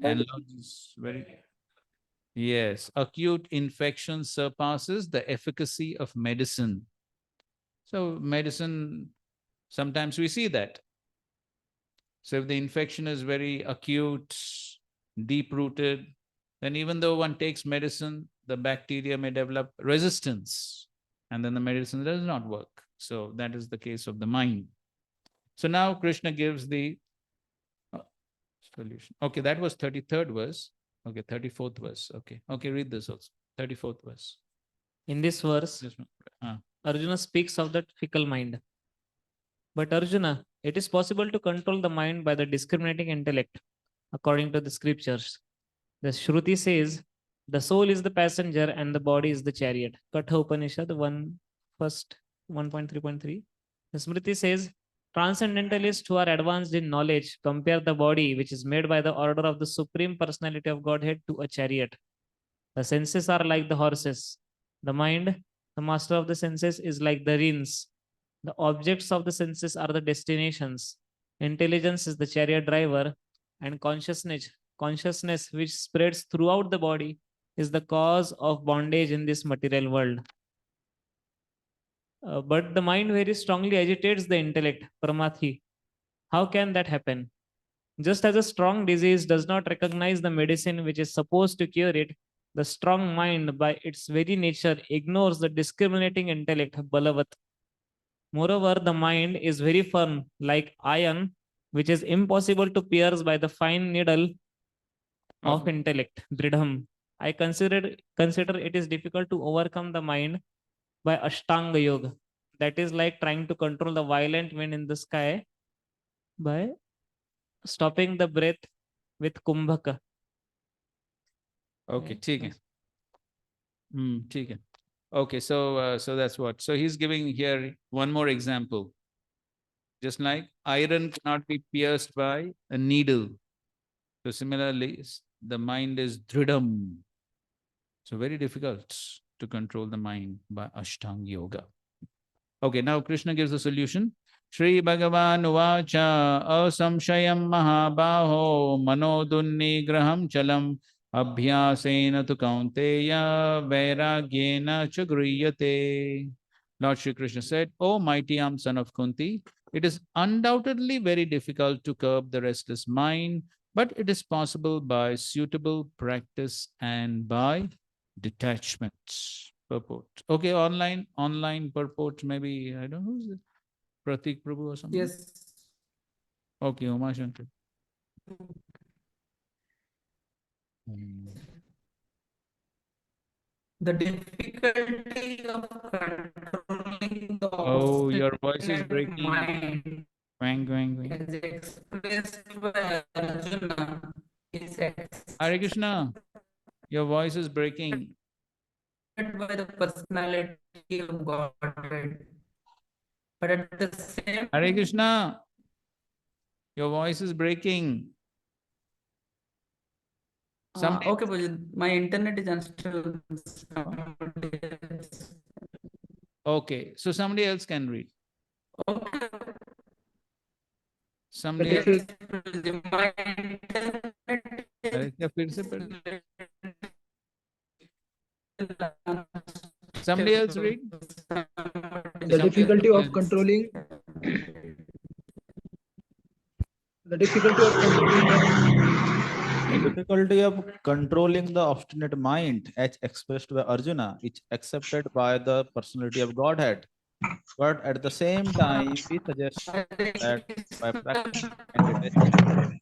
Analogy is very... Yes, acute infection surpasses the efficacy of medicine. So medicine, sometimes we see that. So if the infection is very acute, deep-rooted, then even though one takes medicine, the bacteria may develop resistance, and then the medicine does not work. So that is the case of the mind. So now Krishna gives the solution. Okay, that was 33rd verse. Okay, 34th verse. Okay, read this also. 34th verse. In this verse, Arjuna speaks of that fickle mind. But Arjuna, it is possible to control the mind by the discriminating intellect, according to the scriptures. The Shruti says, the soul is the passenger and the body is the chariot. Katha Upanishad 1.3.3. The Smriti says, transcendentalists who are advanced in knowledge compare the body, which is made by the order of the Supreme Personality of Godhead, to a chariot. The senses are like the horses. The mind, the master of the senses, is like the reins. The objects of the senses are the destinations. Intelligence is the chariot driver, and consciousness which spreads throughout the body, is the cause of bondage in this material world. But the mind very strongly agitates the intellect, Paramathi. How can that happen? Just as a strong disease does not recognize the medicine which is supposed to cure it, the strong mind by its very nature ignores the discriminating intellect, Balavat. Moreover, the mind is very firm, like iron, which is impossible to pierce by the fine needle of intellect, Dridham. I consider it is difficult to overcome the mind by Ashtanga Yoga. That is like trying to control the violent wind in the sky by stopping the breath with Kumbhaka. Okay, ठीक है. ठीक है. Okay, so that's what. So he's giving here one more example. Just like iron cannot be pierced by a needle. So similarly, the mind is dridam. So very difficult to control the mind by Ashtanga Yoga. Okay, now Krishna gives a solution. Shri Bhagavan Uvacha Asamshayam Mahabaho Manodunnigraham Chalam Abhyasena tu Kaunteya Vairagyena Chagriyate. Lord Shri Krishna said, O mighty armed son of Kunti, it is undoubtedly very difficult to curb the restless mind, but it is possible by suitable practice and by detachment. Purport. Okay, online purport, maybe, I don't know, who's it? Pratik Prabhu or something? Yes. Okay, Uma Shankar. The difficulty of controlling the Oh, your voice is obstinate breaking. mind, Quang, quang, quang. as expressed by Arjuna, is Hare Krishna, your voice is breaking. accepted by the personality of Godhead. But at the same Hare Krishna, your voice is breaking. Somebody, okay, Bhujan, my internet is unstable. okay, so somebody else can read. Okay. Somebody else. My internet अरे क्या फिर से पढ़ Somebody else read. The difficulty of controlling the difficulty of The difficulty of controlling the obstinate mind, as expressed by Arjuna, is accepted by the personality of Godhead. But at the same time, we suggest that by practicing and detachment,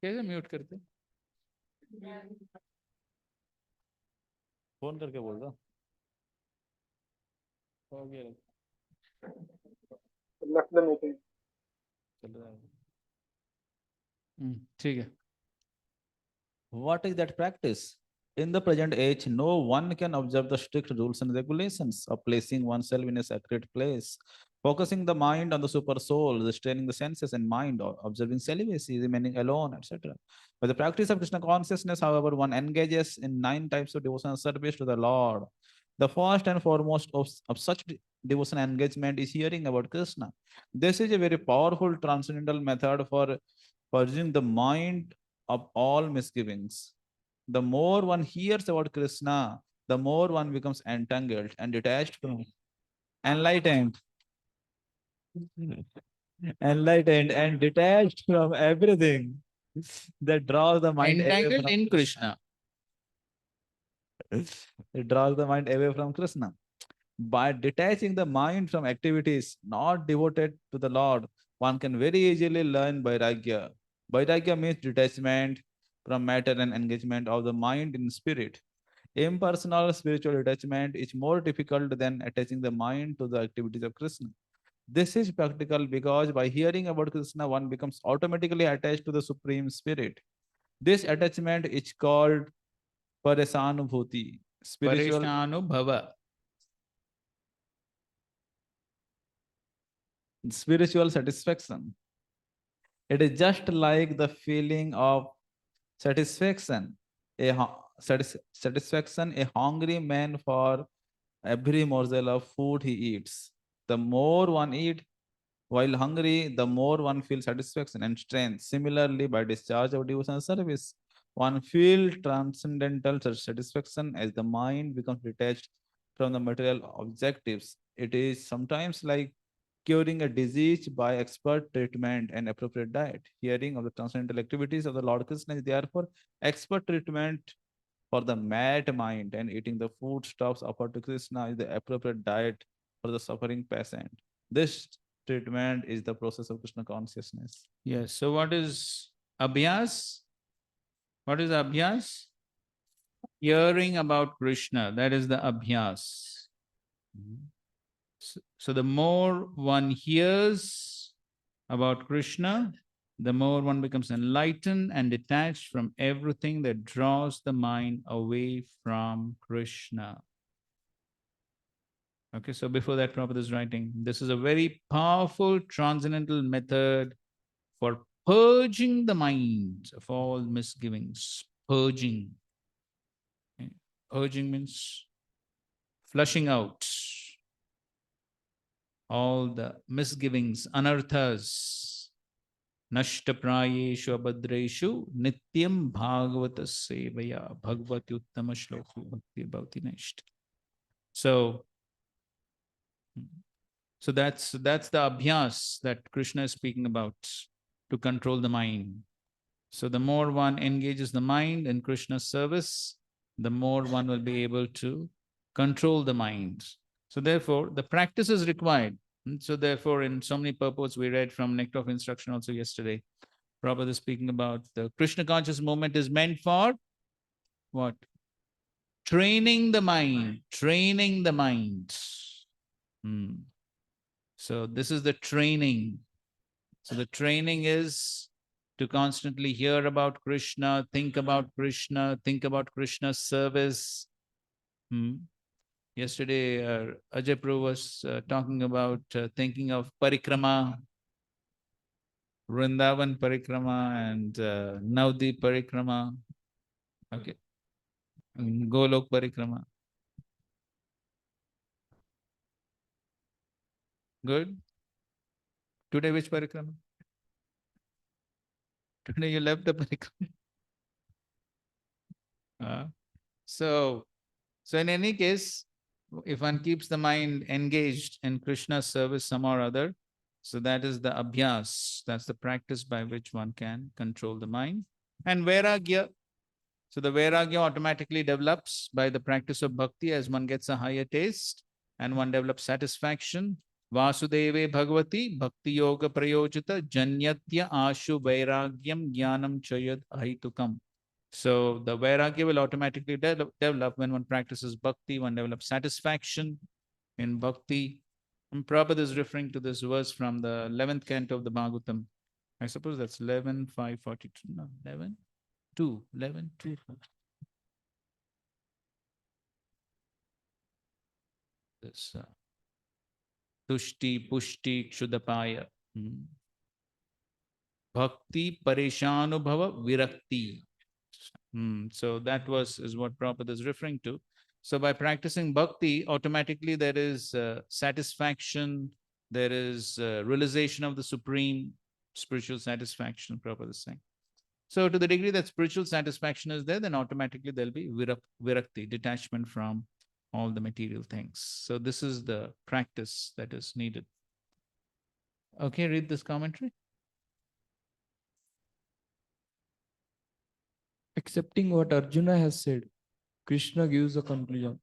कैसे mute करते? Phone करके बोल दो. हो गया. Left the meeting. ठीक है. What is that practice? In the present age, no one can observe the strict rules and regulations of placing oneself in a sacred place, focusing the mind on the super soul, restraining the senses and mind, or observing celibacy, remaining alone, etc. By the practice of Krishna consciousness, however, one engages in 9 types of devotional service to the Lord. The first and foremost of such devotional engagement is hearing about Krishna. This is a very powerful transcendental method for purging the mind of all misgivings. The more one hears about Krishna, the more one becomes entangled and detached from enlightened. Enlightened and detached from everything that draws the mind away Entangled from in Krishna. It draws the mind away from Krishna. By detaching the mind from activities not devoted to the Lord, one can very easily learn Vairagya. Vairagya means detachment from matter and engagement of the mind in spirit. Impersonal spiritual detachment is more difficult than attaching the mind to the activities of Krishna. This is practical because by hearing about Krishna, one becomes automatically attached to the Supreme Spirit. This attachment is called Paresanubhuti, spiritual satisfaction. It is just like the feeling of satisfaction, satisfaction a hungry man for every morsel of food he eats. The more one eats while hungry, the more one feels satisfaction and strength. Similarly, by discharge of devotional service, one feels transcendental satisfaction as the mind becomes detached from the material objectives. It is sometimes like curing a disease by expert treatment and appropriate diet. Hearing of the transcendental activities of the Lord Krishna is therefore expert treatment for the mad mind, and eating the foodstuffs offered to Krishna is the appropriate diet for the suffering patient. This treatment is the process of Krishna consciousness. Yes. So what is abhyas? What is abhyas? Hearing about Krishna. That is the abhyas. So the more one hears about Krishna, the more one becomes enlightened and detached from everything that draws the mind away from Krishna. Okay, so before that, Prabhupada is writing, this is a very powerful transcendental method for purging the mind of all misgivings. Purging. Okay. Purging means flushing out all the misgivings, anarthas. Nashtaprayeshu abhadreshu nityam bhagavata sevaya bhagavati uttama shloku bhakti bhavati nashta. So that's the abhyas that Krishna is speaking about to control the mind. So the more one engages the mind in Krishna's service, the more one will be able to control the mind. So therefore, the practice is required. So therefore, in so many purports we read from Nectar of Instruction also yesterday, Prabhupada is speaking about the Krishna conscious movement is meant for what? Training the mind, training the mind. So this is the training. So the training is to constantly hear about Krishna, think about Krishna's service. Yesterday, Ajay Prabhu was talking about thinking of parikrama, Vrindavan parikrama and Navdeep parikrama. Okay. Golok parikrama. Good. Today, which parikrama? Today you left the parikrama. So in any case, if one keeps the mind engaged in Krishna's service somehow or other, so that is the abhyas. That's the practice by which one can control the mind. And vairagya. So the vairagya automatically develops by the practice of bhakti as one gets a higher taste and one develops satisfaction. Vasudeve Bhagavati Bhakti Yoga Prayojita Janyatya Ashu Vairagyam Jnanam Chayad Ahitukam. So the vairagya will automatically develop when one practices bhakti, one develops satisfaction in bhakti. And Prabhupada is referring to this verse from the 11th canto of the Bhagavatam. I suppose that's 11:542. No, 11:2. 11:2. This Tushti, Pushti, Kshudapaya. Bhakti, Pareshanubhava, Virakti. So that is what Prabhupada is referring to. So by practicing bhakti, automatically there is satisfaction, there is realization of the supreme spiritual satisfaction, Prabhupada is saying. So to the degree that spiritual satisfaction is there, then automatically there'll be virakti, detachment from all the material things. So this is the practice that is needed. Okay, read this commentary. Accepting what Arjuna has said, Krishna gives a conclusion.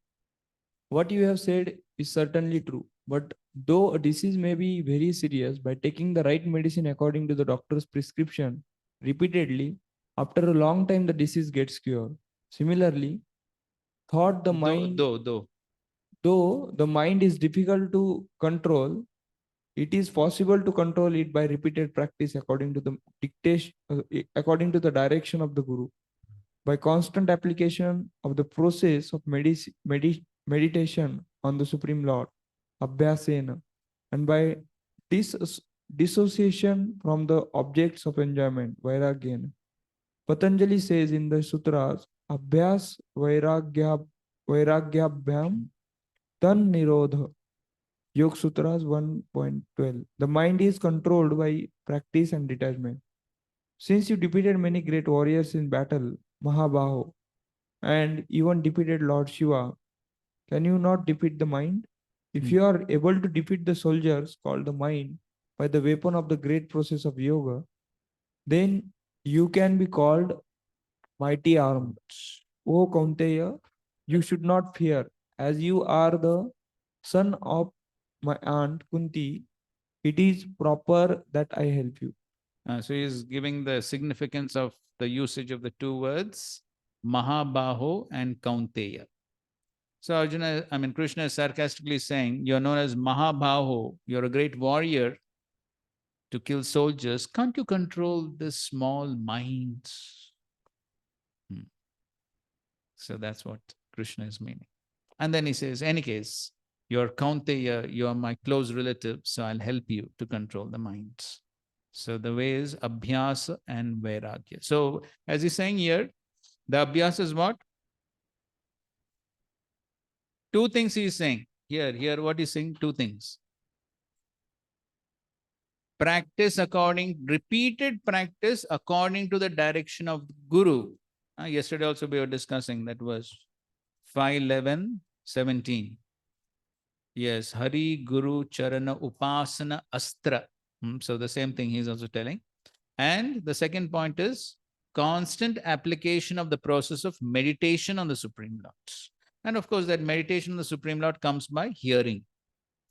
What you have said is certainly true, but though a disease may be very serious, by taking the right medicine according to the doctor's prescription repeatedly, after a long time the disease gets cured. Similarly, though the mind is difficult to control, it is possible to control it by repeated practice according to the dictation, according to the direction of the Guru. By constant application of the process of meditation on the Supreme Lord, Abhyasena, and by dissociation from the objects of enjoyment, Vairagyana. Patanjali says in the sutras, Abhyas Vairagyabhyam Tan Nirodha. Yoga Sutras 1.12. The mind is controlled by practice and detachment. Since you defeated many great warriors in battle, Mahabaho, and even defeated Lord Shiva, can you not defeat the mind? If you are able to defeat the soldiers called the mind by the weapon of the great process of yoga, then you can be called mighty armed. O Kaunteya, you should not fear, as you are the son of my aunt Kunti, It is proper that I help you. So he is giving the significance of the usage of the two words, Mahabaho and Kaunteya. So Arjuna, Krishna is sarcastically saying, you're known as Mahabaho, you're a great warrior to kill soldiers. Can't you control this small mind? So that's what Krishna is meaning. And then he says, any case, you're Kaunteya, you're my close relative, so I'll help you to control the minds. So the way is Abhyasa and Vairagya. So as he's saying here, the Abhyasa is what? Two things he's saying. Here what he's saying, two things. Repeated practice according to the direction of the Guru. Yesterday also we were discussing that verse 5:11:17. Yes, Hari Guru Charana Upasana Astra. So the same thing he's also telling. And the second point is constant application of the process of meditation on the Supreme Lord. And of course, that meditation on the Supreme Lord comes by hearing.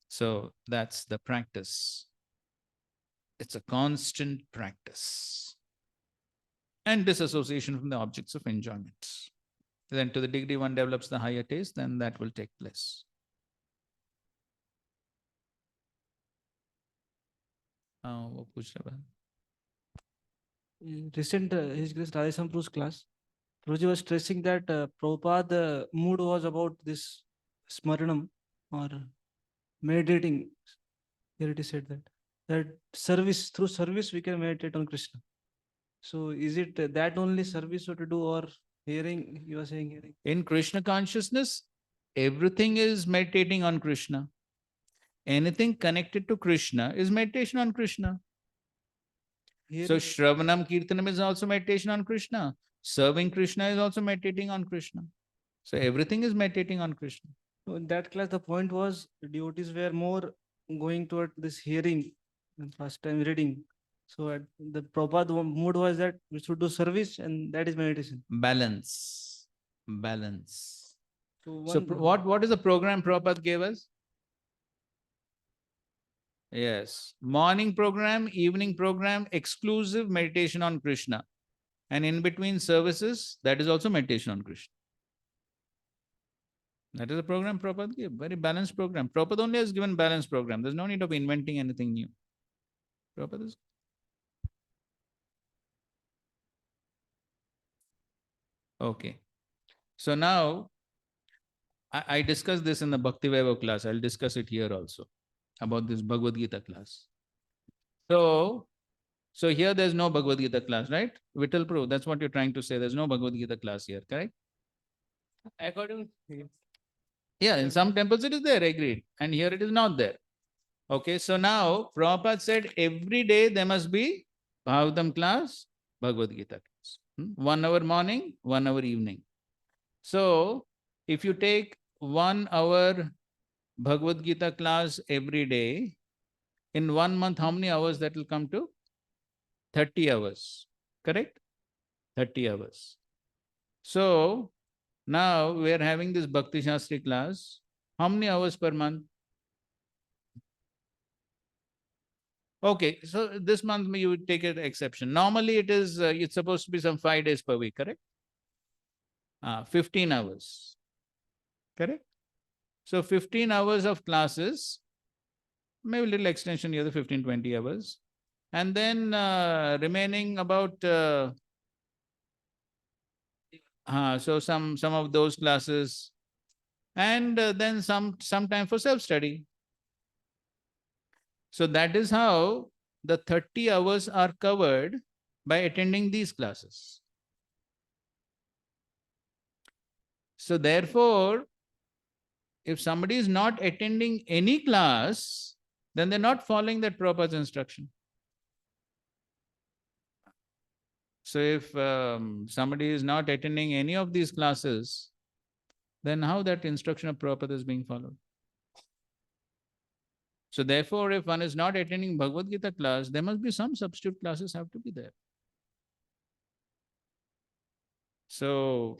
So that's the practice. It's a constant practice. And disassociation from the objects of enjoyment. Then to the degree one develops the higher taste, then that will take place. वो पूछ रहा है Recent His Grace Radhesam Pru's class, Pruji was stressing that Prabhupada mood was about this smaranam or meditating. Here it is said that service, through service we can meditate on Krishna. So is it that only service what to do, or hearing? You are saying hearing. In Krishna consciousness, everything is meditating on Krishna. Anything connected to Krishna is meditation on Krishna. So Shravanam Kirtanam is also meditation on Krishna. Serving Krishna is also meditating on Krishna. So everything is meditating on Krishna. So in that class, the point was devotees were more going toward this hearing and first time reading. So at the Prabhupada mood was that we should do service, and that is meditation. Balance. So what is the program Prabhupada gave us? Yes. Morning program, evening program, exclusive meditation on Krishna. And in between services, that is also meditation on Krishna. That is the program Prabhupada gave. Very balanced program. Prabhupada only has given balanced program. There's no need of inventing anything new. Prabhupada is... Okay. So now, I discussed this in the Bhakti Vaibhav class. I'll discuss it here also, about this Bhagavad Gita class. So here there's no Bhagavad Gita class, right? Vittal Prabhu, that's what you're trying to say. There's no Bhagavad Gita class here, correct? According Yeah, in some temples it is there, agreed. And here it is not there. Okay, so now Prabhupada said every day there must be Bhagavatam class, Bhagavad Gita class. 1 hour morning, 1 hour evening. So if you take 1 hour Bhagavad Gita class every day, in 1 month, how many hours that will come to? 30 hours, correct? 30 hours. So now we are having this Bhakti Shastri class. How many hours per month? Okay, so this month you would take an exception. Normally it is, it's supposed to be some 5 days per week, correct? 15 hours, correct? So 15 hours of classes, maybe a little extension here, the 15, 20 hours. And then remaining about, so some of those classes, and then some time for self-study. So that is how the 30 hours are covered by attending these classes. So therefore, if somebody is not attending any class, then they're not following that Prabhupada's instruction. So if somebody is not attending any of these classes, then how that instruction of Prabhupada is being followed? So therefore, if one is not attending Bhagavad Gita class, there must be some substitute classes have to be there. So,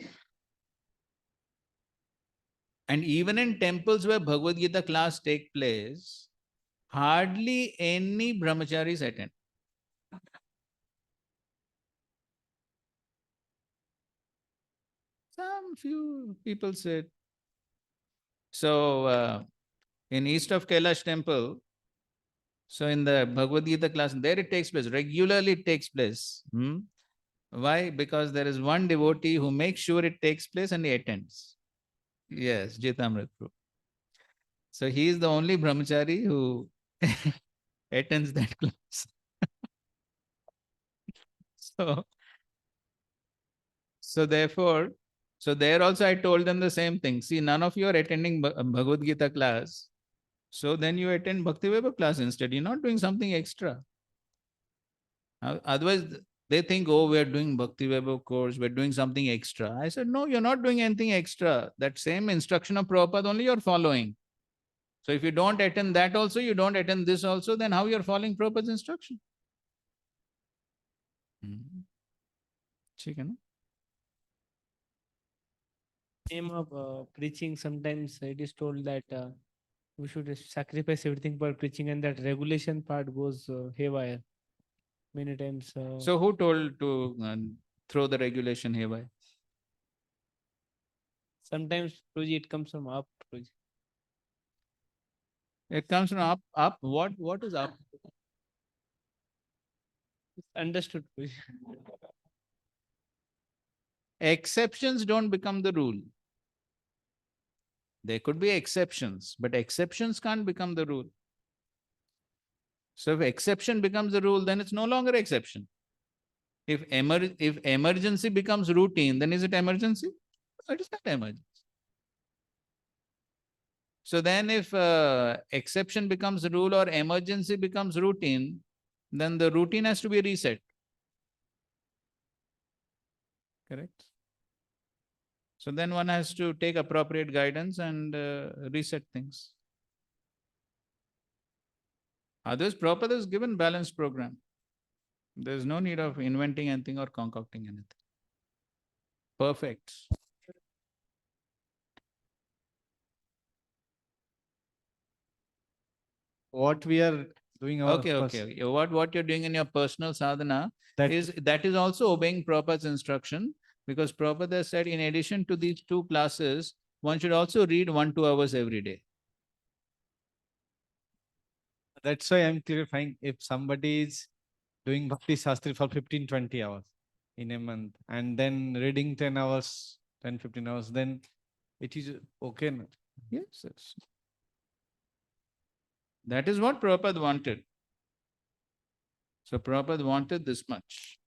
and even in temples where Bhagavad Gita class take place, Hardly any brahmacharis attend. Some few people said. So in east of Kailash temple, so in the Bhagavad Gita class, there it takes place, regularly it takes place. Why? Because there is one devotee who makes sure it takes place and he attends. Yes, Jitamrit Prabhu. So he is the only brahmachari who attends that class. So, so therefore, so there also I told them the same thing. See, none of you are attending Bhagavad Gita class. So then you attend Bhakti Vaibhav class instead. You're not doing something extra. Otherwise, they think, oh, we're doing Bhakti Vaibhav course, we're doing something extra. I said, no, you're not doing anything extra. That same instruction of Prabhupada only you're following. So if you don't attend that also, you don't attend this also, then how you're following Prabhupada's instruction? Chicken. Name of preaching, sometimes it is told that we should sacrifice everything for preaching, and that regulation part goes haywire many times. So who told to throw the regulation haywire? Sometimes Prabhuji, it comes from up. Prabhuji. It comes from up. What is up? Understood, Prabhuji. Exceptions don't become the rule. There could be exceptions, but exceptions can't become the rule. So if exception becomes the rule, then it's no longer exception. If emergency becomes routine, then is it emergency? No, it is not emergency. So then if exception becomes rule or emergency becomes routine, then the routine has to be reset. Correct? So then one has to take appropriate guidance and reset things. Otherwise, Prabhupada has given balanced program. There's no need of inventing anything or concocting anything. Perfect. What we are doing our Okay. What you're doing in your personal sadhana That- is also obeying Prabhupada's instruction, because Prabhupada said in addition to these two classes, one should also read 1-2 hours every day. That's why I'm clarifying, if somebody is doing Bhakti Shastri for 15-20 hours in a month and then reading 10 hours, 10-15 hours, then it is okay. Yes. That is what Prabhupada wanted. So Prabhupada wanted this much.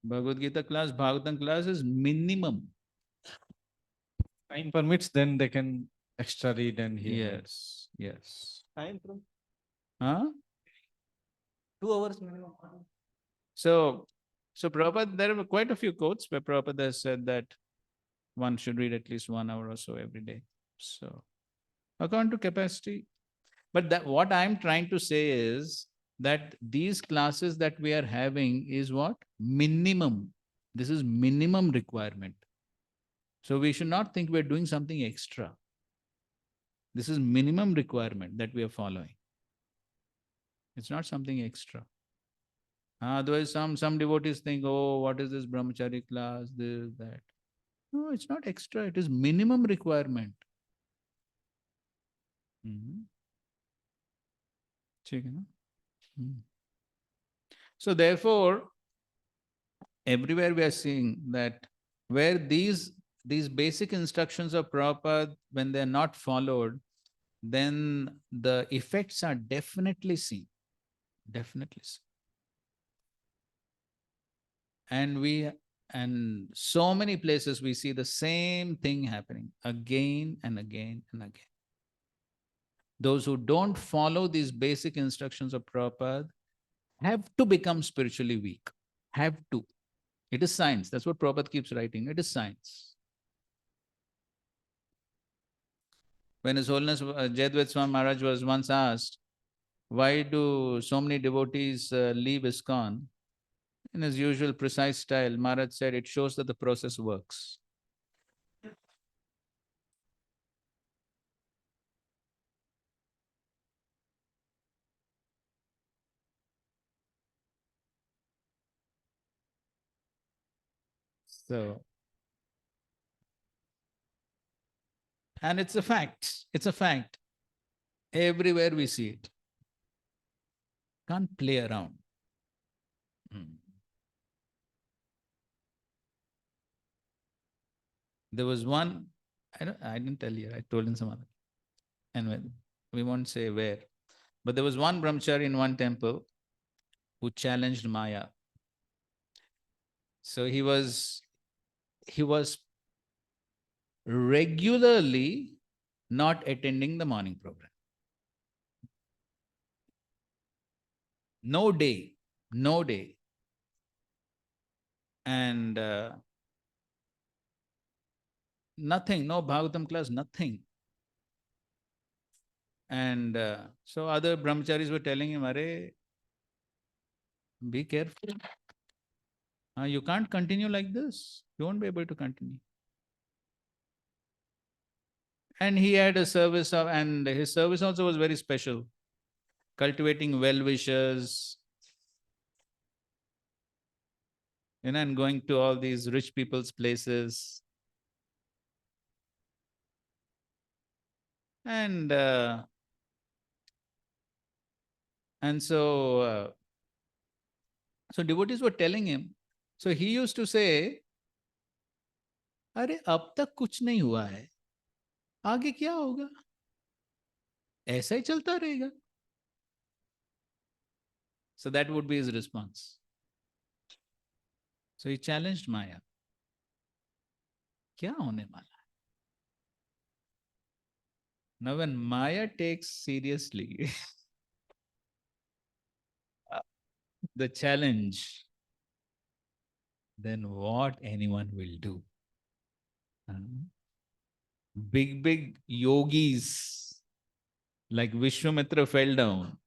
Bhagavad Gita class, Bhagavatam class is minimum. Time permits, then they can extra read and hear. Yes. Time from Huh? 2 hours minimum. So Prabhupada, there are quite a few quotes where Prabhupada has said that one should read at least 1 hour or so every day. So according to capacity. But that what I'm trying to say is that these classes that we are having is what? Minimum. This is minimum requirement. So we should not think we're doing something extra. This is minimum requirement that we are following. It's not something extra. Otherwise, some devotees think, oh, what is this brahmachari class, this, that. No, it's not extra. It is minimum requirement. So therefore, everywhere we are seeing that where these basic instructions of Prabhupada, when they are not followed, then the effects are definitely seen. Definitely seen. And so many places we see the same thing happening again and again and again. Those who don't follow these basic instructions of Prabhupada have to become spiritually weak. Have to. It is science. That's what Prabhupada keeps writing. It is science. When His Holiness Jayadvaita Swami Maharaj was once asked, why do so many devotees leave ISKCON? In his usual precise style, Maharaj said, it shows that the process works. So, and it's a fact. It's a fact. Everywhere we see it. Can't play around. There was one, I didn't tell you, I told in some other. Anyway, we won't say where. But there was one brahmachari in one temple who challenged Maya. So he was regularly not attending the morning program. No day. And nothing, no Bhagavatam class, nothing. And so other brahmacharis were telling him, Are, be careful. You can't continue like this. You won't be able to continue. And he had a service of, and his service also was very special. Cultivating well-wishers, and going to all these rich people's places. And so devotees were telling him. So he used to say, अरे अब तक कुछ नहीं हुआ है, आगे क्या होगा? ऐसा ही चलता रहेगा. So that would be his response. So he challenged Maya. क्या होने वाला है? Now when Maya takes seriously the challenge, then what anyone will do? Big yogis like Vishwamitra fell down.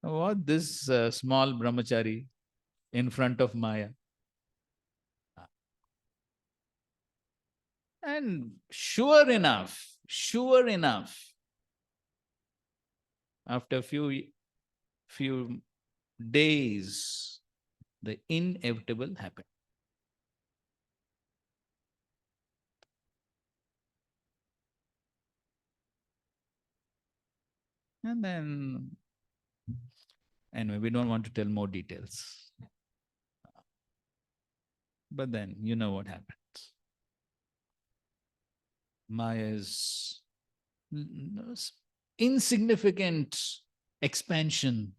What this small brahmachari in front of Maya? And sure enough, after a few days, the inevitable happened. And then, anyway, we don't want to tell more details. But then, you know what happens. Maya's insignificant expansion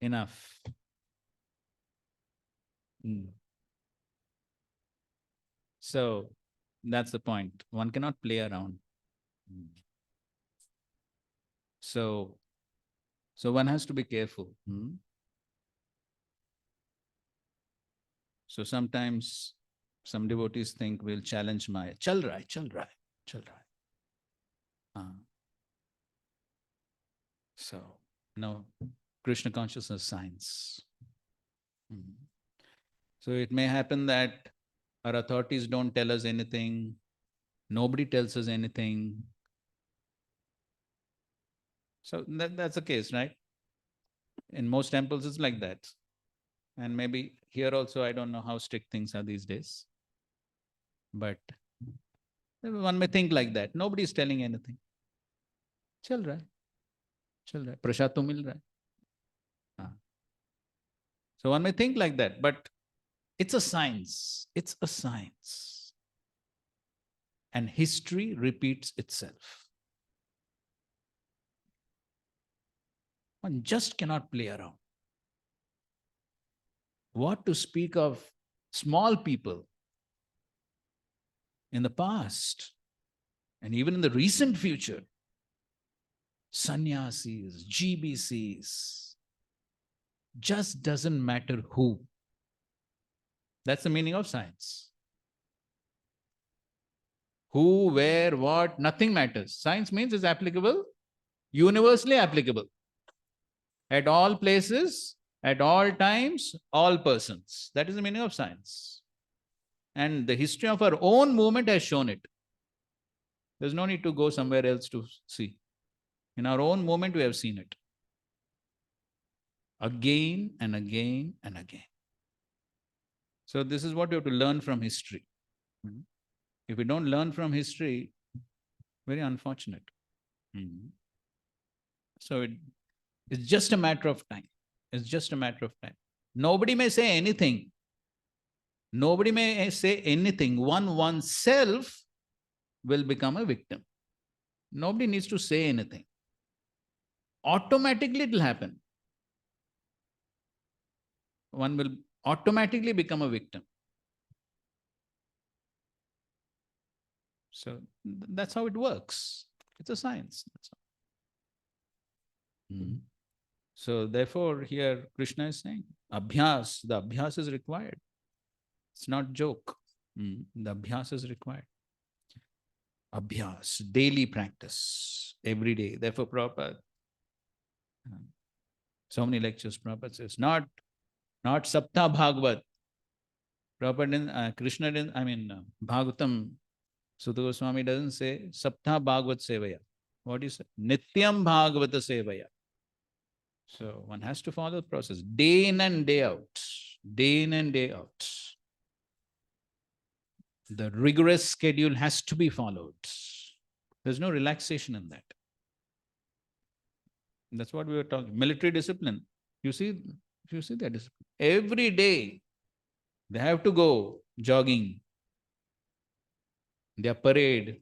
enough. So that's the point. One cannot play around. So one has to be careful. So sometimes some devotees think we'll challenge Maya. Chal raha hai. So no, Krishna consciousness science. So it may happen that our authorities don't tell us anything. Nobody tells us anything. So that's the case, right? In most temples, it's like that. And maybe here also, I don't know how strict things are these days. But one may think like that. Nobody is telling anything. Chal raha hai. Prasad to mil raha hai. So one may think like that, but it's a science. It's a science. And history repeats itself. One just cannot play around. What to speak of small people in the past and even in the recent future? Sannyasis, GBCs, just doesn't matter who. That's the meaning of science. Who, where, what, nothing matters. Science means it's applicable, universally applicable. At all places, at all times, all persons. That is the meaning of science. And the history of our own movement has shown it. There's no need to go somewhere else to see. In our own moment, we have seen it. Again and again and again. So this is what you have to learn from history. If we don't learn from history, very unfortunate. So it's just a matter of time. It's just a matter of time. Nobody may say anything. Nobody may say anything. Oneself will become a victim. Nobody needs to say anything. Automatically it will happen. One will automatically become a victim. So that's how it works. It's a science. That's all. So therefore, here Krishna is saying, abhyas, the abhyas is required. It's not joke. The abhyas is required. Abhyas, daily practice, every day. Therefore, Prabhupada, so many lectures, Prabhupada says, not Sapta Bhagavat. Prabhupada didn't, Krishna didn't, Bhagavatam, Sutta Goswami doesn't say Sapta Bhagavat Sevaya. What do you say? Nityam Bhagavata Sevaya. So one has to follow the process, day in and day out. Day in and day out. The rigorous schedule has to be followed. There's no relaxation in that. That's what we were talking. Military discipline. You see that discipline. Every day they have to go jogging. Their parade.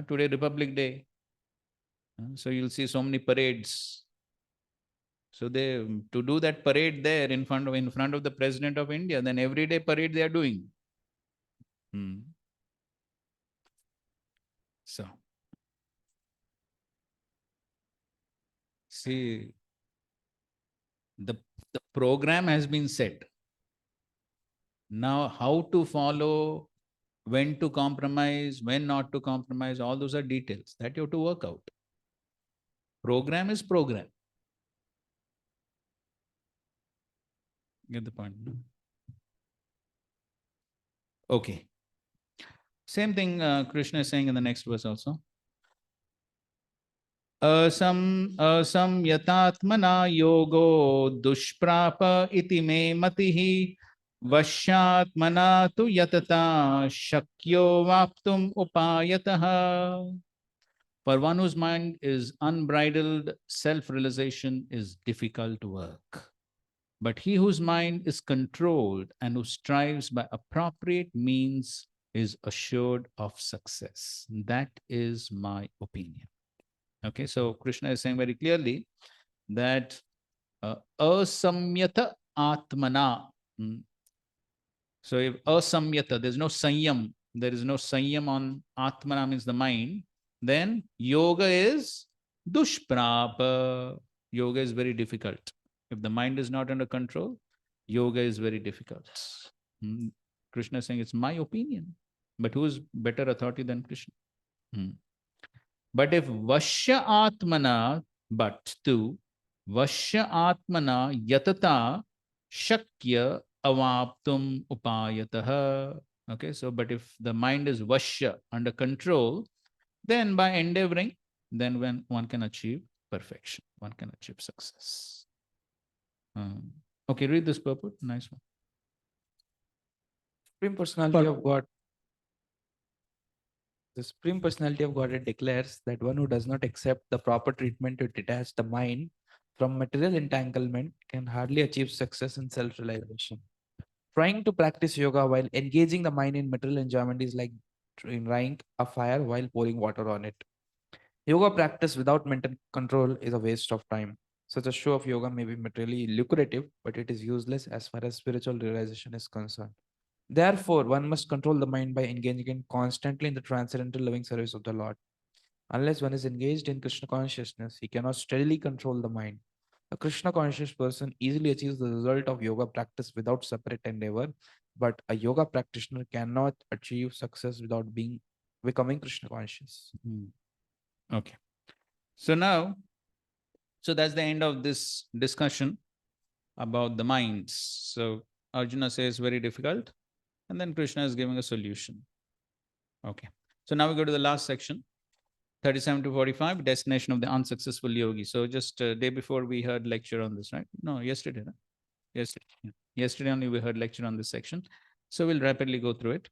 Today Republic Day. So you'll see so many parades. So they to do that parade there in front of the President of India, then every day parade they are doing. So see, the program has been set. Now how to follow, when to compromise, when not to compromise, all those are details that you have to work out. Program is program. Get the point? Okay. Same thing Krishna is saying in the next verse also. Asamyatatmana yogo dushprapa iti me matihi vashyatmana tu yatata shakyo vaptum upayataha. For one whose mind is unbridled, self-realization is difficult work. But he whose mind is controlled and who strives by appropriate means is assured of success. That is my opinion. Okay, so Krishna is saying very clearly that asamyata atmana. So if asamyata, there's no sanyam, there is no sanyam on atmana, means the mind, then yoga is dushprapa. Yoga is very difficult. If the mind is not under control, yoga is very difficult. Krishna is saying it's my opinion. But who is better authority than Krishna? But if Vashya Atmana, Vashya Atmana Yatata Shakya Avaptum Upayataha. Okay, so but if the mind is Vashya, under control, then by endeavoring, then when one can achieve perfection, one can achieve success. Okay, read this purport. Nice one. Supreme Personality of God. The Supreme Personality of Godhead declares that one who does not accept the proper treatment to detach the mind from material entanglement can hardly achieve success in self-realization. Trying to practice yoga while engaging the mind in material enjoyment is like trying a fire while pouring water on it. Yoga practice without mental control is a waste of time. Such a show of yoga may be materially lucrative, but it is useless as far as spiritual realization is concerned. Therefore, one must control the mind by engaging constantly in the transcendental loving service of the Lord. Unless one is engaged in Krishna consciousness, he cannot steadily control the mind. A Krishna conscious person easily achieves the result of yoga practice without separate endeavor, but a yoga practitioner cannot achieve success without becoming Krishna conscious. Okay. So now, so that's the end of this discussion about the minds. So Arjuna says very difficult, and then Krishna is giving a solution. Okay. So now we go to the last section, 37 to 45, destination of the unsuccessful yogi. So just day before we heard lecture on this, right? No, yesterday. No? Yesterday. Yeah. Yesterday only we heard lecture on this section. So we'll rapidly go through it.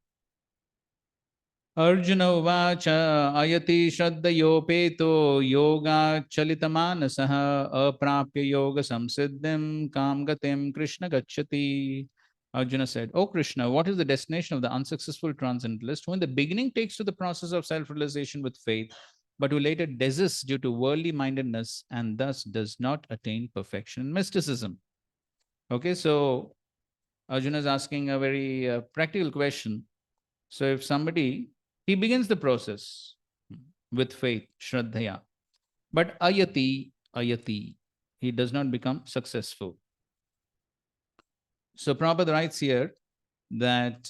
Arjuna uvacha ayati shraddhayopeto yoga chalitamanasaha aprapya yoga samsiddhim kamgatim Krishna gacchati. Arjuna said, "O Krishna, what is the destination of the unsuccessful transcendentalist who in the beginning takes to the process of self-realization with faith, but who later desists due to worldly mindedness and thus does not attain perfection in mysticism?" Okay, so Arjuna is asking a very practical question. So if somebody, he begins the process with faith, shraddhaya, but ayati, he does not become successful. So Prabhupada writes here that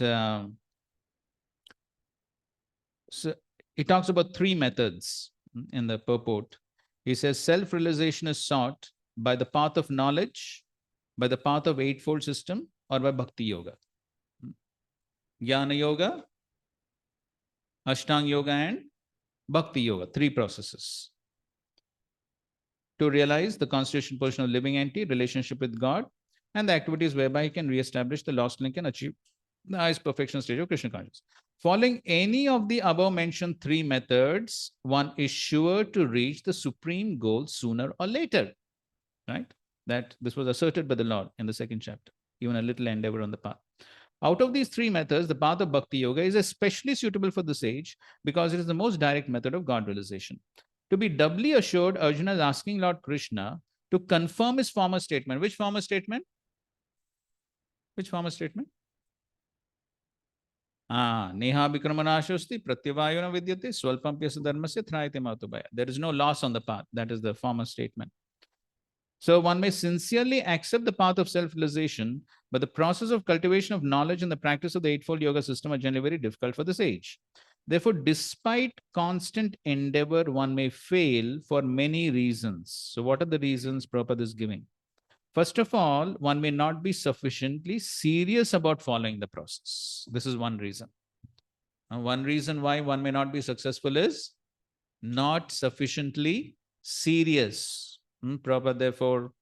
so he talks about three methods in the purport. He says self-realization is sought by the path of knowledge, by the path of eightfold system, or by bhakti yoga. Jnana yoga, Ashtanga yoga, and bhakti yoga, three processes. To realize the constitution portion of living entity, relationship with God, and the activities whereby he can re-establish the lost link and achieve the highest perfection stage of Krishna consciousness. Following any of the above mentioned three methods, one is sure to reach the supreme goal sooner or later. Right? That this was asserted by the Lord in the second chapter, even a little endeavor on the path. Out of these three methods, the path of Bhakti Yoga is especially suitable for the sage because it is the most direct method of God realization. To be doubly assured, Arjuna is asking Lord Krishna to confirm his former statement. Which former statement? Which former statement? Neha Vikramanashosti Pratyavayuna Vidyate Swalpampyasa Dharmasya Thrayate Matubhaya. There is no loss on the path. That is the former statement. So one may sincerely accept the path of self-realization, but the process of cultivation of knowledge and the practice of the Eightfold Yoga system are generally very difficult for the sage. Therefore, despite constant endeavor, one may fail for many reasons. So what are the reasons Prabhupada is giving? First of all, one may not be sufficiently serious about following the process. This is one reason. One reason why one may not be successful is not sufficiently serious. Prabhupada, therefore,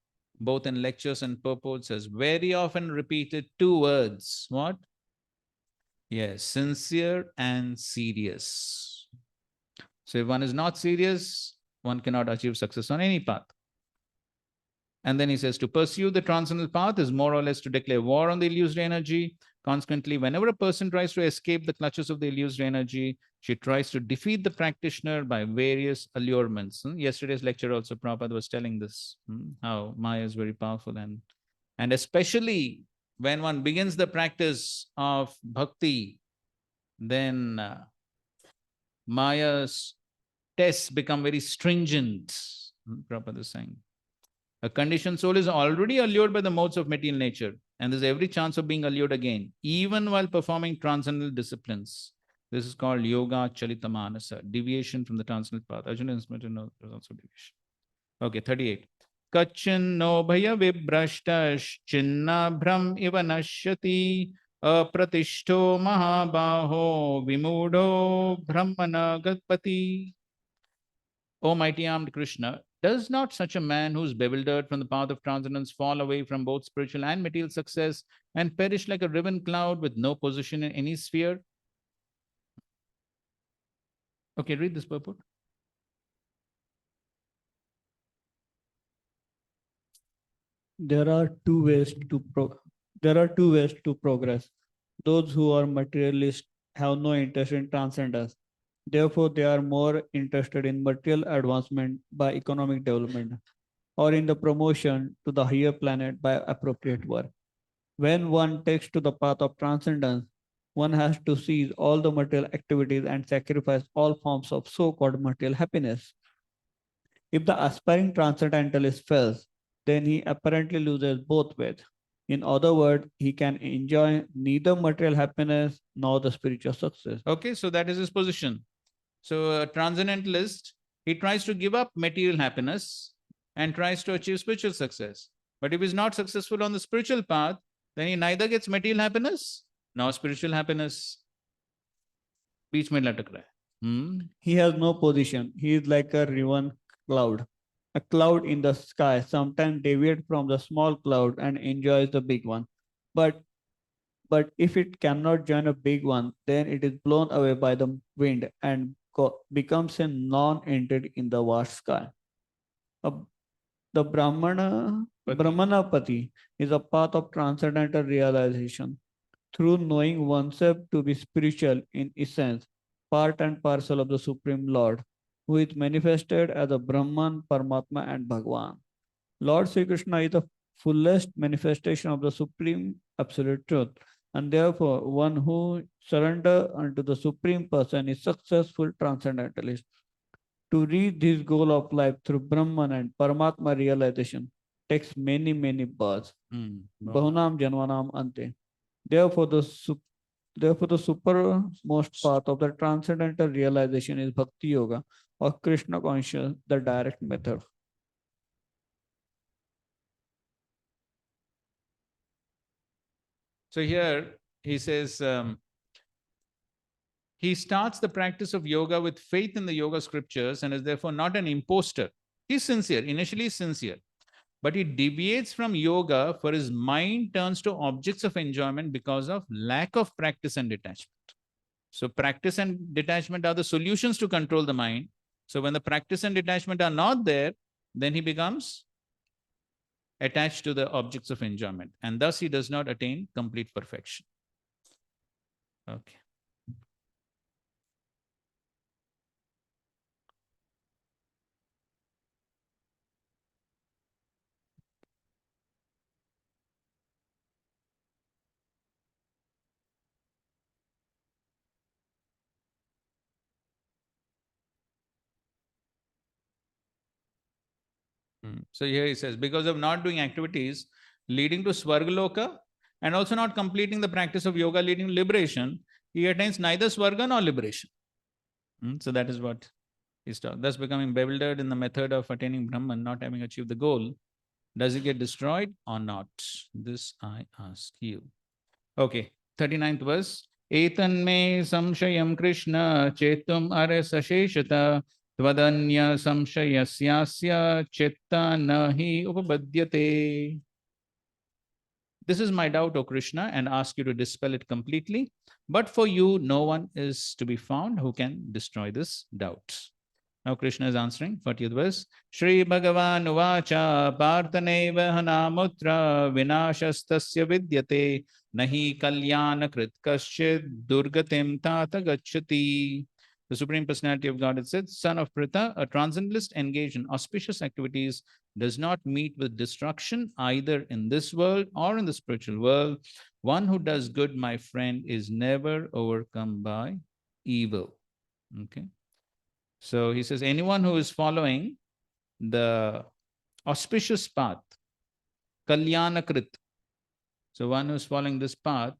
both in lectures and purports, has very often repeated two words. What? Yes, sincere and serious. So if one is not serious, one cannot achieve success on any path. And then he says, to pursue the transcendental path is more or less to declare war on the illusory energy. Consequently, whenever a person tries to escape the clutches of the illusory energy, she tries to defeat the practitioner by various allurements. Yesterday's lecture also, Prabhupada was telling this, how Maya is very powerful. And especially when one begins the practice of bhakti, then Maya's tests become very stringent, Prabhupada is saying. A conditioned soul is already allured by the modes of material nature, and there's every chance of being allured again, even while performing transcendental disciplines. This is called yoga chalita manasa, deviation from the transcendental path. Arjuna is meant to know there's also deviation. Okay, 38. Kachin no bhaya vibrashtash chinna bhram iva nashyati apratishto mahabaho vimudo brahmana gatpati. O mighty armed Krishna, does not such a man who is bewildered from the path of transcendence fall away from both spiritual and material success and perish like a riven cloud with no position in any sphere? Okay, read this purport. There are two ways to progress. Those who are materialists have no interest in transcendence. Therefore, they are more interested in material advancement by economic development or in the promotion to the higher planet by appropriate work. When one takes to the path of transcendence, one has to cease all the material activities and sacrifice all forms of so-called material happiness. If the aspiring transcendentalist fails, then he apparently loses both ways. In other words, he can enjoy neither material happiness nor the spiritual success. Okay, so that is his position. So a transcendentalist, he tries to give up material happiness and tries to achieve spiritual success. But if he's not successful on the spiritual path, then he neither gets material happiness nor spiritual happiness. बीच में लटक रहा है. He has no position. He is like a riven cloud. A cloud in the sky sometimes deviates from the small cloud and enjoys the big one. But if it cannot join a big one, then it is blown away by the wind and becomes a non-entity in the vast sky. A The Brahmanapati is a path of transcendental realization. Through knowing oneself to be spiritual in essence, part and parcel of the Supreme Lord, who is manifested as a Brahman, Paramatma, and Bhagwan. Lord Sri Krishna is the fullest manifestation of the Supreme Absolute Truth, and therefore one who surrenders unto the Supreme Person is successful transcendentalist. To reach this goal of life through Brahman and Paramatma realization takes many, many births. Bahunam Janvanam Ante. Therefore, the supermost path of the transcendental realization is Bhakti Yoga or Krishna conscious, the direct method. So here he says, he starts the practice of yoga with faith in the yoga scriptures and is therefore not an imposter. He's sincere, initially sincere, but he deviates from yoga for his mind turns to objects of enjoyment because of lack of practice and detachment. So practice and detachment are the solutions to control the mind. So when the practice and detachment are not there, then he becomes attached to the objects of enjoyment, and thus he does not attain complete perfection. Okay. So here he says, because of not doing activities leading to Swargaloka and also not completing the practice of yoga leading to liberation, he attains neither Swarga nor liberation. So that is what he's taught. Thus becoming bewildered in the method of attaining Brahman, not having achieved the goal, does it get destroyed or not? This I ask you. Okay, 39th verse. Etanme samshayam Krishna chetum arasasheshata tvadanya samshayasyasya chitta nahi upabadyate. This is my doubt, O Krishna, and ask you to dispel it completely. But for you, no one is to be found who can destroy this doubt. Now Krishna is answering, 40th verse. Shri Bhagavan Uvacha Parthaneva Hanamutra Vinashastasya Vidyate Nahi Kalyana Krit Kaschid Durgatim Tata Gachati. The Supreme Personality of God, it said, son of Pritha, a transcendentalist engaged in auspicious activities does not meet with destruction either in this world or in the spiritual world. One who does good, my friend, is never overcome by evil. Okay. So he says, anyone who is following the auspicious path, Kalyanakrit. So one who is following this path,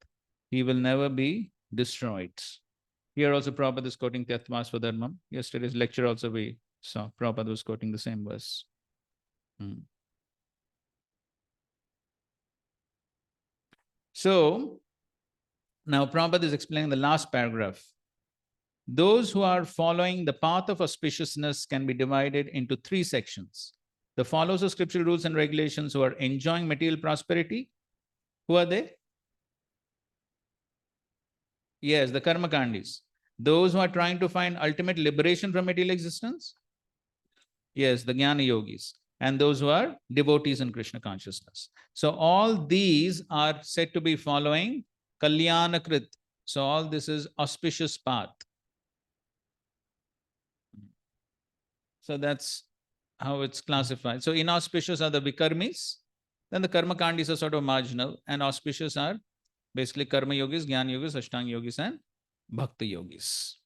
he will never be destroyed. Here also Prabhupada is quoting Tyatma Swadharmam. Yesterday's lecture also we saw Prabhupada was quoting the same verse. So now Prabhupada is explaining the last paragraph. Those who are following the path of auspiciousness can be divided into three sections. The followers of scriptural rules and regulations who are enjoying material prosperity. Who are they? Yes, the karma kandis. Those who are trying to find ultimate liberation from material existence. Yes, the jnana yogis. And those who are devotees in Krishna consciousness. So all these are said to be following Kalyanakrit. So all this is auspicious path. So that's how it's classified. So inauspicious are the vikarmis, then the karma kandis are sort of marginal, and auspicious are basically karma yogis, jnana yogis, ashtanga yogis, and bhakti yogis.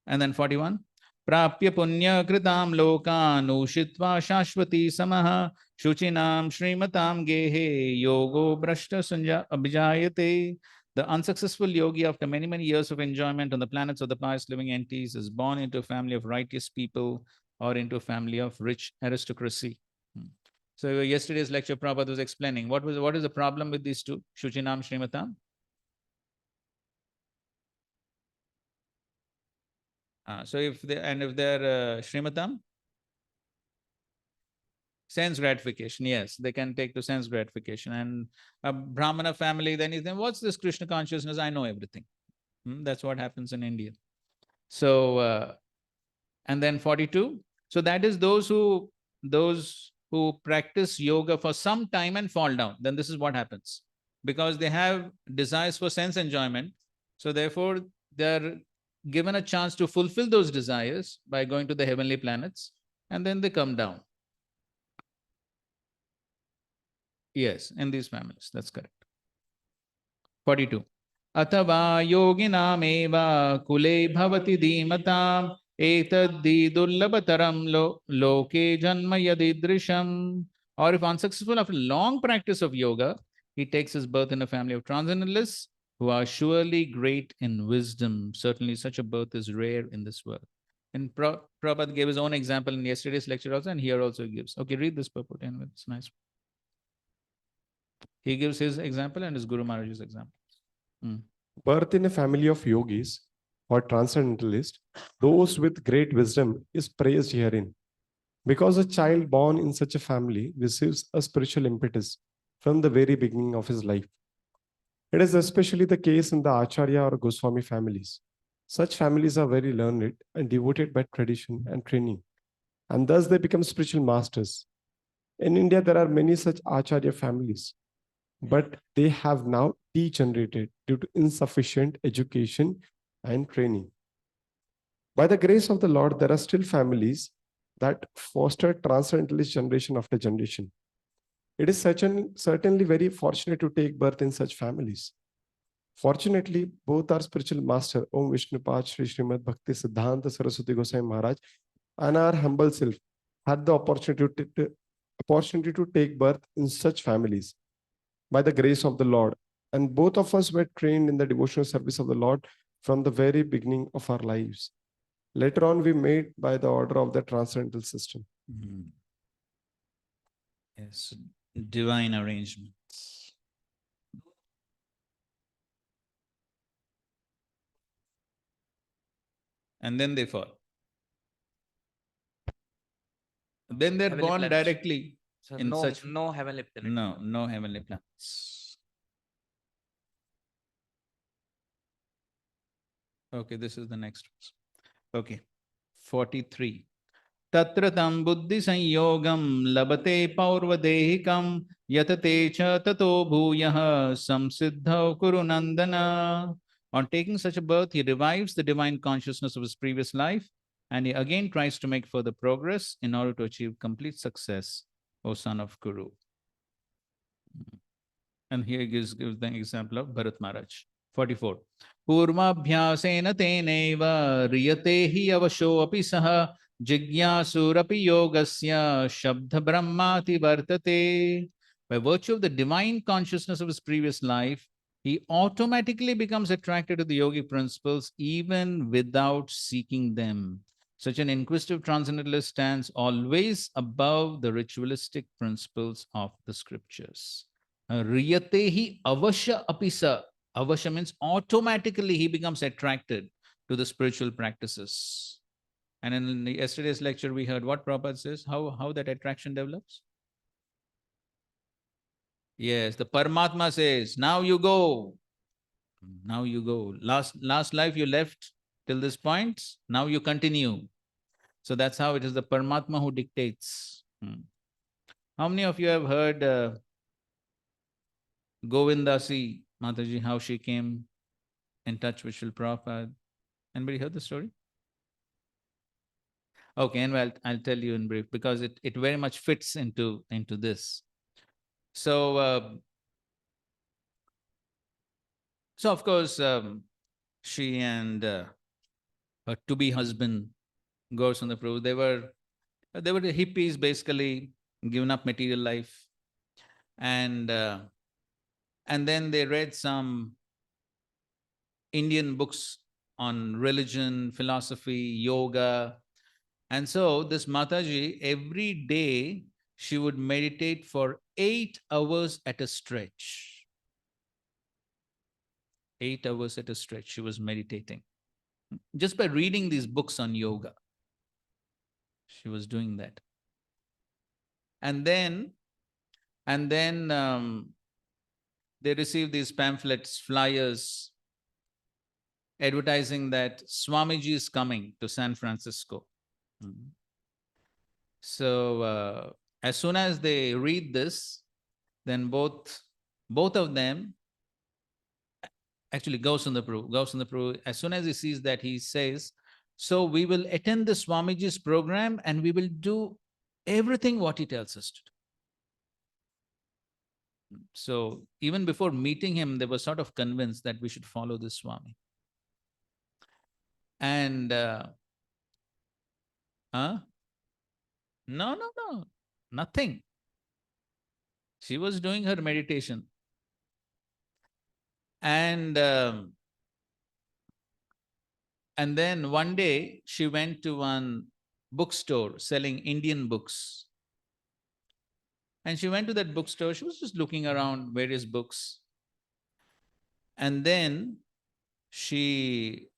And then 41. Prapya punya kritam lokan ushitva shashvati samaha shuchinam shrimatam gehe yogo brashta sanja abhijayate. The unsuccessful yogi, after many, many years of enjoyment on the planets of the pious living entities, is born into a family of righteous people or into a family of rich aristocracy. So yesterday's lecture, Prabhupada was explaining what is the problem with these two, Shuchinam, Srimatam? So if they're Srimatam, sense gratification, yes, they can take to sense gratification. And a Brahmana family, then you think, what's this Krishna consciousness? I know everything. That's what happens in India. So, and then 42. So that is those who practice yoga for some time and fall down. Then this is what happens. Because they have desires for sense enjoyment. So therefore, they're given a chance to fulfill those desires by going to the heavenly planets, and then they come down. Yes, in these families, that's correct. 42. Athava yoginameva kule bhavati dhimatam etaddi dullabhataram loke janma yadidrisham. Or if unsuccessful after long practice of yoga, he takes his birth in a family of transcendentalists who are surely great in wisdom. Certainly such a birth is rare in this world. And Prabhupada gave his own example in yesterday's lecture also, and here also he gives. Okay, read this purport anyway, it's nice. He gives his example and his Guru Maharaj's example. Birth in a family of yogis or transcendentalists, those with great wisdom, is praised herein. Because a child born in such a family receives a spiritual impetus from the very beginning of his life. It is especially the case in the Acharya or Goswami families. Such families are very learned and devoted by tradition and training, and thus they become spiritual masters. In India, there are many such Acharya families, but they have now degenerated due to insufficient education and training. By the grace of the Lord, there are still families that foster transcendentalist generation after generation. It is certainly very fortunate to take birth in such families. Fortunately, both our spiritual master, Om Vishnupad Sri Srimad Bhakti Siddhanta Saraswati Goswami Maharaj, and our humble self had the opportunity to take birth in such families by the grace of the Lord. And both of us were trained in the devotional service of the Lord from the very beginning of our lives. Later on, we made by the order of the transcendental system. Yes, divine arrangements. And then they fall. Then they're Heavenly born planets. directly So in such. no heavenly planets. No heavenly planets. Okay, this is the next one. Okay, 43. Tatra tam buddhi sanyogam labate paurvadehikam yatate cha tato bhuyah samsiddhau kuru nandana. On taking such a birth, he revives the divine consciousness of his previous life, and he again tries to make further progress in order to achieve complete success, O son of Kuru. And here he gives the example of Bharat Maharaj. 44. Purvabhyasena teneva riyate hi avasho api saha jigyasurapi yogasya shabdha brahmati vartate. By virtue of the divine consciousness of his previous life, he automatically becomes attracted to the yogic principles even without seeking them. Such an inquisitive transcendentalist stands always above the ritualistic principles of the scriptures. Riyatehi avasha apisa. Avasha means automatically he becomes attracted to the spiritual practices. And in yesterday's lecture, we heard what Prabhupada says, how that attraction develops. Yes, the Paramatma says, now you go. Now you go. Last life you left till this point, now you continue. So that's how it is the Paramatma who dictates. How many of you have heard Govindasi Mataji, how she came in touch with Srila Prabhupada? Anybody heard the story? Okay, and I'll tell you in brief because it very much fits into this. So, so of course, she and her to-be husband, Gaurasundar Prabhu, they were the hippies, basically given up material life, and then they read some Indian books on religion, philosophy, yoga. And so this Mataji, every day, she would meditate for 8 hours at a stretch. 8 hours at a stretch, she was meditating. Just by reading these books on yoga. She was doing that. And then they received these pamphlets, flyers, advertising that Swamiji is coming to San Francisco. So as soon as they read this, then both of them, actually Gausunda Prabhu, as soon as he sees that, he says, so we will attend the Swamiji's program and we will do everything what he tells us to do. So even before meeting him, they were sort of convinced that we should follow this Swami. And no, nothing. She was doing her meditation. And then one day she went to one bookstore selling Indian books. And she went to that bookstore. She was just looking around various books. And then she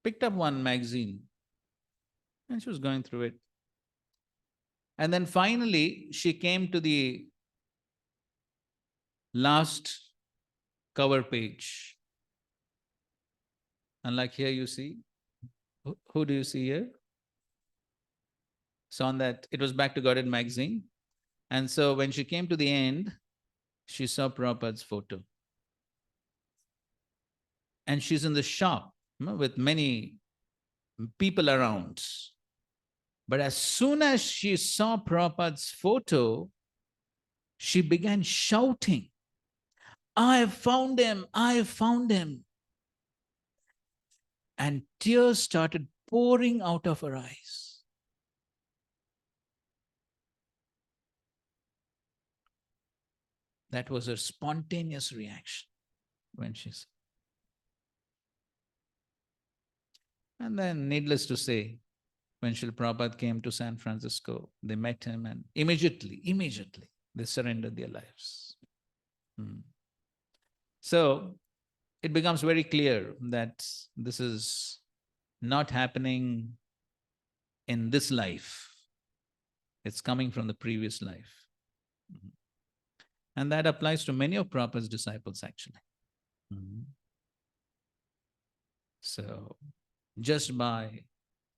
picked up one magazine and she was going through it. And then finally, she came to the last cover page. And like here you see, who do you see here? So on that, it was Back to Godhead magazine. And so when she came to the end, she saw Prabhupada's photo. And she's in the shop with many people around. But as soon as she saw Prabhupada's photo, she began shouting, I have found him, I have found him. And tears started pouring out of her eyes. That was her spontaneous reaction when she said. And then, needless to say, when Srila Prabhupada came to San Francisco, they met him and immediately, they surrendered their lives. So, it becomes very clear that this is not happening in this life. It's coming from the previous life. And that applies to many of Prabhupada's disciples, actually. So, just by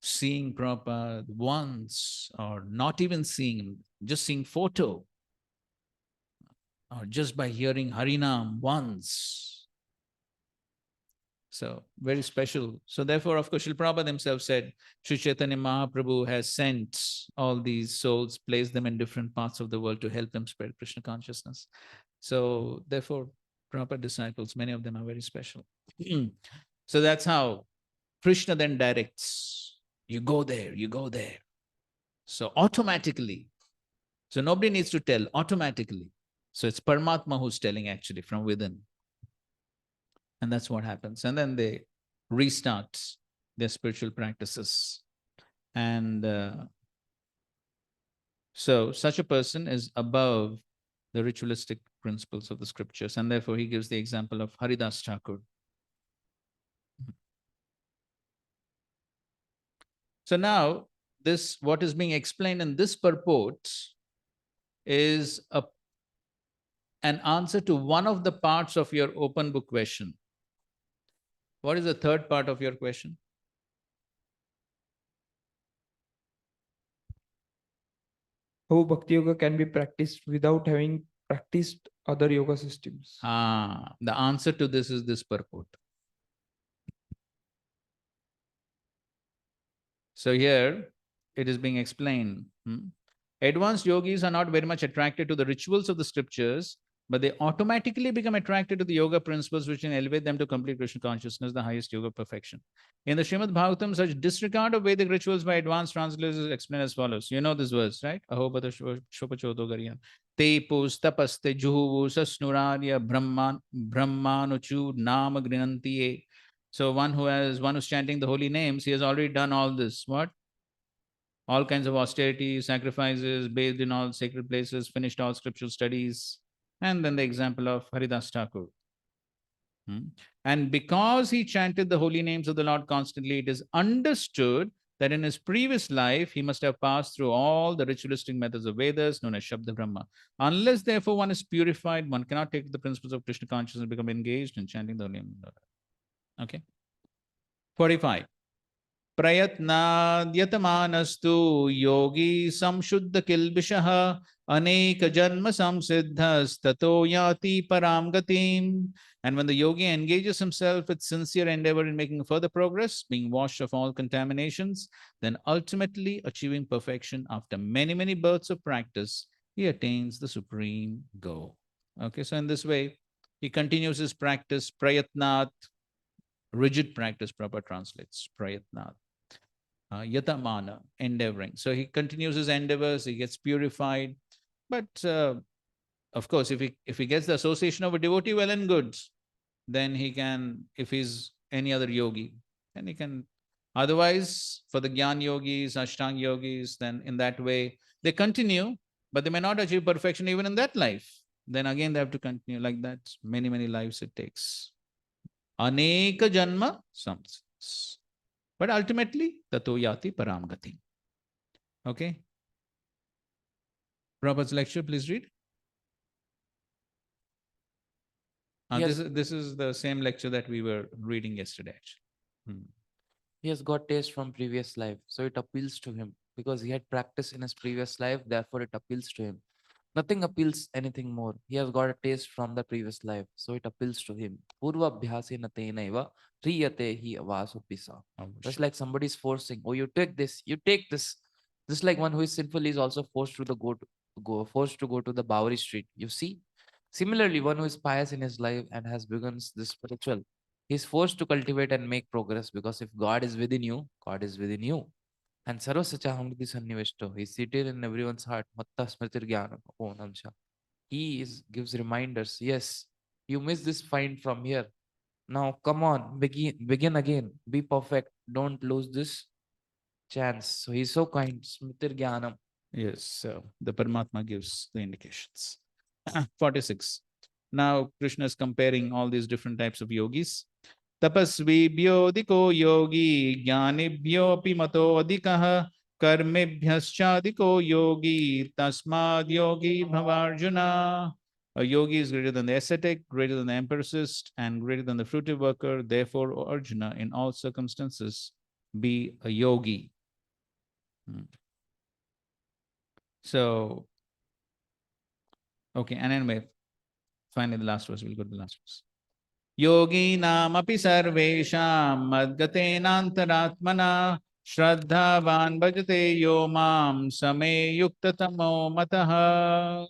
seeing Prabhupada once, or not even seeing him, just seeing photo, or just by hearing Harinam once. So, very special. So therefore, of course, Srila Prabhupada himself said, Sri Chaitanya Mahaprabhu has sent all these souls, placed them in different parts of the world to help them spread Krishna consciousness. So therefore, Prabhupada disciples, many of them are very special. So that's how Krishna then directs, you go there, you go there. So automatically, so nobody needs to tell, automatically. So it's Paramatma who's telling actually from within. And that's what happens. And then they restart their spiritual practices. And so such a person is above the ritualistic principles of the scriptures. And therefore he gives the example of Haridas Thakur. So now this, what is being explained in this purport is an answer to one of the parts of your open book question. What is the third part of your question? How Bhakti Yoga can be practiced without having practiced other yoga systems? The answer to this is this purport. So here it is being explained. Advanced yogis are not very much attracted to the rituals of the scriptures, but they automatically become attracted to the yoga principles which can elevate them to complete Krishna consciousness, the highest yoga perfection. In the Srimad Bhagavatam, such disregard of Vedic rituals by advanced translators is explained as follows. You know this verse, right? Ahobata shopachodo garya. Te pus tapaste juhuvu sasnurarya brahmanuchu nama grinantiye. So one who's chanting the holy names, he has already done all this. What? All kinds of austerity, sacrifices, bathed in all sacred places, finished all scriptural studies. And then the example of Haridas Thakur. And because he chanted the holy names of the Lord constantly, it is understood that in his previous life, he must have passed through all the ritualistic methods of Vedas, known as Shabda Brahma. Unless, therefore, one is purified, one cannot take the principles of Krishna consciousness and become engaged in chanting the holy name of the Lord. Okay. 45. प्रयत्नाद्यतमानस्तु योगी संशुद्ध किल्बिषः अनेक जन्म संसिद्धस्ततो याति पराम गतिम्. And when the yogi engages himself with sincere endeavor in making further progress, being washed of all contaminations, then ultimately achieving perfection after many, many births of practice, he attains the supreme goal. Okay, so in this way, he continues his practice, prayatnat, rigid practice, Prabhupada translates, prayatnat. Yatamana, endeavoring. So he continues his endeavors, he gets purified. But of course, if he gets the association of a devotee, well and good, then he can, if he's any other yogi, then he can. Otherwise, for the Gyan yogis, Ashtang yogis, then in that way, they continue, but they may not achieve perfection even in that life. Then again, they have to continue like that. Many, many lives it takes. Aneka janma samsas. But ultimately, tato yati param gati. Okay. Prabhupada's lecture, please read. Yes. This is the same lecture that we were reading yesterday, actually. He has got taste from previous life, so it appeals to him because he had practice in his previous life, therefore it appeals to him. Nothing appeals anything more. He has got a taste from the previous life, so it appeals to him. Purva abhyasena tenaiva riyate hi avasupisa. Just like somebody is forcing, oh, you take this, you take this. Just like one who is sinful is also forced to go to the Bowery Street. You see? Similarly, one who is pious in his life and has begun this spiritual, he is forced to cultivate and make progress, because if God is within you, God is within you. And Sarva Sachahamriti Sannivishto, he is seated in everyone's heart. Matta Smritir Jnanam Aponamsha. He gives reminders. Yes, you missed this find from here. Now come on, begin again. Be perfect. Don't lose this chance. So he's so kind. Smritir Jnanam. Yes, so the Paramatma gives the indications. 46. Now Krishna is comparing all these different types of yogis. Tapasvibhyo diko yogi jnanibhyo api mato adikaha karmebhyascha yogi tasmad yogi bhavarjuna. A yogi is greater than the ascetic, greater than the empiricist, and greater than the fruitive worker. Therefore, O Arjuna, in all circumstances, be a yogi. So, okay, and anyway, finally the last verse, we'll go to the last verse. Yogi namapi sarvesham madgatenantaratmana shraddhavan bhajate yo mam same yuktatamo mataha.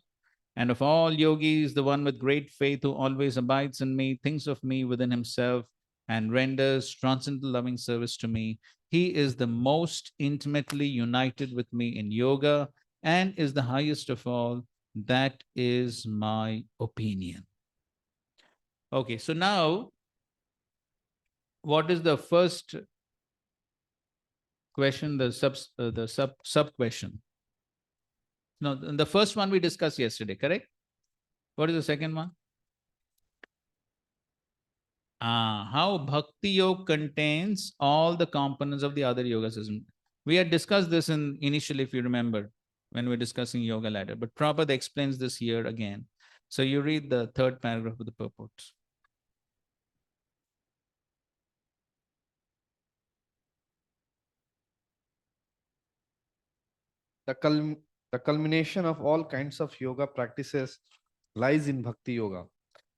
And of all yogis, the one with great faith who always abides in me, thinks of me within himself, and renders transcendental loving service to me. He is the most intimately united with me in yoga and is the highest of all. That is my opinion. Okay, so now, what is the first question, the sub question? No, the first one we discussed yesterday, correct? What is the second one? How Bhakti Yoga contains all the components of the other yoga system. We had discussed this initially, if you remember, when we were discussing Yoga Ladder, but Prabhupada explains this here again. So you read the third paragraph of the purport. The culmination of all kinds of yoga practices lies in Bhakti Yoga.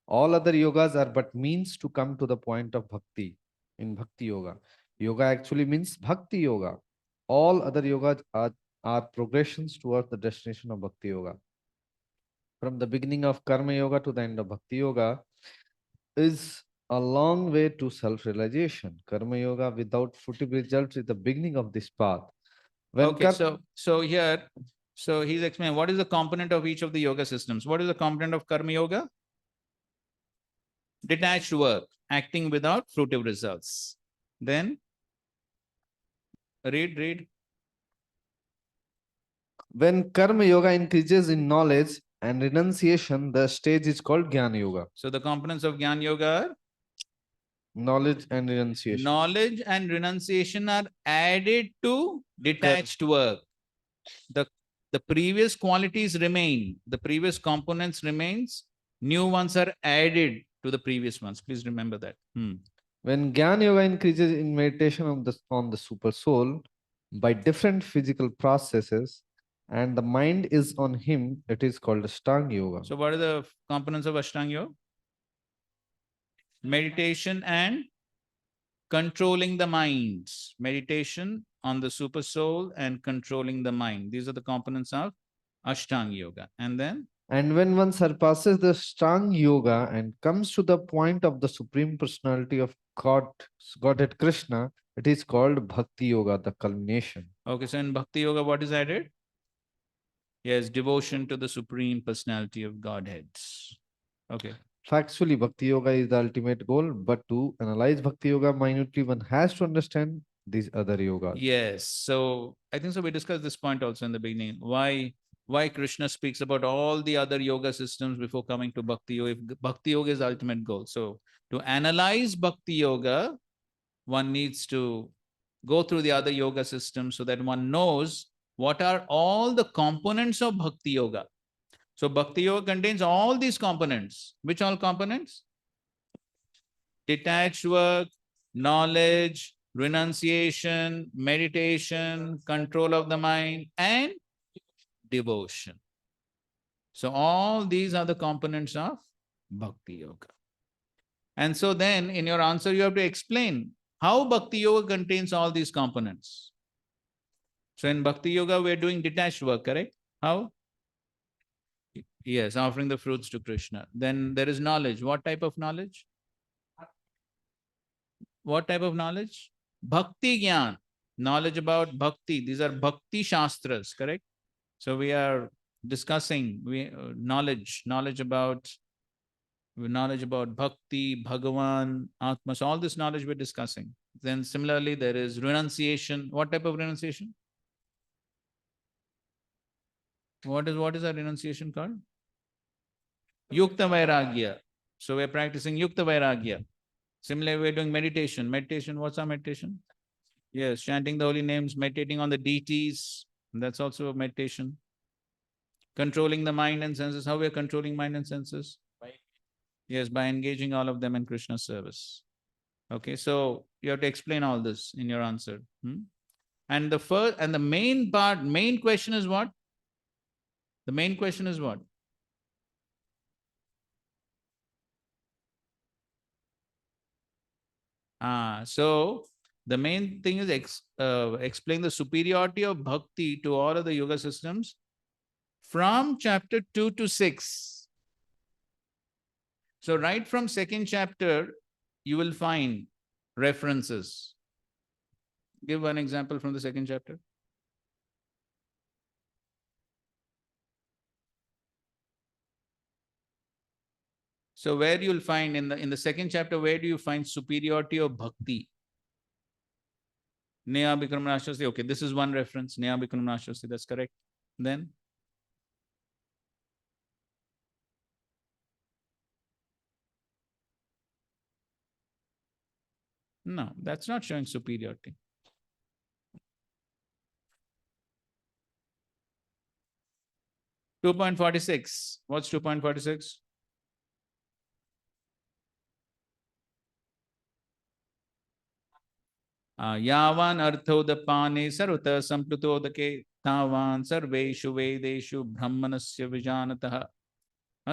All other yogas are but means to come to the point of bhakti in Bhakti Yoga. Yoga actually means Bhakti Yoga. All other yogas are progressions towards the destination of Bhakti Yoga. From the beginning of Karma Yoga to the end of Bhakti Yoga is a long way to self-realization. Karma Yoga without fruitive results is the beginning of this path. Okay, so here, so he's explaining what is the component of each of the yoga systems. What is the component of Karma Yoga? Detached work, acting without fruitive results. Then, read. When Karma Yoga increases in knowledge and renunciation, the stage is called Jnana Yoga. So the components of Jnana Yoga are? Knowledge and renunciation. Knowledge and renunciation are added to detached work. The previous qualities remain, the previous components remains, new ones are added to the previous ones. Please remember that. When Gyan Yoga increases in meditation on the super soul by different physical processes, and the mind is on him, it is called Ashtanga Yoga. So what are the components of Ashtanga Yoga? Meditation and controlling the mind. Meditation on the super soul and controlling the mind. These are the components of Ashtanga Yoga. And then? And when one surpasses the Ashtanga Yoga and comes to the point of the Supreme Personality of Godhead Krishna, it is called Bhakti Yoga, the culmination. Okay, so in Bhakti Yoga, what is added? Yes, devotion to the Supreme Personality of Godhead. Okay. Factually, Bhakti Yoga is the ultimate goal, but to analyze Bhakti Yoga minutely, one has to understand these other yogas. Yes. So I think so we discussed this point also in the beginning. Why Krishna speaks about all the other yoga systems before coming to Bhakti Yoga. If Bhakti Yoga is the ultimate goal. So to analyze Bhakti Yoga, one needs to go through the other yoga systems so that one knows what are all the components of Bhakti Yoga. So Bhakti Yoga contains all these components. Which all components? Detached work, knowledge, renunciation, meditation, control of the mind, and devotion. So all these are the components of Bhakti Yoga. And so then in your answer, you have to explain how Bhakti Yoga contains all these components. So in Bhakti Yoga, we're doing detached work, correct? How? Yes, offering the fruits to Krishna. Then there is knowledge. What type of knowledge? What type of knowledge? Bhakti Gyan. Knowledge about Bhakti. These are Bhakti Shastras, correct? So we are discussing knowledge about Bhakti, Bhagavan, Atma. So all this knowledge we're discussing. Then similarly, there is renunciation. What type of renunciation? What is our renunciation called? Yukta Vairagya. So we're practicing Yukta Vairagya. Similarly, we're doing meditation. Meditation, what's our meditation? Yes, chanting the holy names, meditating on the deities. That's also a meditation. Controlling the mind and senses. How we are controlling mind and senses? Yes, by engaging all of them in Krishna's service. Okay, so you have to explain all this in your answer. And the main question is what? The main question is what? So the main thing is explain the superiority of bhakti to all of the yoga systems from chapter 2 to 6. So right from second chapter, you will find references. Give one example from the second chapter. So where you'll find in the second chapter, where do you find superiority of bhakti? Neha Bikram Rashtrasti. Okay, this is one reference. Neha Bikram Rashtrasti. That's correct. Then no, that's not showing superiority. .46. What's 2.46? Yavan arthodapane sarvata samplutodake tavan sarveshu vedeshu brahmanasya vijanatah.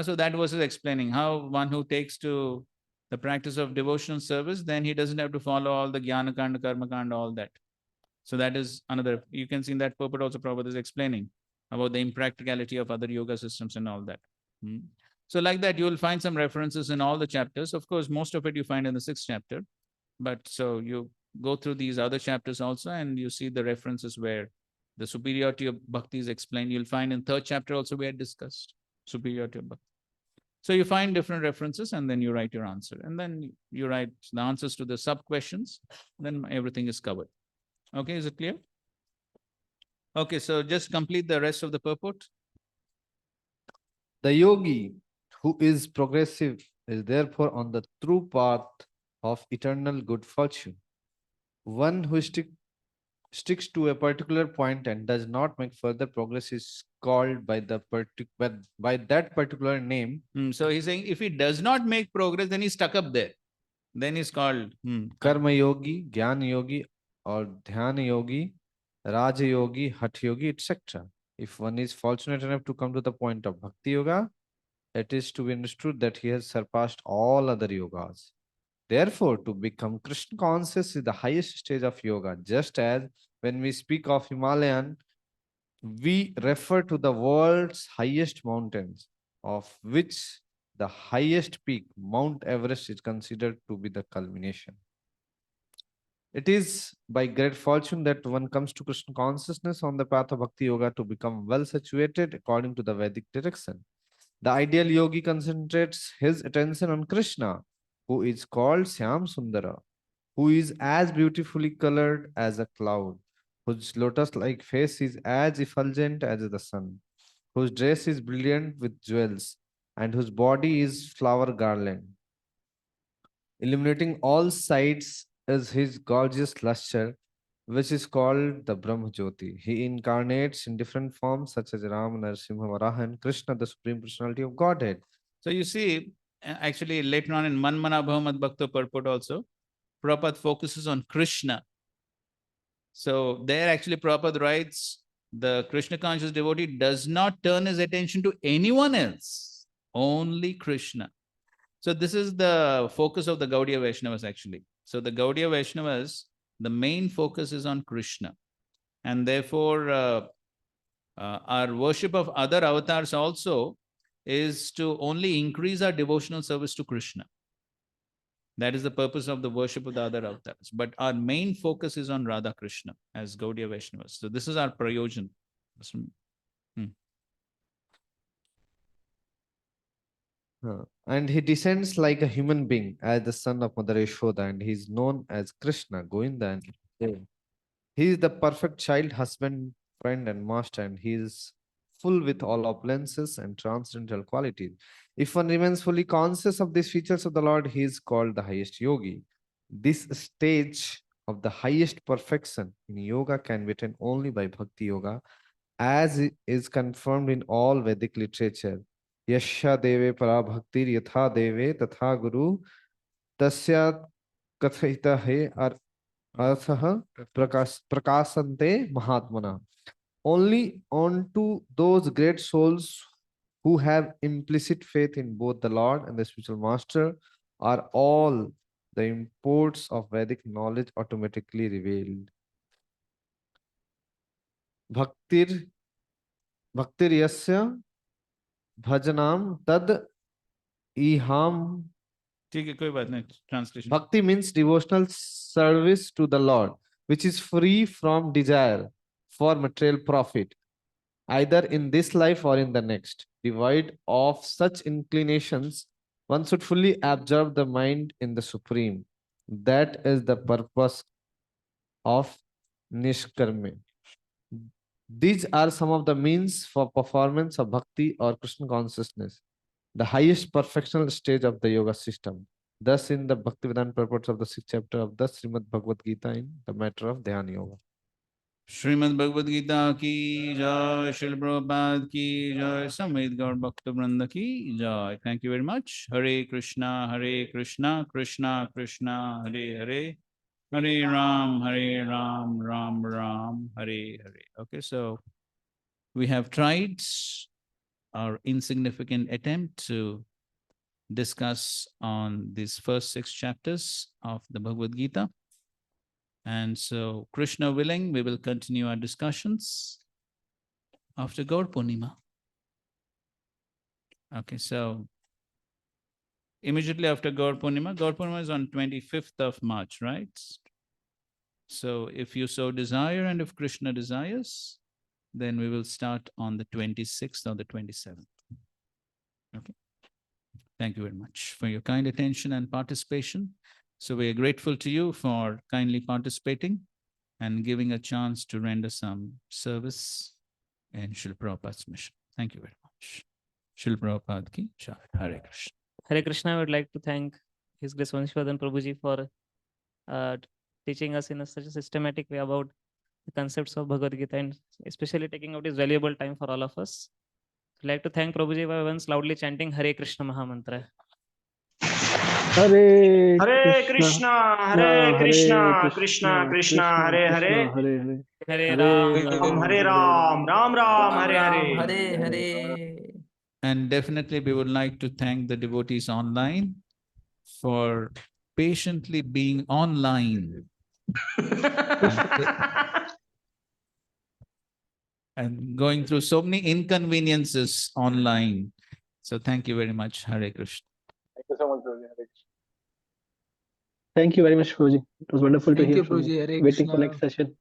So that verse is explaining how one who takes to the practice of devotional service, then he doesn't have to follow all the jnana kanda, karma kanda, all that. So that is another, you can see in that purport also Prabhupada is explaining about the impracticality of other yoga systems and all that. So like that, you will find some references in all the chapters. Of course, most of it you find in the 6th chapter. But so you go through these other chapters also and you see the references where the superiority of bhakti is explained. You'll find in 3rd chapter also we had discussed superiority of bhakti. So you find different references and then you write your answer. And then you write the answers to the sub-questions. Then everything is covered. Okay, is it clear? Okay, so just complete the rest of the purport. The yogi who is progressive is therefore on the true path of eternal good fortune. One who sticks to a particular point and does not make further progress is called by by that particular name. So he's saying if he does not make progress, then he's stuck up there. Then he's called Karma yogi, Gyan yogi, or Dhyana yogi, Raja yogi, Hatha yogi, etc. If one is fortunate enough to come to the point of Bhakti yoga, it is to be understood that he has surpassed all other yogas. Therefore, to become Krishna conscious is the highest stage of yoga. Just as when we speak of Himalayan, we refer to the world's highest mountains, of which the highest peak, Mount Everest, is considered to be the culmination. It is by great fortune that one comes to Krishna consciousness on the path of Bhakti Yoga to become well situated according to the Vedic direction. The ideal yogi concentrates his attention on Krishna, who is called Syam Sundara, who is as beautifully colored as a cloud, whose lotus-like face is as effulgent as the sun, whose dress is brilliant with jewels, and whose body is flower garland. Illuminating all sides is his gorgeous luster, which is called the Brahma Jyoti. He incarnates in different forms such as Ram, Narasimha, Varaha, and Krishna, the Supreme Personality of Godhead. So you see, actually later on in Manmana Bhavat Bhakta purport also, Prabhupada focuses on Krishna. So there actually Prabhupada writes, the Krishna conscious devotee does not turn his attention to anyone else, only Krishna. So this is the focus of the Gaudiya Vaishnavas actually. So the Gaudiya Vaishnavas, the main focus is on Krishna. And therefore, our worship of other avatars also is to only increase our devotional service to Krishna. That is the purpose of the worship of the other avatars. But our main focus is on Radha Krishna as Gaudiya Vaishnavas. So this is our prayojan. And he descends like a human being as the son of Mother Yashoda, and he is known as Krishna, Govinda, and Dev. He is the perfect child, husband, friend, and master, and he is full with all opulences and transcendental qualities. If one remains fully conscious of these features of the Lord, he is called the highest yogi. This stage of the highest perfection in yoga can be attained only by Bhakti Yoga, as it is confirmed in all Vedic literature. Yasya deve para bhaktir yatha deve tatha guru tasya kathita he arthaha prakasante mahatmana. Only unto those great souls who have implicit faith in both the Lord and the spiritual master are all the imports of Vedic knowledge automatically revealed. Bhaktir yasya bhajanam tad iham. ठीक है, कोई बात नहीं, translation. Bhakti means devotional service to the Lord, which is free from desire for material profit, either in this life or in the next. Devoid of such inclinations, one should fully absorb the mind in the Supreme. That is the purpose of Nishkarme. These are some of the means for performance of Bhakti or Krishna consciousness, the highest perfectional stage of the yoga system. Thus, in the Bhaktivedanta purports of the 6th chapter of the Srimad Bhagavad Gita in the matter of Dhyana Yoga. Srimad Bhagavad Gita ki jai, Srila Prabhupada ki jai, Samved Gaur Bhakta Vrinda ki jai. Thank you very much. Hare Krishna, Krishna Krishna, Hare Hare, Hare Ram, Ram Ram, Hare Hare. Okay, so we have tried our insignificant attempt to discuss on these first 6 chapters of the Bhagavad Gita. And so, Krishna willing, we will continue our discussions after Gaur Purnima. Okay, so immediately after Gaur Purnima is on 25th of March, right? So if you so desire and if Krishna desires, then we will start on the 26th or the 27th. Okay. Thank you very much for your kind attention and participation. So we are grateful to you for kindly participating and giving a chance to render some service in Srila Prabhupada's mission. Thank you very much. Srila Prabhupada ki jai. Hare Krishna. Hare Krishna, I would like to thank His Grace Vanshvardhan Prabhuji for teaching us in such a systematic way about the concepts of Bhagavad Gita and especially taking out his valuable time for all of us. I'd like to thank Prabhuji by once loudly chanting Hare Krishna Mahamantra. Hare Hare Krishna, Krishna, Hare Krishna, Krishna Krishna Krishna, Hare Hare, Hare Hare Hare Ram, Ram Ram, Hare Ram Hare. Hare Hare. And definitely, we would like to thank the devotees online for patiently being online and going through so many inconveniences online. So thank you very much. Hare Krishna. Thank you so much, Prabhuji. Hare Krishna. Thank you very much, Prabhuji. It was wonderful to Thank hear you, from you. Prabhuji. Hare Waiting for Krishna. next session.